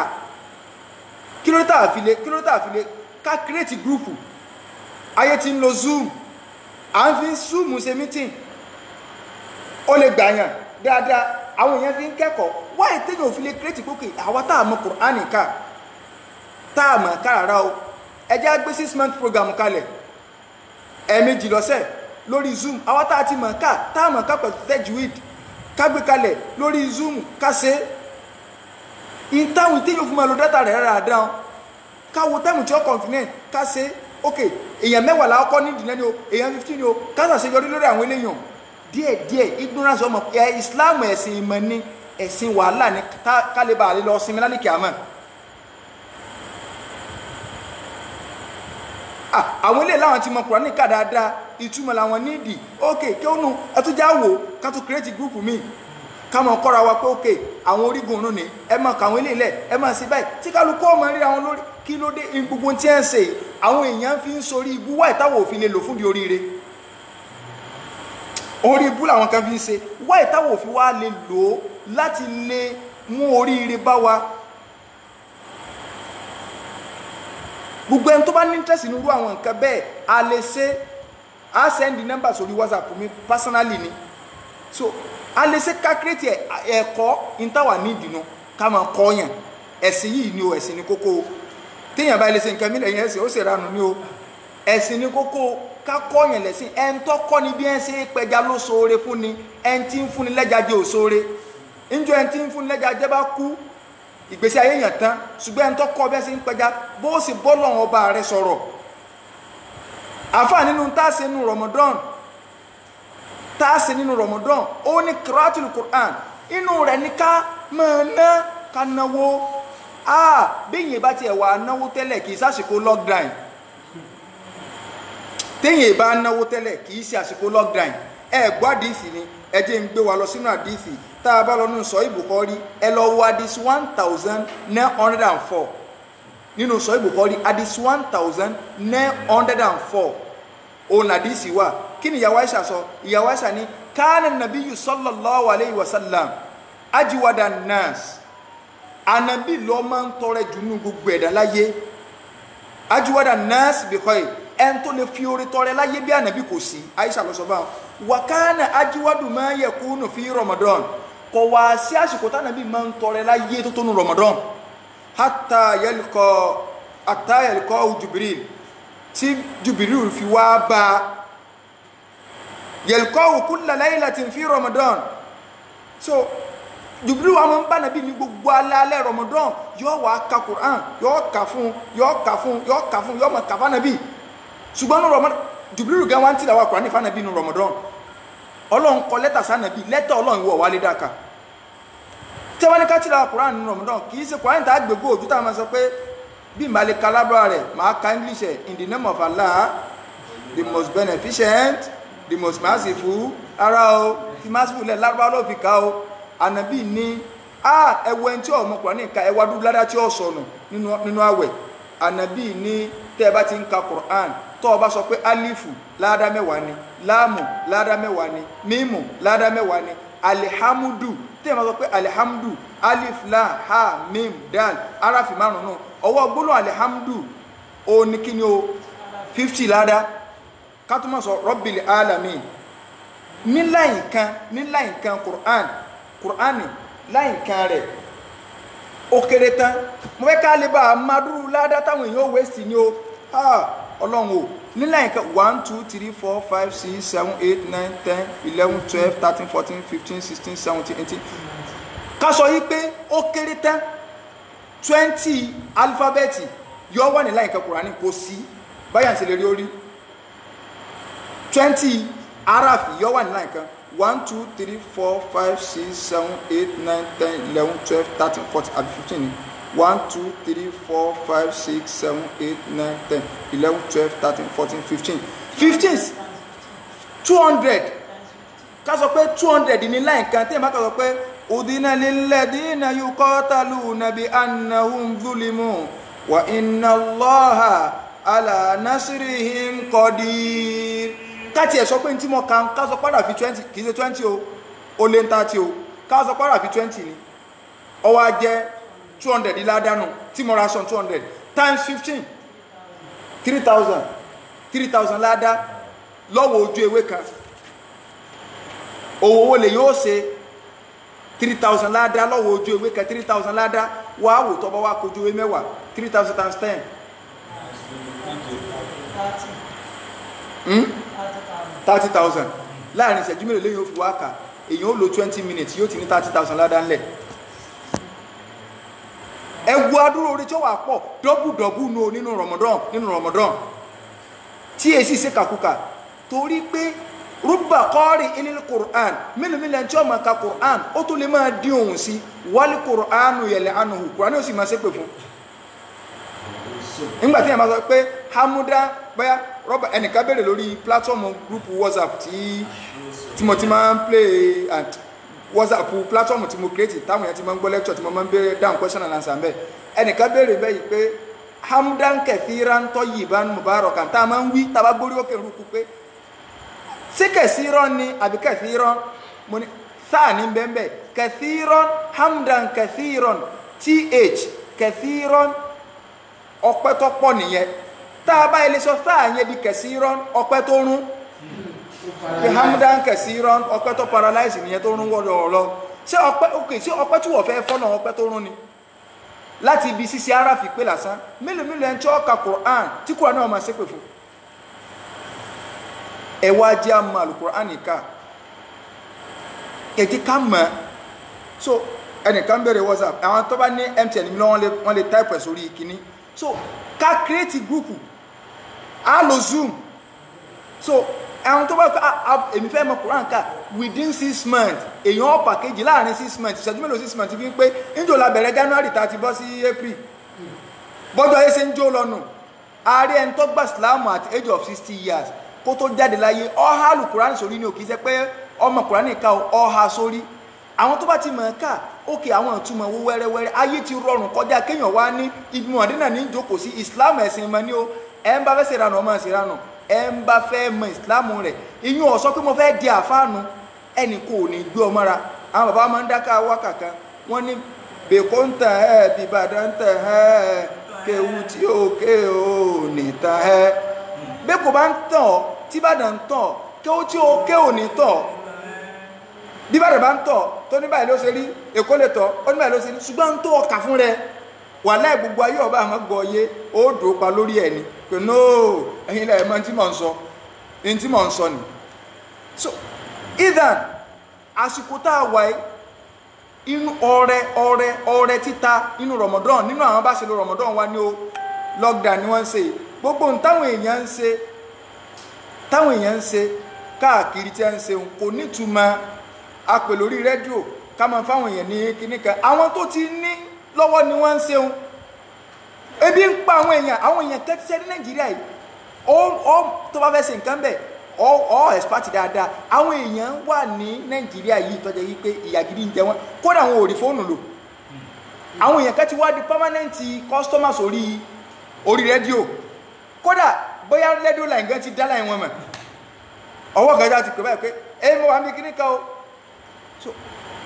kí ló tà àfilé ká create group ayé tí ń lo Zoom à ń fi Zoom ṣe meeting ó lè gbàyàn dáadáa àwọn èèyàn fi ń kẹ́kọ̀ọ́ wáyì téèyàn ò fi lè create pókè àwa tá a mọ Qur'an ká táàmà káràrá o ẹjá gbé 6-month program kalẹ̀ ẹ̀ẹ̀mejì lọ́sẹ̀ lórí Zoom àwọn tá a ti mọ̀ ká táàmà ká pẹ̀lú tajwid ká gbé kalẹ̀ lórí Zoom ká ṣe ìtàwọn tí yóò fún ma lo dátà rẹ̀ rárá dáhùn káwo táìmù tí ó convenient ká ṣe ok èèyàn 10 la ọkọ ní ìdílé ni o èèyàn 15 ni o ká ṣe yọrí lórí àwọn eléyàn díẹ̀díẹ̀ ignorance ọmọ Islam ẹ̀sìn ìmọ̀ ni ẹ̀sìn wàhálà ni kálíbà àlè lọ sinmi lálẹ́ àmọ́ àwọn ilé láwọn ti mọ Kùránì ká dáadáa ìtumọ̀ làwọn nídìí ok kí ó nù ẹtújá wò ká tó create group mi ká mọ̀ kọ́ra wa pé òkè àwọn orígun òun ní ẹ máa kàwọn ilé ilẹ̀ ẹ máa ṣe báyìí tí kálukú ọmọ rí àwọn lórí kí ló dé gbogbo tí ẹ ń ṣe àwọn èèyàn fi ń sorí ibú wáì táwọn òfin lè lò fún di oríire orí ibú làwọn kan fi ń ṣe wáì táwọn òfin wá lè lò ó láti lè mú oríire bá wa. Gbogbo ẹni tó bá ní interest nínú àwọn nǹkan bẹ́ẹ̀ a lè ṣe a send number sórí WhatsApp mi personally ni so a lè ṣe ká create ẹ̀kọ́ ìtawà ní ìdùnnú ká máa kọ́ yàn ẹ̀sìn yìí ni o ẹ̀sìn ní kókó o téèyàn bá lè ṣe nǹkan mílẹ̀ yẹn ẹ̀sìn ó sì ránu ní o ẹ̀sìn ní kókó ká kọ́ yàn lẹ́sìn ẹni tó kọ́ ni bí ẹ̀ ń ṣe pẹja ló ṣoore fún ni ẹni tí ń fún ni lẹ́ja jẹ́ òṣoore ńjọ ẹni tí ń fún ni lẹ́ja jẹ́ bá kú ìgbésí ayé yàn tán ṣùgbọ́n ẹni tó kọ́ bẹ́ẹ̀ sí ń pẹja bó sì bọ́ lọ́wọ́ ọba rẹ sọ̀rọ̀ àfáà nínú táàsì nínú Ramadan táàsì nínú Ramadan ó ní qira'atul Qur'an inú rẹ̀ ní ká máa ná ká náwó béèyàn bá tiẹ̀ wà náwó tẹ́lẹ̀ kì í sàsìkò lockdown téèyàn bá náwó tẹ́lẹ̀ kì í ṣe àsìkò lockdown gbọ́ àdìsí ni ẹ jẹ́ ń gbé wa lọ sínú àdìsí tá a bá lọ nínú sọ Bukhari ẹ lọ wo àdìsí 1904 nínú sọ Bukhari àdìsí 1904 òun àdìsí wà kí ni ìyàwó Aisha sọ ìyàwó Aisha ní kana nabiyyu sallallahu alayhi wa sallam ajiwada nas anabi ló máa ń tọrẹ jù nínú gbogbo ẹ̀dá láyé ajiwada nas bi khair ẹn tó lè fi orí tọrẹ láyé bí anabi kò sí Aisha ló sọ báwọn wa kana ajiwadu ma yakunu fi Ramadan kò wá sí àsìkò tánàbí máa ń tọrẹ láyé tó tónú Ramadan hatta yalqa Jibril tí Jibril fi wá bá yalqa kulla laylatin fi Ramadan so Jibril wa máa ń bá nàbí ní gbogbo alẹ́ Ramadan yóò wá ka Quran yóò kà fún yóò máa kà fún nàbí ṣùgbọ́n ní Ramadan Jibril gan wá ń tìlàwà Quran ní fánàbí ní Ramadan Ọlọ́run kọ lẹ́tà sánàbí lẹ́tà Ọlọ́run wọ̀ wálé dáka tí wọ́n ní ká tìlàwà Quran ní Ramadan kì í ṣe Quran tá gbogbo ojú tá a máa sọ pé bí màá lè ka lábúrò rẹ̀ màá ka English in the name of Allah the most beneficent the most merciful ara o ti merciful lẹ̀ lábúrò ló fi ká o ànàbí ní ẹwọ ẹni tí ọmọ Quran ní ká ẹwà dúdú ládá tí ó sọnù nínú àwẹ̀ ànàbí ní tẹ́ ẹ bá ti ń ka Quran tó o bá sọ pé alifu láàdá mẹ́wàá ni láàmù láàdá mẹ́wàá ni mímù láàdá mẹ́wàá ni alihamudu tí ẹ máa sọ pé alihamudu alif la ha mim dal arafi márùn-ún ọwọ́ gbólóhùn alihamudu ó ní kí ni o 50 láàdá ká tó máa sọ rabbil alamin ní láìkan Qur'an láìkan rẹ̀ ó kéré tán mo fẹ́ ká lè bá a madúrú láàdá táwọn èèyàn ó wéṣì ni o Ọlọ́run o nílẹ̀ nǹkan 1 2 3 4 5 6 7 8 9 10 11 12 13 14 15 16 17 18 ká sọ yí pé ó kéré tán 20 alifábẹ́ẹ̀tì yóò wà nílẹ̀ nǹkan Kùránì kò sí báyà ń ṣe lè rí orí 20 aráàfì yóò wà nílẹ̀ nǹkan 1 2 3 4 5 6 7 8 9 10 11 12 13 14 àbí 15 ni 1 2 3 4 5 6 7 8 9 10 11 12 13 14 15 15 200 ká sọ pé 200 ní láì kan tí ẹ má ká sọ pé udina lilladina yuqataluna bi annahum zulimu wa inna Allaha ala nasrihim qadir ká tiẹ̀ sọ pé tí mo kàn ká sọ padà fi 20 kì í ṣe 20 o lé ń 30 o ká sọ padà fi 20 ni ó wá jẹ́ 200 ládánù tí mo ra sọ 200 times 15 3,000 ládá lọ́wọ́ ojú ewé kan owó lè yóò ṣe 3,000 ládá lọ́wọ́ ojú ewé kan 3,000 ládá wà wò tọ́bọ́ wá kojú ewé mẹ́wàá 3,000 times 10 30,000 láàrin ìṣẹ́jú mélòó lẹ́yìn ó fi wá kà èyàn ó lo 20 minutes yóò ti ní 30,000 ládá ńlẹ̀ ẹwú adúró orí tí ó wà pọ̀ dọ́bùdọ́bù nínú Ramadan tí èsì ṣe kàkúkà torí pé rúbà kọ́ọ̀rì ilil Qur'an mílùmílẹ̀ tí ó máa ka Qur'an ó tó lè máa dín ohùn sí wálé Qur'anu yẹlẹ̀ anuhu Qur'an ó sì máa ṣépè fún nígbàtí ẹ̀ máa sọ pé hamuda bẹ́yà rọ́bà ẹnìkan bèèrè lórí platform group WhatsApp tí mo ti máa ń play WhatsApp platform tí mo create táwọn èèyàn ti máa ń gbọ́ lecture tí mo máa ń béèrè down question and answer bẹ́ẹ̀ ẹnìkan béèrè bẹ́ẹ̀ yìí pé hamdan kathiran tayyiban mubarakan tá a máa ń wí tá a bá gbórí òkè rúkú pé ṣé kathiran ni àbí kathiran mo ní sáà ní bẹ́ẹ̀ kathiran hamdan kathiran th kathiran ọpẹ́ tó pọ̀ nìyẹn tá a bá ilé sọ sáà yẹn di kathiran ọpẹ́ tó rún pé hamdan kathiran ọpẹ́ tó paralyze nìyẹn tó rún wọ́dọ̀ ọ̀rọ̀ ṣé ọpẹ́ tí wọ́n fẹ́ fọ́nà ọpẹ́ tó rún ni láti ibi sísí ara fi pé lásán mélòó ẹni tí ó ka Qur'an tí Qur'an náà máa ṣépè fún ẹwà jẹ́ àmà al-Qur'an nìka ètí ká mọ̀ so ẹnìkan bẹ̀rẹ̀ WhatsApp àwọn tó bá ní MTN mi wọ́n lè type ẹ̀ sórí ìkíní so ká create group á lo Zoom so àwọn tó bá èmi fẹ́ mọ̀ Quran ká within 6 months èèyàn package láàrin 6 months ìṣẹ́jú mélòó 6 months fi ń pé níjò la bẹ̀rẹ̀ January tá ti bọ́ sí April bọ́jọ́ ayé ṣe ń jó lọ́nà ààrẹ ẹni tó gba Islam at age of 60 years kó tó jáde láyé ọha lu Quran sórí ní òkè ṣe pé ọmọ Quran ká ọha sórí àwọn tó bá ti mọ̀ ká òkè àwọn ìtumọ̀ owó wẹ́rẹ́wẹ́rẹ́ ayé ti rọrùn kọjá kéèyàn wá ní ìgbìmọ̀ àdínà ní ìjókòó sí Islam ẹ̀sìn mọ́ ní o ẹ̀ ń bá fẹ́ ṣèrànà ọmọ ṣèrànà ẹ ń bá fẹ́ mọ ìsìláàmù rẹ̀ ìyún ọ̀sọ́ pé mo fẹ́ di àfáànù ẹnì kò ní gbé ọmọ ra àwọn bàbá máa ń dáká wákà kan wọ́n ní bèkó ń tàn ẹ́ bìbàdàn ń tàn ẹ́ kéwu tí ó ké ò ní tàn ẹ́ bẹ́kò bá ń tàn tí bàdàn ń tàn kéwu tí ó ké ò ní tàn bí bàdàn bá ń tàn tó ní báyìí ló ṣe rí èkó lè tàn ó ní báyìí ló ṣe rí ṣùgbọ́n tó ọkà fún rẹ wàláhì gbogbo ayé ọba àwọn gbọ́ yé ó dùn pa lórí ẹ̀ ni pé no ẹ̀yin lẹ́yìn mọ́ tí mò ń sọ ni so either àsìkò tá a wà inú ọrẹ títa inú Ramadan nínú àwọn bá ṣe lo Ramadan wa ní o lockdown ni wọ́n ń ṣe gbogbo táwọn èèyàn ń ṣe káàkiri tí a ń ṣe kò nítumọ̀ apè lórí rédíò ká máa fáwọn èèyàn ní kíní kan àwọn tó ti ní lọ́wọ́ ni wọ́n ń ṣe ebi ń pa àwọn èèyàn tẹ́tíṣẹ́ ní Nàìjíríà yìí ó tó bá fẹ́ ṣe nǹkan bẹ́ẹ̀ ó expert dáadáa àwọn èèyàn wà ní Nàìjíríà yìí tọ́jẹ́ yìí pé ìyà gidi ń jẹ wọ́n kódà àwọn ò rí fóònù lò àwọn èèyàn kan ti wá di permanent customers orí rédíò kódà bóyá rédíò line gan ti dá láì wọn mọ̀ ọwọ́ gajá ti pè báyìí pé ẹ mọ̀ wá mi kíní kan o so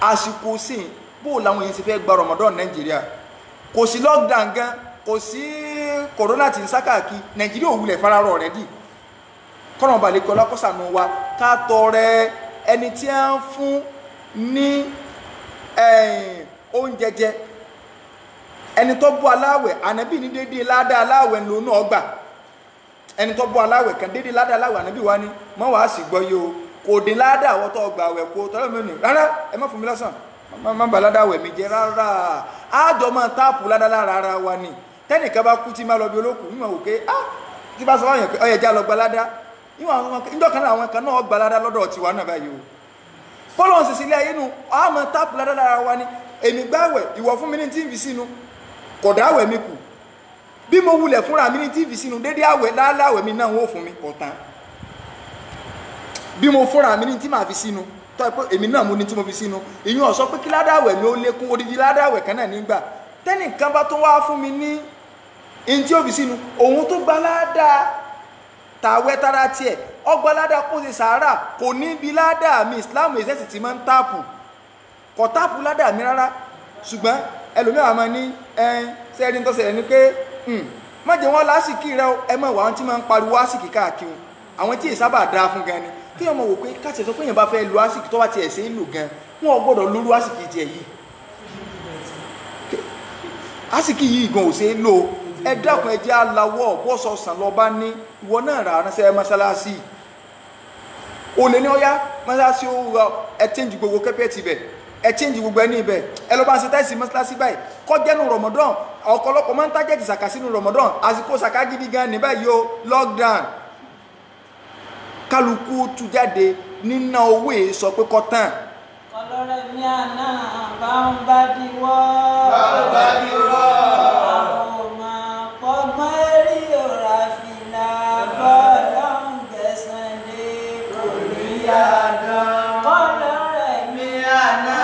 àsìkò sí bó làwọn èèyàn ti fẹ́ gba Ramadan Nàìjíríà kò sí lockdown gan kò sí corona tí ń sákàkí Nàìjíríà òwúlẹ̀ fararọ̀ rẹ̀ dì kọ́nà balẹ̀ kọ́ lákọ́sànù wa ká tọrẹ ẹni tí a ń fún ní oúnjẹ jẹ ẹni tó bọ́ aláwẹ̀ ànábì ní dédé ládá aláwẹ̀ ló náà gbà ẹni tó bọ́ aláwẹ̀ kan dédé ládá aláwẹ̀ ànábì wá ní mọ́ wàá sì gbọ́ yìí o kò dín ládá àwọ̀ tó gbà wẹ̀ kó tọ́lọ́ mi nì rárá ẹ má fún mi lọ́sàn má bà ládá wẹ̀ mi jẹ rárá àjọ máa táàpù ládá lára ara wa ni tẹ́nìkan bá kú tí má lọ bí olókùn níwọ̀n òkè tí bá sọ wọ́n yẹn pé ọyẹ já lọ gba ládá níjọ́ kan náà àwọn kan náà gba ládá lọ́dọ̀ tiwa náà báyìí o pọ́lọ́n sì sílẹ̀ ayé nu àmọ́ táàpù ládá lára wa ni èmi gbáwẹ̀ ìwọ fún mi ní tí ń fi sínú kọ̀dá àwẹ̀ mi kù bí mo wulẹ̀ fúnra mi ní tí ń fi sínú dédé àwẹ̀ láàláwẹ̀ mi náà wọ́n fún mi ọ̀tán bí mo fúnra mi ní tí màá fi sínú tọ́ pé èmi náà mo ní tí mo fi sínú ìyún ọ̀sọ́ pé kí ládàwẹ̀ mi ó lékún odidi ládàwẹ̀ kan náà nígbà tẹ́nìkan bá tó wá fún mi ní in tí ó fi sínú òun tó gba ládàá tàwẹ́ tara tiẹ̀ ọgbà ládàá kó ṣe sàárà kò ní bí ládàá mi Islam ìṣẹ́sì ti máa ń táàpù kò táàpù ládàá mi rárá ṣùgbọ́n ẹlòmíràn máa ní sẹ́ẹ̀dín tó ṣẹlẹ̀ ní pé má jẹ́ wọ́n lásìkí rẹ ẹ mọ̀ wà wọ́n tí máa ń pariwo àsìkí káàkiri àwọn tí ìsábà dáa fún gan ni kí ọmọ wò pé káṣẹ̀ sọ pé èèyàn bá fẹ́ lo àsìkí tó bá tiẹ̀ ṣe ń lò gan wọn ò gbọ́dọ̀ lóru àsìkí tiẹ̀ yìí àsìkí yìí gan ò ṣe é lò ẹ dákun ẹ jẹ́ aláwọ̀ bọ́sọ̀sán lọ bá ní ìwọ náà rà ránṣẹ́ mọ́sálásí olè ní ọyá mọ́sálásí ó rọ ẹ change gbogbo kẹ́pẹ́ẹ̀tì bẹ̀ ẹ change gbogbo ẹni ibẹ̀ ẹ lọ bá ń ṣe táìsì mọ́sálásí báyìí kọjẹ́nu Ramadan ọ̀pọ̀lọpọ̀ máa ń tájẹ̀tì sàkà sínú Ramadan àsìkò sàkà gidi gan níbẹ̀ yóò lockdown kálukú tú jáde nínà owó sọ pé kọ́tàn. ọlọ́rẹ̀ mi àná bá ń bá diwọ́. àwọn ọmọ ọgbọ́n eré òrà fìlà bọ́ọ̀lù gbẹ̀sán dé kò ní yá dán. ọlọ́rẹ̀ mi àná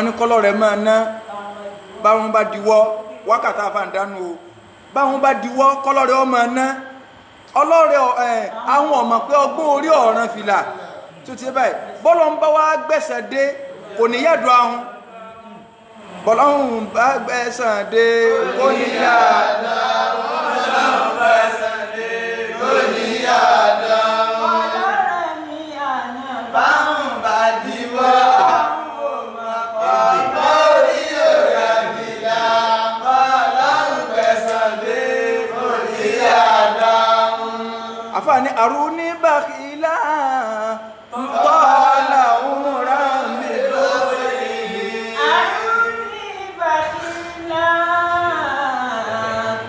wọ́n ní kọ́lọ́ rẹ̀ máa ná báwọn bá diwọ́ wákàtí àfàǹdánù o báwọn bá diwọ́ kọ́lọ́ rẹ̀ ọmọ ná ọlọ́rẹ̀ àwọn ọmọ pé ọgbọ́n orí ọ̀ràn fìlà tó ti báyìí bọ́lọ̀ ń bá wá gbẹ̀sẹ̀ dé kò ní yàdùn ahun bọ́lọ̀ ń bá gbẹ̀sẹ̀ dé kò ní yàdùn ahun gbẹ̀sẹ̀ dé kò ní yàdùn ahun ọlọ́rẹ̀ mi àná báwọn bá diwọ́ ọgbọ́n orí ọ̀ràn fìlà bọ́lọ̀ ń gbẹ̀sẹ̀ dé kò ní yàdùn ahun. àfààní àrùn bàkìlá tọ́lá òmùra mi lórí. àrùn ní bàkìlá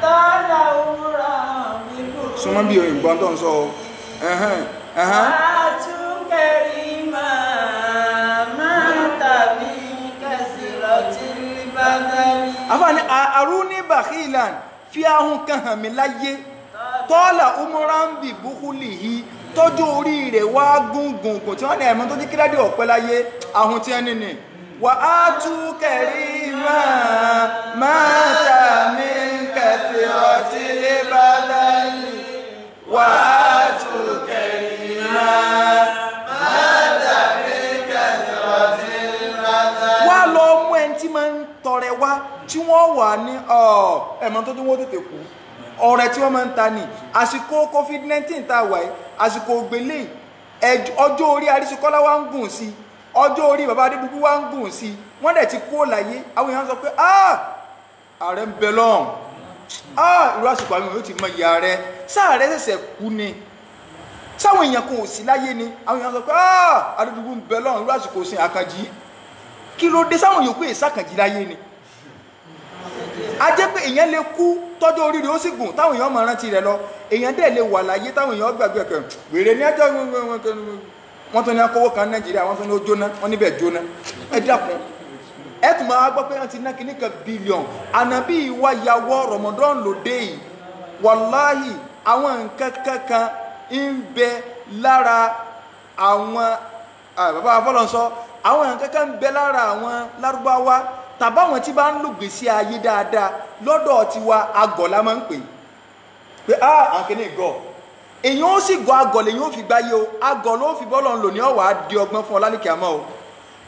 tọ́lá òmùra mi lórí. súnmọ́ bí ìgbọ́n tó ń sọ ọ́. àtúnkẹ́rì máa tàbí kẹsìrọ̀ tí bá dání. àfààní àrùn bàkìlá fi ahun kan hàn mí láyé tọ́lá òmùra ń bì búkúlì yìí tọ́jú orí rẹ̀ wá gúngùngùn tí wọ́n ní ẹ̀mọ́ tó jí kíládì ọ̀pẹ́ láyé ahun tí ẹni nì wà á tú kẹrí máa tàmí kẹfì ọtí lé bá dáyé wà á tú kẹrí máa tàmí kẹfì ọtí lé bá dáyé. wá lọ mú ẹni tí máa ń tọrẹ wá tí wọ́n wà ní ẹ̀mọ́ tó tí wọ́n tètè kú ọ̀rẹ́ tí wọ́n máa ń ta ní àsìkò covid-19 tá a wà yìí àsìkò ògbélé ọjọ́ orí Arísíkọ́lá wa ń gùn sí ọjọ́ orí bàbá Adébúbú wa ń gùn sí wọ́n dẹ̀ ti kú láyé àwọn èèyàn sọ pé ààrẹ ń bẹ lọ́hùn irú àsìkò àwọn èèyàn ti mọ ìyá rẹ sáàrẹ ṣẹ̀ṣẹ̀ kú ni sáwọn èèyàn kò sí láyé ni àwọn èèyàn sọ pé Adébúbú ń bẹ lọ́hùn irú àsìkò òsìn Àkànjí kí ló dé sáwọn yòókù èsàkànjí láyé ni a jẹ́ pé èèyàn lè kú tọ́jú orí rẹ̀ ó sì gùn táwọn èèyàn máa rántí rẹ̀ lọ èèyàn dẹ̀ lè wà láyé táwọn èèyàn gbàgbé ẹ̀kẹ́ wèrè ní ẹjọ́ wọ́n tún ní akówó kan Nàìjíríà wọ́n tún ní ó jóná wọ́n níbẹ̀ jóná ẹ dákun ẹ tún máa gbọ́ pé wọ́n ti ná kíní kan bílíọ̀n ànábì ìwà ìyàwó Ramadan lòdè yìí wàláhì àwọn nǹkan kankan ń bẹ lára àwọn bàbá afọlọ́nsọ àwọn nǹkan kan ń bẹ lára àwọn lárúbáwá tàbáwọn tí bá ń lògbè sí ayé dáadáa lọ́dọ̀ tiwa agọ̀ la máa ń pè pé àǹkíní gọ̀ èyàn ó sì gọ agọ̀ lèyàn ó fi gbáyé o agọ̀ ló fi bọ́lọ̀ ń lò ní ọ̀wà di ọgbọ́n fún ọ lálìkẹ́ àmọ́ o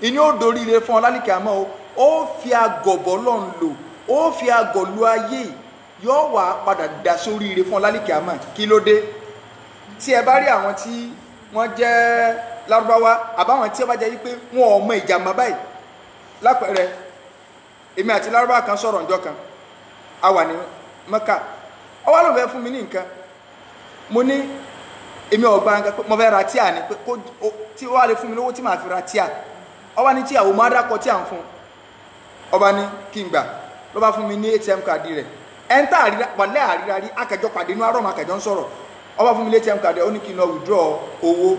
ìní ó dorí ire fún ọ lálìkẹ́ àmọ́ o ó fi agọ̀ bọ́lọ̀ ń lò ó fi agọ̀ lu ayé yóò wà padà dá sórí ire fún ọ lálìkẹ́ àmọ́ kí ló dé tí ẹ bá rí àwọn tí wọ́n jẹ́ lárúbáwá àbáwọn tí ẹ bá jẹ́ wípé wọn ò mọ ìjàmbá báyìí lápẹẹrẹ èmi àti lárúbá kan sọ̀rọ̀ ǹjọ́ kan a wà ní Mẹ́kà ọwọ́ ló fẹ́ fún mi ní nǹkan mo ní èmi ọ̀gbà nǹkan pé mo fẹ́ ra tíà ní pé tí ó wà lè fún mi lówó tí màá fi ra tíà ọba ní tíà ò máa dákọ̀ tíà ń fún ọba ní kí n gbà ló bá fún mi ní ATM card rẹ̀ ẹ̀ńtà pàlẹ́ àríra rí akẹjọ pàdé inú arọ́mọ akẹjọ ń sọ̀rọ̀ ọba fún mi ní ATM card rẹ̀ ó ní kí n lọ withdraw owó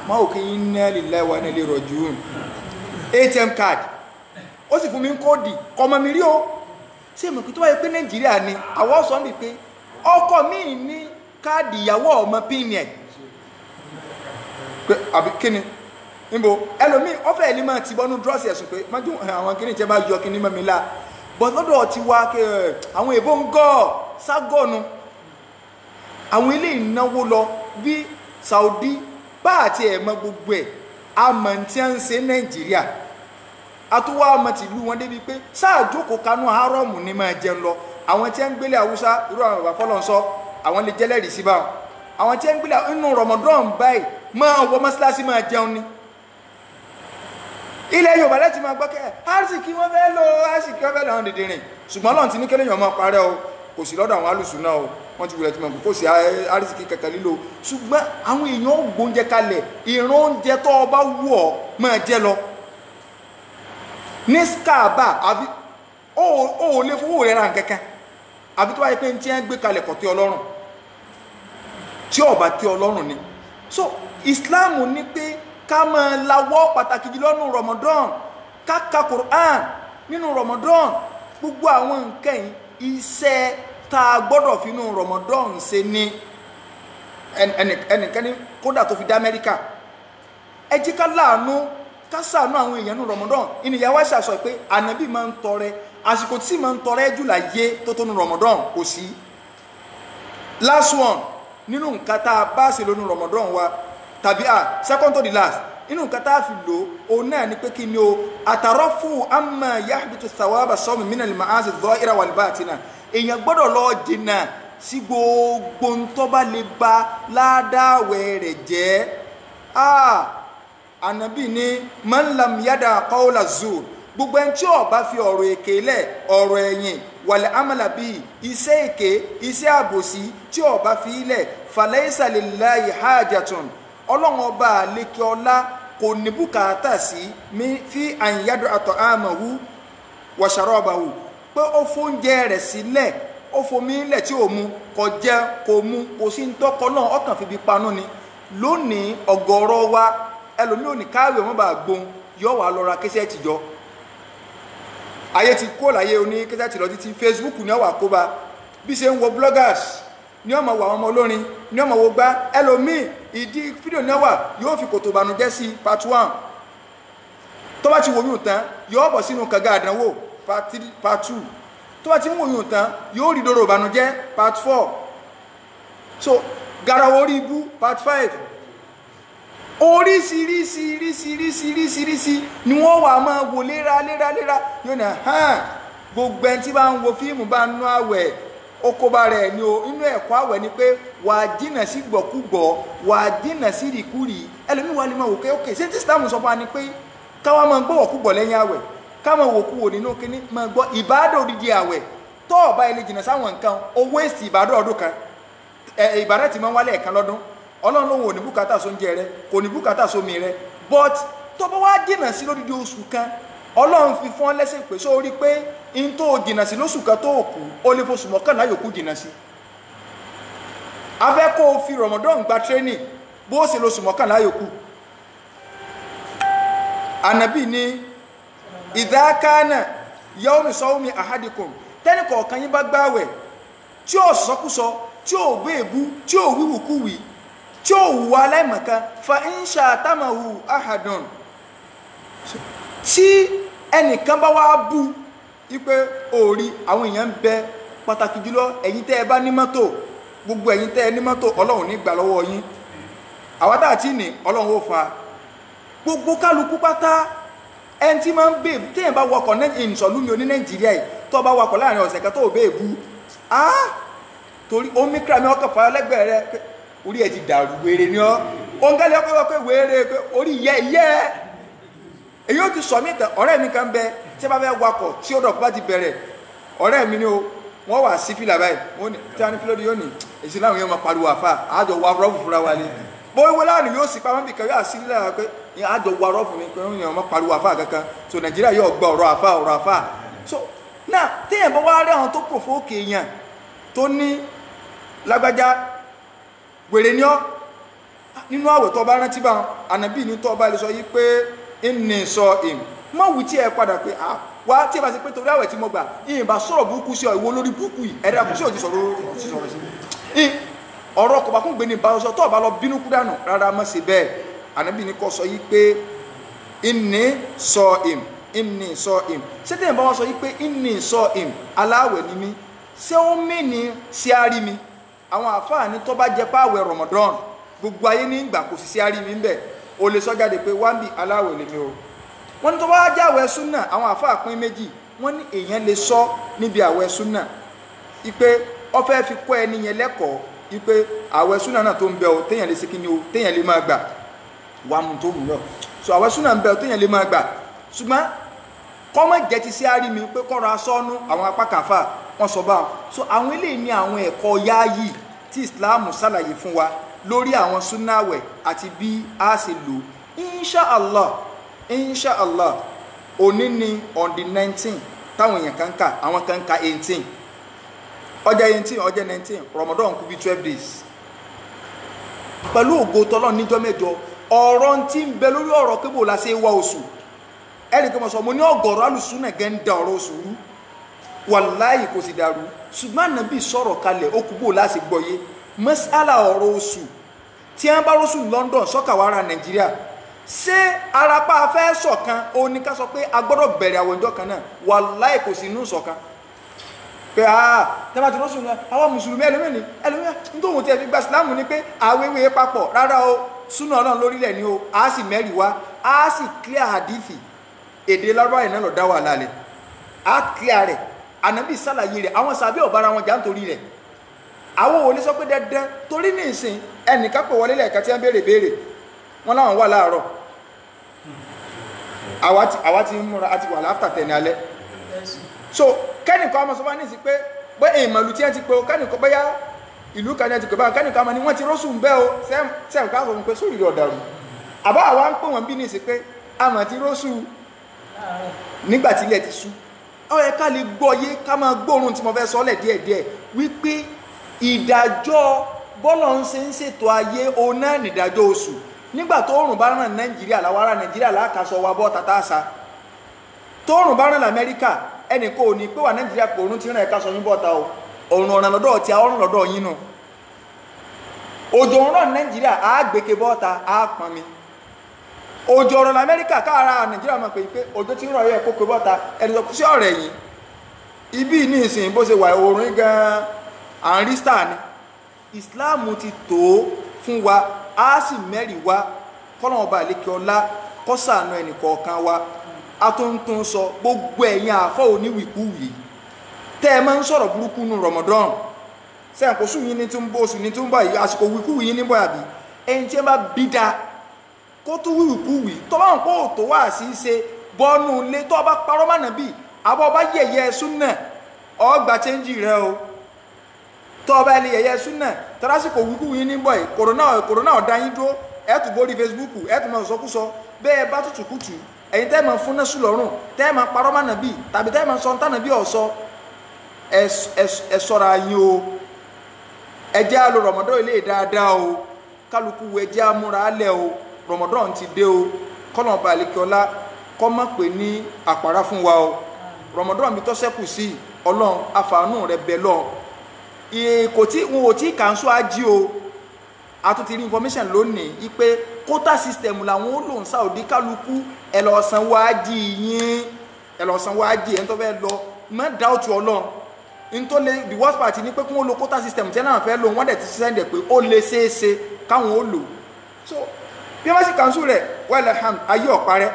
máa ò kí n ná lillahi wa inna ilayhi raji'un ATM card ó sì fún mi ń kóòdì kọmọ mi rí o ṣé mo kí tó wáyé pé Nàìjíríà ni àwọn sọ mi pé ọkọ mi ní káàdì ìyàwó ọmọ píìnì ẹ̀ pé àbí kíni níbo ẹlòmíì ọ̀fẹ́ ẹni máa ti bọ́nú dúrọ́ọ̀sì ẹ̀sùn pé májú àwọn kíní tí bá yọ kíní mọ́ mi la bọ́ lọ́dọ̀ ti wá àwọn èbó ń gọ́ ságọ́nu àwọn ilé ìnáwó lọ bí Saudi bá àti ẹ̀mọ́ gbogbo ẹ̀ àmọ́ tí a ń ṣe Nàìjíríà àtúwà ọmọ tìlú wọn débi pé sáàjókòó kanú hárọ́ọ̀mù ní máa jẹun lọ àwọn tí a ń gbélé Haúsá irú àwọn bàbá fọlọ́nsọ àwọn lè jẹ́lẹ́rìí sí báwọn àwọn tí a ń gbélé inú Ramadan báyìí máa wọ mọ́sálásí máa jẹun ni ilẹ̀ Yorùbá láti máa gbọ́ kẹ́ àrísìkí wọ́n fẹ́ lọ àrísìkí wọ́n fẹ́ lọ àwọn dèdè rìn ṣùgbọ́n Ọlọ́run ti ní kéléyàn ọmọ parẹ́ o kò sí lọ́dọ̀ àwọn alùsùn náà o wọ́n ti wulẹ̀ tí mo kò sí àrísìkí kankan lílo ṣùgbọ́n àwọn èèyàn ó gbóúnjẹ kalẹ̀ ìran oúnjẹ tó ọba wù ọ́ máa jẹ lọ ní skaba àbí ó lè fowó rẹ̀ ra nǹkankan àbí tó wáyé pé ní tí wọ́n gbé kalẹ̀ kọ̀ tí Ọlọ́run tí ọba tí Ọlọ́run ni so Islam ní pé ká máa lawọ́ pàtàkì jùlọ nínú Ramadan ká ka Quran nínú Ramadan gbogbo àwọn nǹkan yìí iṣẹ́ tá a gbọ́dọ̀ fi nínú Ramadan ṣe ní ẹnìkan ní kódà tó fi dá Amẹ́ríkà ẹ jẹ́ ká láàánú ká ṣàánú àwọn èèyàn ní Ramadan ìnìyàwó ṣàṣọ pé ànábì máa ń tọrẹ àsìkò tí máa ń tọrẹ jù láyé tó tó ní Ramadan kò sí. Last one nínú nǹkan tá a bá ṣe lónú Ramadan wa tàbí second to the last inú nǹkan tá a fi lò ó náà ni pé kí ni o àtàrọ́fù amma yahbitu thawaba sawmi minal ma'asi dhahira wal batina èèyàn gbọ́dọ̀ lọ jìnnà sí gbogbo ntọ́ bá lè ba ládàwẹ̀ rẹ̀ jẹ́. Ànábì ní man lam yada qawla zur gbogbo ẹni tí ó bá fi ọ̀rọ̀ èké lẹ̀ ọ̀rọ̀ ẹ̀yìn wal amala bi iṣẹ́ èké iṣẹ́ àbòsí tí ó bá fi lẹ̀ falaysa lillahi hajatun ọlọ́run ọba àlékè ọlá kò ní bùkátà sí mi fi an yad'a ta'amahu wa sharabahu pé ó fóúnjẹ rẹ̀ sílẹ̀ ó fomi ilẹ̀ tí ò mu kò jẹ kò mu kò sí ń tọ́kọ náà ọkàn fi bí panú ni. Lónìí ọ̀gọ̀rọ̀ wa ẹlòmíì ò ní káwé wọn bá gbóhùn yọ wà lọ ra kẹsẹ̀tì jọ. Ayé ti kó láyé oní kẹsẹ̀tì lọ títí Facebook ní ọwà kó bá bí ṣe ń wo bloggers ní ọmọ wà ọmọ olórin ní ọmọ wo gbá ẹlòmíì ìdí fídíò ní ọwà yóò fi kòtò ìbànújẹ́ sí part 1 tó bá ti wò yùn tán yóò bọ̀ sínú kànga àdánwò part 3 part 2 tó bá ti mú oyún tán yóò rí dòrò ìbànújẹ́ part 4 so garawo orí ibú part 5 oríṣiríṣiríṣiríṣiríṣiríṣi ni wọ́n wà máa wò léra yóò ní gbogbo ẹni tí bá ń wo fíìmù bá ń nú àwẹ̀ okóbá rẹ̀ ni o inú ẹ̀kọ́ àwẹ̀ ni pé wà á jìnà sí gbọ̀kúgbọ̀ wà á jìnà sí rìkúrì ẹlòmíì wà lè máa wò pé ok ṣé tí Islam sọ fún wa ni pé káwa máa gbọ́ wọ̀kúgbọ̀ lẹ́yìn àwẹ̀ káwọn òkú wò nínú kíní máa gbọ́ ìbádọ́ odidi àwẹ̀ tó ọba ilé jìnnà sáwọn nǹkan owó èsì ìbádọ́ ọdún kan ìbádọ́ ti máa ń wálé ẹ̀kan lọ́dún Ọlọ́run ló wò ní bùkátà sóúnjẹ rẹ kò ní bùkátà sómi rẹ but tó bá wá jìnnà sí lódidi oṣù kan Ọlọ́run fi fún ọ lẹ́sẹ̀ pé sórí pé in tó jìnnà sí lóṣù kan tó kù ó lè foṣù mọ́kànlá yòókù jìnnà sí. Afẹ́ kó o fi Ramadan gba training bó o ṣe lóṣù mọ́kànlá yòókù. Ànábì ní ìdákánà yawmi sawmi ahadikum tẹ́nì kọ̀ọ̀kan yín bá gbáwẹ̀ tí ó sọkúsọ tí ó gbé èbú tí ó wíwùkúwì tí ó wù aláìmọ̀kan fa in shatamahu ahadun tí ẹnìkan bá wá bú wípé orí àwọn èèyàn ń bẹ pàtàkì jùlọ ẹ̀yin tẹ́ ẹ bá ní mọ́tò gbogbo ẹ̀yin tẹ́ ẹ ní mọ́tò Ọlọ́run ní gbà lọ́wọ́ yín àwọn tá àti ní Ọlọ́run ó fa gbogbo kálukú pátá ẹni tí máa ń bèè téèyàn bá wakọ̀ ìsọ̀lú mi ní Nàìjíríà yìí tó bá wakọ̀ láàrin ọ̀sẹ̀ kan tó bèè bú torí omicron mi ọkọ̀ fàyọ lẹ́gbẹ̀ẹ́ rẹ orí ẹ̀ ti dàrú wèrè ni ọ́ òǹgẹ́lẹ́ ọkọ̀ pé wèrè pé orí yẹ́ èyí ó ti sọ mí tán ọ̀rẹ́ mi kan bẹ tí a bá fẹ́ wakọ̀ tí ó dọ̀kú bá ti bẹ̀rẹ̀ ọ̀rẹ́ mi ni o wọ́n wà sí fìlà báyìí wọ́n ní tí a ní fílódì yóò ní èsì láwọn yóò máa pariwo àfà àjọ wa rọ́ọ̀fù fúnra wa ni bóyá láàrin yóò sì pamọ́ bìkan yóò àṣírí lára pé àjọ wa rọ́ọ̀fù mi pé wọ́n yàn máa pariwo àfà kankan so Nàìjíríà yóò gbọ́ ọ̀rọ̀ àfà so náà téèyàn bá wá rí àwọn tó provoke èèyàn tó ní lágbájá wèrè ni ọ́ nínú àwẹ̀ tó bá rántí bá Ànábì ní tó bá lè sọ yí pé inni sa'im mọ́ wù tí ẹ padà pé wá tí ẹ bá ṣe pé torí àwẹ̀ tí mo gbà ìyìnbá sọ̀rọ̀ burúkú sí ọ ìwọ lórí burúkú yìí ẹ̀rẹ́ àkúṣe òjì sọ̀rọ̀ sí ọ̀rọ̀ kọ̀bá kún gbé ní ìbáṣọ tó bá lọ bínú kú dànù rárá mọ́ sí bẹ́ẹ̀ Ànábì ní kọ́ sọ yí pé inni sa'im ṣé tẹ́yìn bá wọ́n sọ yí pé inni sa'im aláwẹ̀ ni mí ṣé ó mí ní sí àrí mi àwọn àfáàní tó bá jẹ páwẹ̀ Ramadan gbogbo ayé ní ìgbà kò sì sí àrí mi ń bẹ̀ o lè sọ jáde pé wá ń bí aláwẹ̀ lèmi o wọ́n ní tó bá jáwẹ̀ súnà àwọn àfáà pín méjì wọ́n ní èèyàn lè sọ níbi àwẹ̀ súnà ipe ó fẹ́ fi kọ́ ẹni yẹn lẹ́kọ̀ọ́ ipe àwẹ̀ súnà náà tó ń bẹ o téèyàn lè ṣe kí ni o téèyàn lè máa gbà wà mú tó wù yọ so àwẹ̀ súnà ń bẹ o téèyàn lè máa gbà ṣùgbọ́n kọ́mọ̀ jẹ́ ti sí àrí mi pé kọ́ra sọ́nú àwọn apá kàfà wọ́n sọ báwọn so àwọn eléyìí ní àwọn ẹ̀kọ́ yáàyì tí Islam ṣàlàyé fún wa lórí àwọn súnáwẹ̀ àti bí a ṣe lò inshallah òní ni on the 19 táwọn èèyàn kan kà àwọn kan kà 18 ọjọ́ 18 ọjọ́ 19 Ramadan kù bí 12 days pẹ̀lú ògo tọ́lọ́ níjọ́ mẹ́jọ ọ̀rọ̀ tí ń bẹ lórí ọ̀rọ̀ kébò la ṣe wá oṣù ẹ̀rì kí wọ́n sọ mo ní ọ̀gọ̀rọ̀ alùsùnà gẹ́ ń da ọ̀rọ̀ oṣù rú wàláyì kò sì dàrú ṣùgbọ́n Ànábì sọ̀rọ̀ kalẹ̀ ó kú bò láti gbọ́yé mọ́sálà ọ̀rọ̀ oṣù tí wọ́n bá rọ́ṣù London sọ́kàwárà Nàìjíríà ṣé arapa fẹ́ ṣọ̀kan ó ní ká sọ pé a gbọ́dọ̀ bẹ̀rẹ̀ àwọn ọjọ́ kan náà wàláhì kò sí inú ṣọ̀kan pé tẹ́bà tí rọ́sùn àwọn mùsùlùmí ẹlòmíì nítorí òun tí ẹ fi gba ìsìláàmù ní pé àwẹ́wẹ́ papọ̀ rárá o súnà ọlọ́run lórílẹ̀ ni o a sì mẹ́rì wá a sì clear hadithi èdè lárúbáwá náà lọ dá wà lálẹ́ a clear rẹ̀ ànábì sàlàyé rẹ̀ àwọn sàbí ọ̀bára wọn jà ń torí rẹ̀ àwọn òní sọ pé dandan torí ní ìsìn ẹnìkan pè wọlé lẹ́ẹ̀kan tí wọ́n béèrè wọn láwọn wà láàárọ̀ àwa ti ń múra àti wà láfta 10 alẹ́ so kẹ́nìkan ọmọ sọfá ní sí pé bọ́ èèmọ̀lú tí ẹ ti pé o kẹ́nìkan bẹ́yà ìlú kan ní ti pè bá kẹ́nìkan ọmọ ni wọ́n ti rọ́sùn ń bẹ́ o sẹ́m ká sọ fún pé sórí rẹ̀ ọ̀dàrú àbá àwa ń pè wọ́n bí ní sí pé a mọ̀ ti rọ́sùn nígbà tí ilẹ̀ ti sú ó yẹ ká lè gbọ́ yé ká máa gbóòórùn tí mo fẹ́ sọ́lẹ̀ díẹ̀díẹ̀ wípé ìdájọ́ bọ́lọ̀ ń ṣe ń ṣètò ayé oná nìdájọ́ oṣù nígbà tó òrùn bá ràn Nàìjíríà làwọn ará Nàìjíríà lákàsọ wa bọ́ tàtàṣà tó òrùn bá ràn l'Amẹ́ríkà ẹnì kò ní pé wà Nàìjíríà pé òrùn ti ràn ẹ̀ka sọ yín bọ́ta o òrùn ọ̀ràn lọ́dọ̀ tí a ọ̀rùn lọ́dọ̀ yín nù òjò ọ̀ràn Nàìjíríà á gbèké bọ́ta á pọn mi òjò ọ̀rọ̀ l'Amẹ́ríkà káàrà Nàìjíríà mọ̀ pé òjò tí ń rọ̀ yẹ kó pé bọ́ta ẹni sọ sí ọ̀rẹ́ yìí ibi ní ìsìn bó ṣe wà òrùn gan àrí star ni Islam ti tó fún wa a sì mẹ́rì wá kọ́nà ọba àlékè ọlá kọ́sàánú ẹnì kọ̀ọ̀kan wa a tó ń tún sọ gbogbo ẹ̀yin àfọ́ oníwìkúwì tẹ́ ẹ máa ń sọ̀rọ̀ burúkú nu Ramadan sẹ́yìn kò sùn yín ní tún bó oṣù ní tún bọ̀ yìí àsìkò wìkúwì yín ní bọ̀ àbí ẹ̀yin tí ẹ bá bí da kó tó wìkúwì tó bá ń kó tó wá sí ṣe bọ́nú ilé tó bá parọ́ mọ́nà bíi àbọ̀ bá yẹ̀yẹ́ súnà ọgbà chẹ́ńjì rẹ o tó bá ilé yẹ̀yẹ́ súnà tọ́lásìkò wìkúwì yín ní bọ̀ yìí kòrónà ọ̀dá yín dúró ẹ̀ tún borí Facebook ẹ̀ tún mọ̀ sọ́kúsọ bẹ́ẹ̀ bá tutù kùtù ẹ̀yin tẹ́ máa fún nẹ́sù lọ́rùn tẹ́ máa parọ́ mọ́ nàbí tàbí tẹ́ máa sọ ń tànàbí ọ̀sọ́ ẹ ṣọ́ra yín o ẹ jẹ́ á lò Ramadan ilé dáadáa o kálukú ẹ jẹ́ á múra alẹ́ o Ramadan ti dé o kọ́nà ọba àlekíọ́lá kọ́ mọ̀ pé ní àpárá fún wa o Ramadan mi tọ́sẹ́kù sí ọlọ́run àfàànú rẹ bẹ lọ wọn ò tí kàńsó ají o a tún ti rí information lónìí ipe quota system làwọn ó lò ń Saudi kálukú ẹ lọ san wájì yín ẹni tó fẹ́ lọ má dáùtù ọlọ́run nítorí the worst part ni pé kí wọ́n lo quota system tí náà fẹ́ lò wọ́n dẹ̀ ti sẹ́ndẹ̀ pé ó lè ṣeéṣe káwọn ó lò so bí wọ́n sì kàńsù rẹ̀ wẹ́lẹ̀ ham ayé ọ̀parẹ́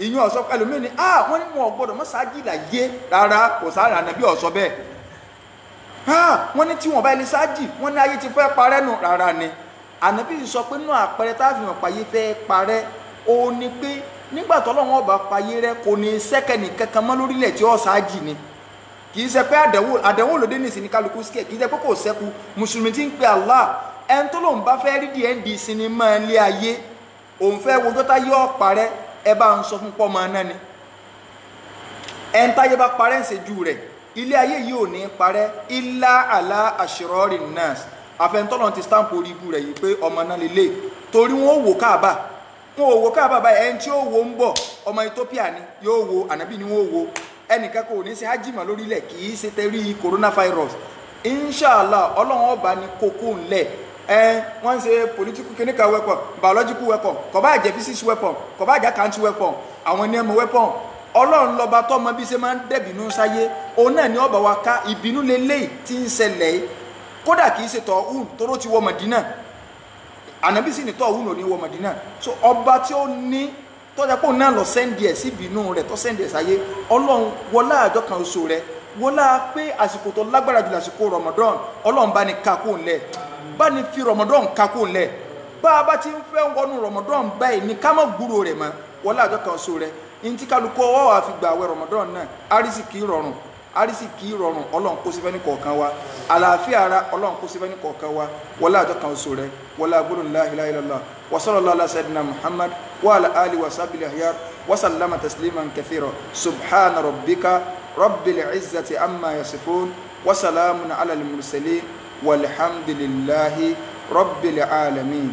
ìyún ọ̀sọ́ ẹlòmíì ni wọ́n ní wọn gbọ́dọ̀ mọ́ sáájì láyé rárá kò sáré ànábì ọ̀sọ́ bẹ́ẹ̀ wọ́n ní tí wọ́n bá ẹni sáájì wọ́n ní ayé ti fẹ́ parẹ́ nù rárá ni ànábì sọ pé náà àpẹẹrẹ tá a fi hàn pàyé fẹ́ parẹ́ ó ní pé nígbà tọ́lọ́wọ́n ọba payé rẹ kò ní sẹ́kẹ̀nì kankan mọ́ lórílẹ̀ tí ó ṣáájì ni kì í ṣe pé àdánwò lóde nìsí ní kálukú síkẹ̀ kì í ṣe pé kò sẹ́kù mùsùlùmí tí ń pe Allah ẹni tó lòun bá fẹ́ rí díẹ̀ ń di sinimá ilé ayé òun fẹ́ wo tó táyé ọ̀parẹ́ ẹ bá ń sọ fún pọ́ máa náà ni ẹni táyé bá parẹ́ ń ṣejú rẹ̀ ilé ayé yìí ò ní parẹ́ illa ala ashrari nas àfẹnutọ́lọ́ ti stamp orí ibu rẹ̀ yìí pé ọmọ náà lélẹ̀ torí wọn ò wò káàbà wọn ò wo káàbà báyìí ẹni tí ó wo ń bọ̀ ọmọ Ethiopia ni yóò wo ànábì ni wọ́n wo ẹnìkan kò ní ṣe hajjima lórílẹ̀ kì í ṣe tẹ́rí coronavirus inshallah ọlọ́run ọba ní kókó ńlẹ̀ wọ́n ń ṣe political chemical weapon biological weapon kò bá jẹ́ physics weapon kò bá jẹ́ counter weapon àwọn ní ẹmọ weapon ọlọ́run lọ́ba tọ́mọ bí ṣe máa ń dẹ̀bínú sáyé òun náà ní ọba wa ká ìbínú lélẹ́yìí tí ń ṣẹlẹ̀ kódà kì í ṣe tọ́ tóró ti wọ Mọ̀dínà ànábì sì ní tọ́ òun ò ní wọ Mọ̀dínà so ọba tí ó ní tọ́jà pé òun náà lọ sẹ́ndì ẹ̀ sí ìbínú rẹ̀ tó sẹ́ndì ẹ̀ sáyé ọlọ́run wọlá àjọ kan oṣù rẹ̀ wọlá pé àsìkò tó lágbára jù lásìkò Ramadan ọlọ́run bá ní kakó ńlẹ̀ bá ní fi Ramadan kakó ńlẹ̀ bá a bá ti ń fẹ́ wọnú Ramadan báyìí ní ká má gbúrò rẹ̀ mọ́ wọlá àjọ kan oṣù rẹ̀ ní tí kálukú ọwọ́ wa fi gbà àwẹ̀ Ramadan náà arísìkí rọrùn ọlọ́run kó sí fẹ́ ní kọ̀ọ̀kan wa àlàáfíà ara ọlọ́run kó sí fẹ́ ní kọ̀ọ̀kan wa wọlá àjọ kan oṣù rẹ̀ wọlá gbólóhùn la ilaha illallah wa sallallahu ala sayyidina Muhammad wa ala alihi wa sahbihi ahyar wa sallama tasliman kathira subhana rabbika rabbil izzati amma yasifun wa salamun ala al mursalin walhamdulillahi rabbil alamin.